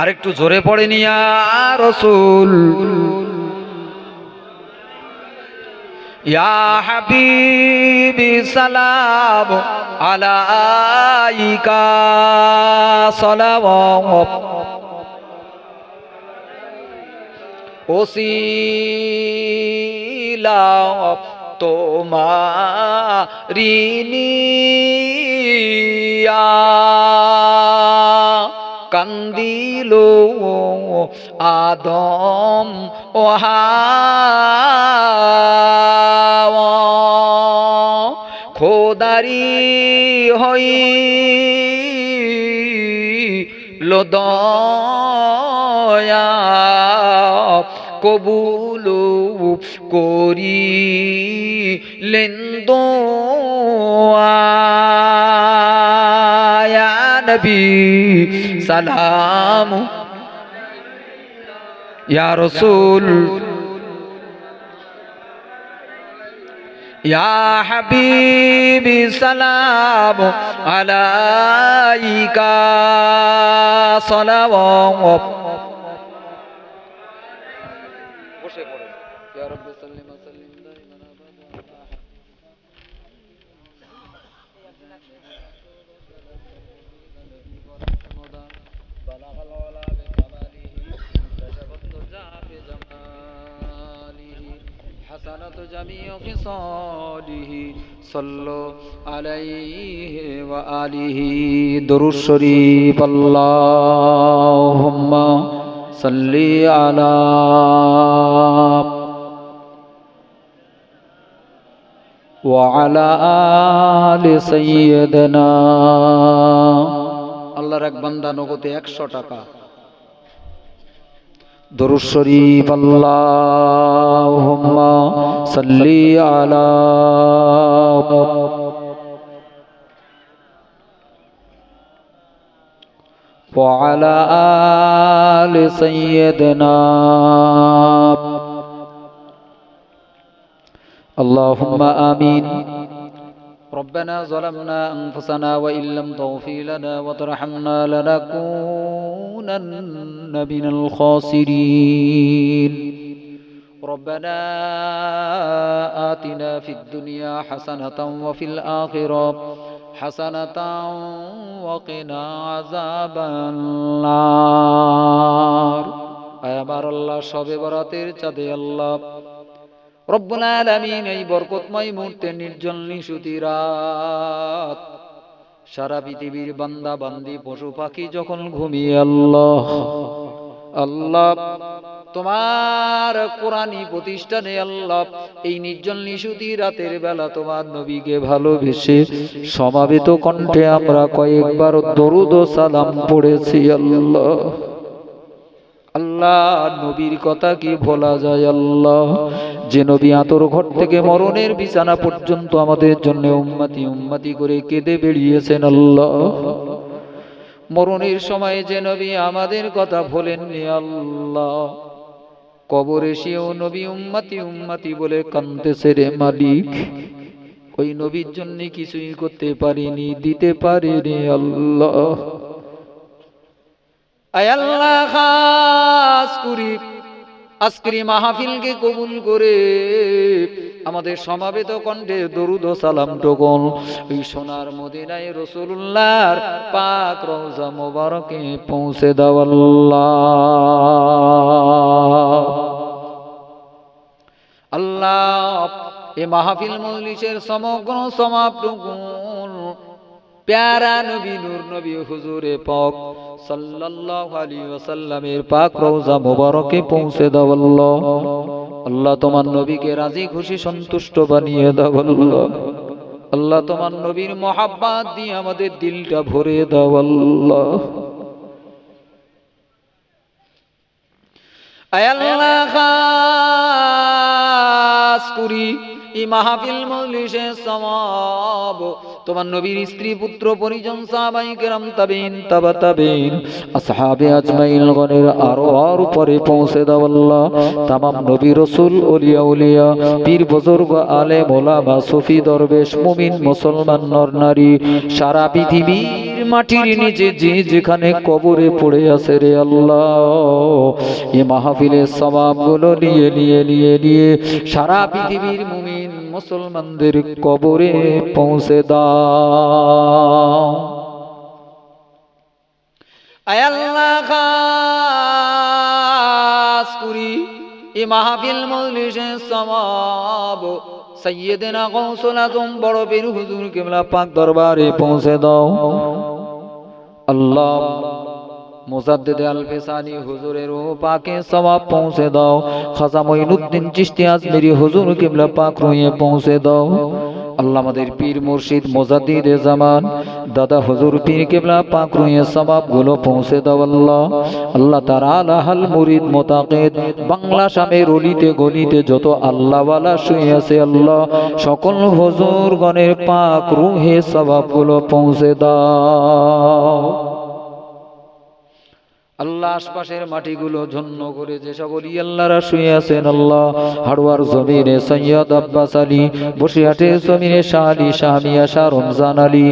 আরেকটু জোরে পড়েন, ইয়া রাসূল। ইয়া হাবিবি সালাম আলাইকা সালাওয়াত ওসিলা তোমারি নিয়া কান্দিল আদম ও হাওয়া, খোদারি হইল দয়া কবুল করিলেন দোয়া। ইয়া নবী সালাম, ইয়া রাসূল, ইয়া হাবিবি সালাম আলাইকা সালাওয়াত। বসে পড়ে, ইয়া রাব্বি সাল্লিম ওয়া সাল্লিম দাইমান আবাদা বালাগাল ওয়ালা বিকামালিহি তাশাবাতু জাবি জামালিহি হাসানাতু জামিউ খিসালিহি সাল্লু আলাইহি ওয়া আলিহি। দুরূদ শরীফ। আল্লাহুম্মা সাল্লি আলা ওয়া আলা আলি সাইয়্যিদিনা। আল্লাহর এক বান্দা নগদে 100 টাকা দুরূদ শরীফ। আল্লাহুম্মা সাল্লি আলা ওয়া আলা আলি সাইয়্যিদিনা। اللهم آمين. ربنا ظلمنا أنفسنا وإن لم تغفر لنا وترحمنا لنكونن من الخاسرين. ربنا آتنا في الدنيا حسنة وفي الآخرة حسنة وقنا عذاب النار. আমার আল্লাহ শবে বরাতের চাঁদে আল্লাহ রব্বুল আলামিন এই বরকতময় মুহূর্তে নির্জন নিশুতি রাত সারা পৃথিবীর বান্দা বান্দি পশু পাখি যখন ঘুমিয়ে আল্লাহ আল্লাহ তোমার কোরআনী প্রতিষ্ঠানে আল্লাহ এই নির্জন নিশুতি রাতের বেলা তোমার নবীকে ভালোবেসে সমাবেত কণ্ঠে আমরা কয়েকবার দরুদ ও সালাম পড়েছি আল্লাহ। আল্লাহ নবীর কথা কি ভোলা যায় আল্লাহ, যে নবী আতর ঘর থেকে মরণের বিছানা পর্যন্ত আমাদের জন্য উম্মতি উম্মতি করে কেঁদে বেরিয়েছেন আল্লাহ। মরণের সময় যে নবী আমাদের কথা ভোলেননি আল্লাহ, কবরে সেও নবী উম্মতি উম্মতি বলে কাঁদতেছে রে মালিক। ওই নবীর জন্য কিছুই করতে পারিনি, দিতে পারিনি আল্লাহ। আয় আল্লাহ, খাস করি আজকের মাহফিলকে কবুল করে আমাদের সমাবেত কণ্ঠে দরুদ ও সালাম টুকুন ওই সোনার মদিনায় রাসূলুল্লাহর পাক রওজা মোবারকে পৌঁছে দাও আল্লাহ। আল্লাহ, এই মাহফিল মজলিসের সমগ্র সমাপটুকুন প্যারা নবী নূর নবী হুজুরে পাক সাল্লাল্লাহু আলাইহি ওয়াসাল্লামের পাক রওজা মোবারকে পৌঁছে দাও আল্লাহ। আল্লাহ, তোমার নবীকে রাজি খুশি সন্তুষ্ট বানিয়ে দাও আল্লাহ। আল্লাহ, তোমার নবীর মহব্বত দিয়ে আমাদের দিলটা ভরে দাও আল্লাহ। আয় আল্লাহ, খাস করি এই মাহফিল মজলিসের সওয়াব তোমার নবীর স্ত্রী পুত্র পরিজন সাহাবায়ে কেরাম তাবেঈন তাবা তাবেঈন আসহাবে আজমাইন গণের আর উপরে পৌঁছে দাও আল্লাহ। तमाम নবী রাসূল ওলিয়া উলিয়া পীর বুজুর্গ আলেম ওলামা সুফি দরবেশ মুমিন মুসলমান নর নারী সারা পৃথিবীর মাটির নিচে যে যেখানে কবরে পড়ে আছে রে আল্লাহ, এই মাহফিলের সওয়াবগুলো নিয়ে নিয়ে নিয়ে নিয়ে সারা পৃথিবীর মুমিন মুসলমানদের কবরে পৌঁছে দাও। আয় আল্লাহ, খাস করি এই মাহফিল মজলিসের সওয়াব সাইয়্যিদিনা গাউসুল আজম বড় পীর হুজুর কিবলা পাক দরবারে পৌঁছে দাও আল্লাহ। মুজাদ্দিদ আল ফিসানি হুজুরের রূহ পাকে সওয়াব পৌঁছে দাও। খাজা মঈনুদ্দিন চিশতি আজমেরি হুজুর কিবলা পাক রুহে পৌঁছে দাও আল্লাহ। আমাদের পীর মুর্শিদ মুজাদ্দিদ জামান দাদা হুজুর পীর কিবলা পাক রুহে সওয়াব গুলো পৌঁছে দাও আল্লাহ। আল্লাহ তাআলা হাল মুরিদ মুতাকিদ বাংলা শামের অলিতে গলিতে যত আল্লাহ ওয়ালা শুয়ে আছে আল্লাহ, সকল হুজুর গণের পাক রুহে সওয়াব গুলো পৌঁছে দাও আল্লাহ। আশপাশের মাটিগুলো ঝন্ন করে যেসব ওলি আল্লাহরা শুয়ে আছেন আল্লাহ, হাড়ুয়ার জমিনে সৈয়দ আব্বাস আলী, বসিরহাটের জমিনে শাহ আলী, শাহ মিয়া, শাহ রমজান আলী,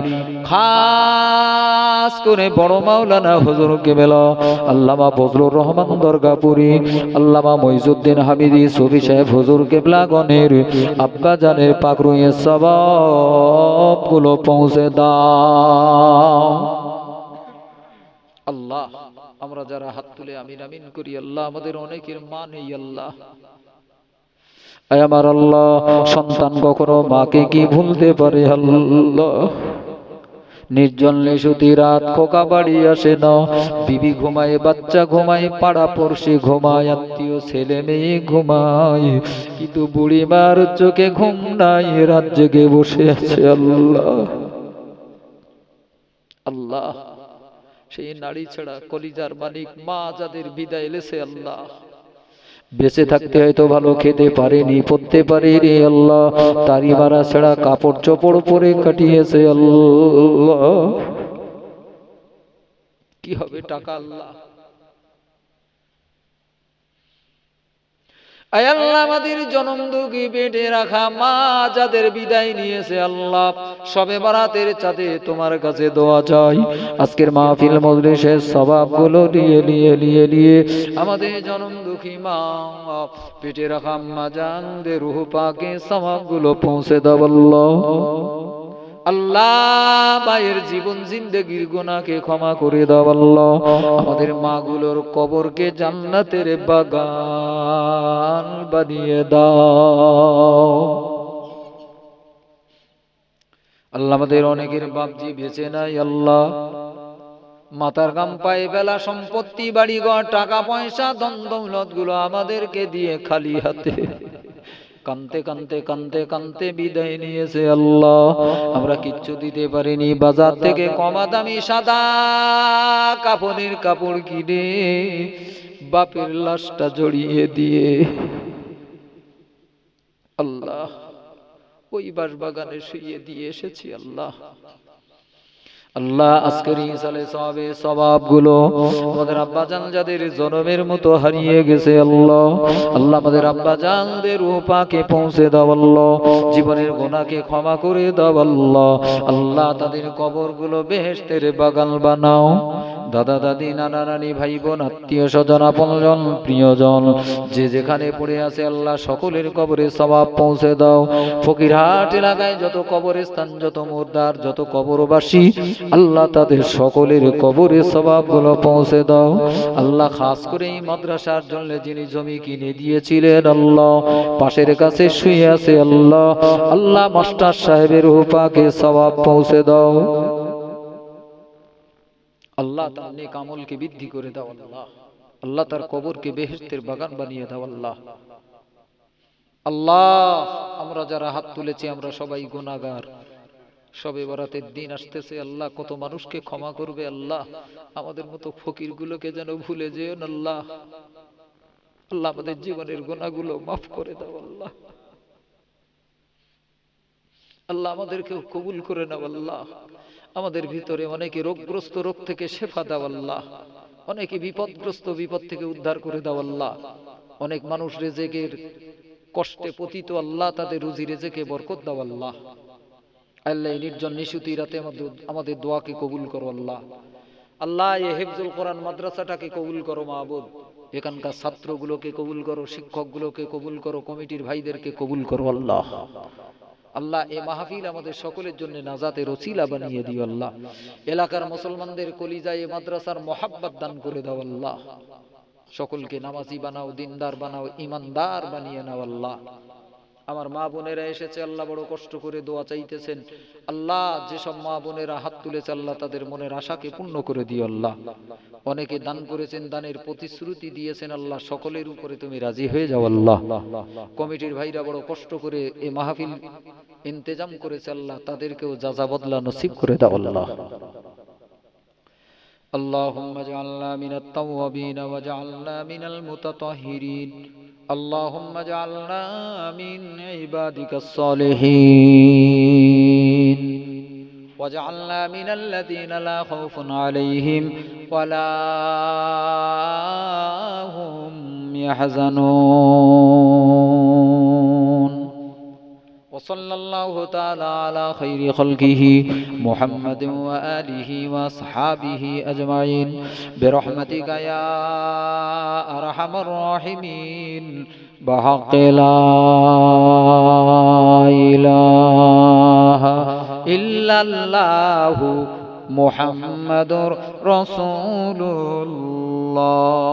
খাস করে বড় মাওলানা হুজুর কেবলা আল্লামা ফজলুর রহমান দরগাপুরি, আল্লামা মইজুদ্দিন হামিদি সুফি সাহেব হুজুর কেবলা গণের আব্বা জানের পাক রুহে সওয়াব গুলো পৌঁছে দাও আল্লাহ। আমরা যারা হাত তুলে আমিন আমিন করি আল্লাহ, আমাদের অনেকের মা নেই আল্লাহ। আয় আমার আল্লাহ, সন্তান কখনো মাকে কি ভুলতে পারে আল্লাহ। নির্জন নিশুতি রাত খোকা বাড়ি আসে না, বিবি ঘুমায়, বাচ্চা ঘুমায়, পাড়া পড়শি ঘুমায়, আত্মীয় ছেলে মেয়ে ঘুমায়, কিন্তু বুড়িমার চোখে ঘুম নাই, রাত জেগে বসে আছে আল্লাহ। আল্লাহ, সেই নারী ছাড়া কলিজার মালিক মা যাদের বিদায় এলেছে আল্লাহ, বেঁচে থাকতে হয়তো ভালো খেতে পারেনি, পড়তে পারেনি আল্লাহ, তারি মারা ছাড়া কাপড় চোপড় পরে কাটিয়েছে আল্লাহ। কি হবে টাকা আল্লাহ। আয় আল্লাহ, আমাদের জনম দুঃখী পেটে রাখা মা যাদের বিদায় নিয়েছে আল্লাহ, সবে বরাতের চাঁদে তোমার কাছে দোয়া চাই, আজকের মাহফিল মজলিসের সওয়াবগুলো নিয়ে নিয়ে নিয়ে নিয়ে আমাদের জনম দুঃখী মা পেটে রাখা মা জানদের রূহ পাকে সওয়াবগুলো পৌঁছে দাও আল্লাহ। আল্লাহ, মায়ের জীবন জিন্দেগির গুনাহকে ক্ষমা করে দাও আল্লাহ। আমাদের মাগুলোর কবরকে জান্নাতের বাগান বানিয়ে দাও আল্লাহ। আমাদের অনেকের বাপজি বেঁচে নাই আল্লাহ, মাথার গাম পায়ে বেলা সম্পত্তি বাড়িঘর টাকা পয়সা ধন দৌলত গুলো আমাদেরকে দিয়ে খালি হাতে কানতে কানতে কানতে কানতে বিদায় নিয়েছে আল্লাহ। আমরা কিচ্ছু দিতে পারিনি, বাজার থেকে কমা দামি সাদা কাপড়ের কাপড় কিনে বাপের লাশটা জড়িয়ে দিয়ে আল্লাহ ওই বাসবাগানে শুইয়ে দিয়ে এসেছি আল্লাহ। আল্লাহ আজকের ইসালে সওয়াবে সওয়াবগুলো আমাদের আব্বাজান যাদের জনমের মতো হারিয়ে গেছে আল্লাহ, আল্লাহ আমাদের আব্বাজানদের রূহ পাকে পৌঁছে দাও আল্লাহ, জীবনের গুনাহকে ক্ষমা করে দাও আল্লাহ, আল্লাহ তাদের কবরগুলো বেহেশতের বাগান বানাও। দাদা দাদি নানা নানি ভাই বোন আত্মীয় স্বজন আপনজন প্রিয়জন যে যেখানে পড়ে আছে আল্লাহ সকলের কবরে সওয়াব পৌঁছে দাও। ফকিরহাট এলাকায় যত কবরস্থান, যত মুর্দার, যত কবরবাসী আল্লাহ তাদের সকলের কবরে সওয়াবগুলো পৌঁছে দাও আল্লাহ। খাস করে এই মাদ্রাসার জন্য যিনি জমি কিনে দিয়েছিলেন আল্লাহ, পাশের কাছে শুয়ে আছে আল্লাহ, আল্লাহ মাস্টার সাহেবের রূহ পাকে সওয়াব পৌঁছে দাও আল্লাহ। তার নেক আমলকে বৃদ্ধি করে দাও আল্লাহ, আল্লাহ তার কবরকে বেহেশতের বাগান বানিয়ে দাও আল্লাহ। আল্লাহ আমরা যারা হাত তুলেছি আমরা সবাই গুনাহগার, সবে বরাতের দিন আসতেছে আল্লাহ, কত মানুষকে ক্ষমা করবে আল্লাহ, আমাদের মতো ফকির গুলোকে যেন ভুলে যেও না আল্লাহ। আল্লাহ আমাদের জীবনের গুনাহগুলো মাফ করে দাও আল্লাহ, আল্লাহ আমাদেরকেও কবুল করে নাও আল্লাহ। আমাদের ভিতরে অনেকে রোগগ্রস্ত, রোগ থেকে শেফা দাও আল্লাহ, অনেকে বিপদগ্রস্ত, বিপদ থেকে উদ্ধার করে দাও আল্লাহ। অনেক মানুষ রিজিকের কষ্টে পতিত আল্লাহ, তাদের রুজি রিজিকে বরকত দাও আল্লাহ। আল্লাহ এই নির্জন নিশুতি রাতে আমাদের দোয়াকে কবুল করো আল্লাহ। আল্লাহ এই হিফজুল কোরআন মাদ্রাসাটাকে কবুল করো মাহবুব, এখানকার ছাত্রগুলোকে কবুল করো, শিক্ষকগুলোকে কবুল করো, কমিটির ভাইদেরকে কবুল করো আল্লাহ। আল্লাহ এই মাহফিল আমাদের সকলের জন্য নাজাতের ওসিলা বানিয়ে দিও আল্লাহ। এলাকার মুসলমানদের কলিজায় মাদ্রাসার মোহাব্বত দান করে দাও আল্লাহ। সকলকে নামাজি বানাও, দিনদার বানাও, ইমানদার বানিয়ে নাও আল্লাহ। আমার মা বোনেরা এসেছে আল্লাহ, বড় কষ্ট করে দোয়া চাইতেছেন আল্লাহ, যেসব মা বোনেরা হাত তুলেছে আল্লাহ তাদের মনের আশাকে পূর্ণ করে দিও আল্লাহ। অনেকে দান করেছেন, দানের প্রতিশ্রুতি দিয়েছেন আল্লাহ, সকলের উপরে তুমি রাজি হয়ে যাও আল্লাহ। কমিটির ভাইরা বড় কষ্ট করে এই মাহফিল ইন্তেজাম করেছে আল্লাহ, তাদেরকেও যাজা বদলা নসিব করে দাও আল্লাহ। اللهم اجعلنا من التوابين واجعلنا من المتطهرين، اللهم اجعلنا من عبادك الصالحين، واجعلنا من الذين لا خوف عليهم ولا هم يحزنون، وصلى الله تعالى على خير خلقه محمد وآله وأصحابه أجمعين برحمتك يا أرحم الراحمين بحق لا إله إلا الله محمد رسول الله।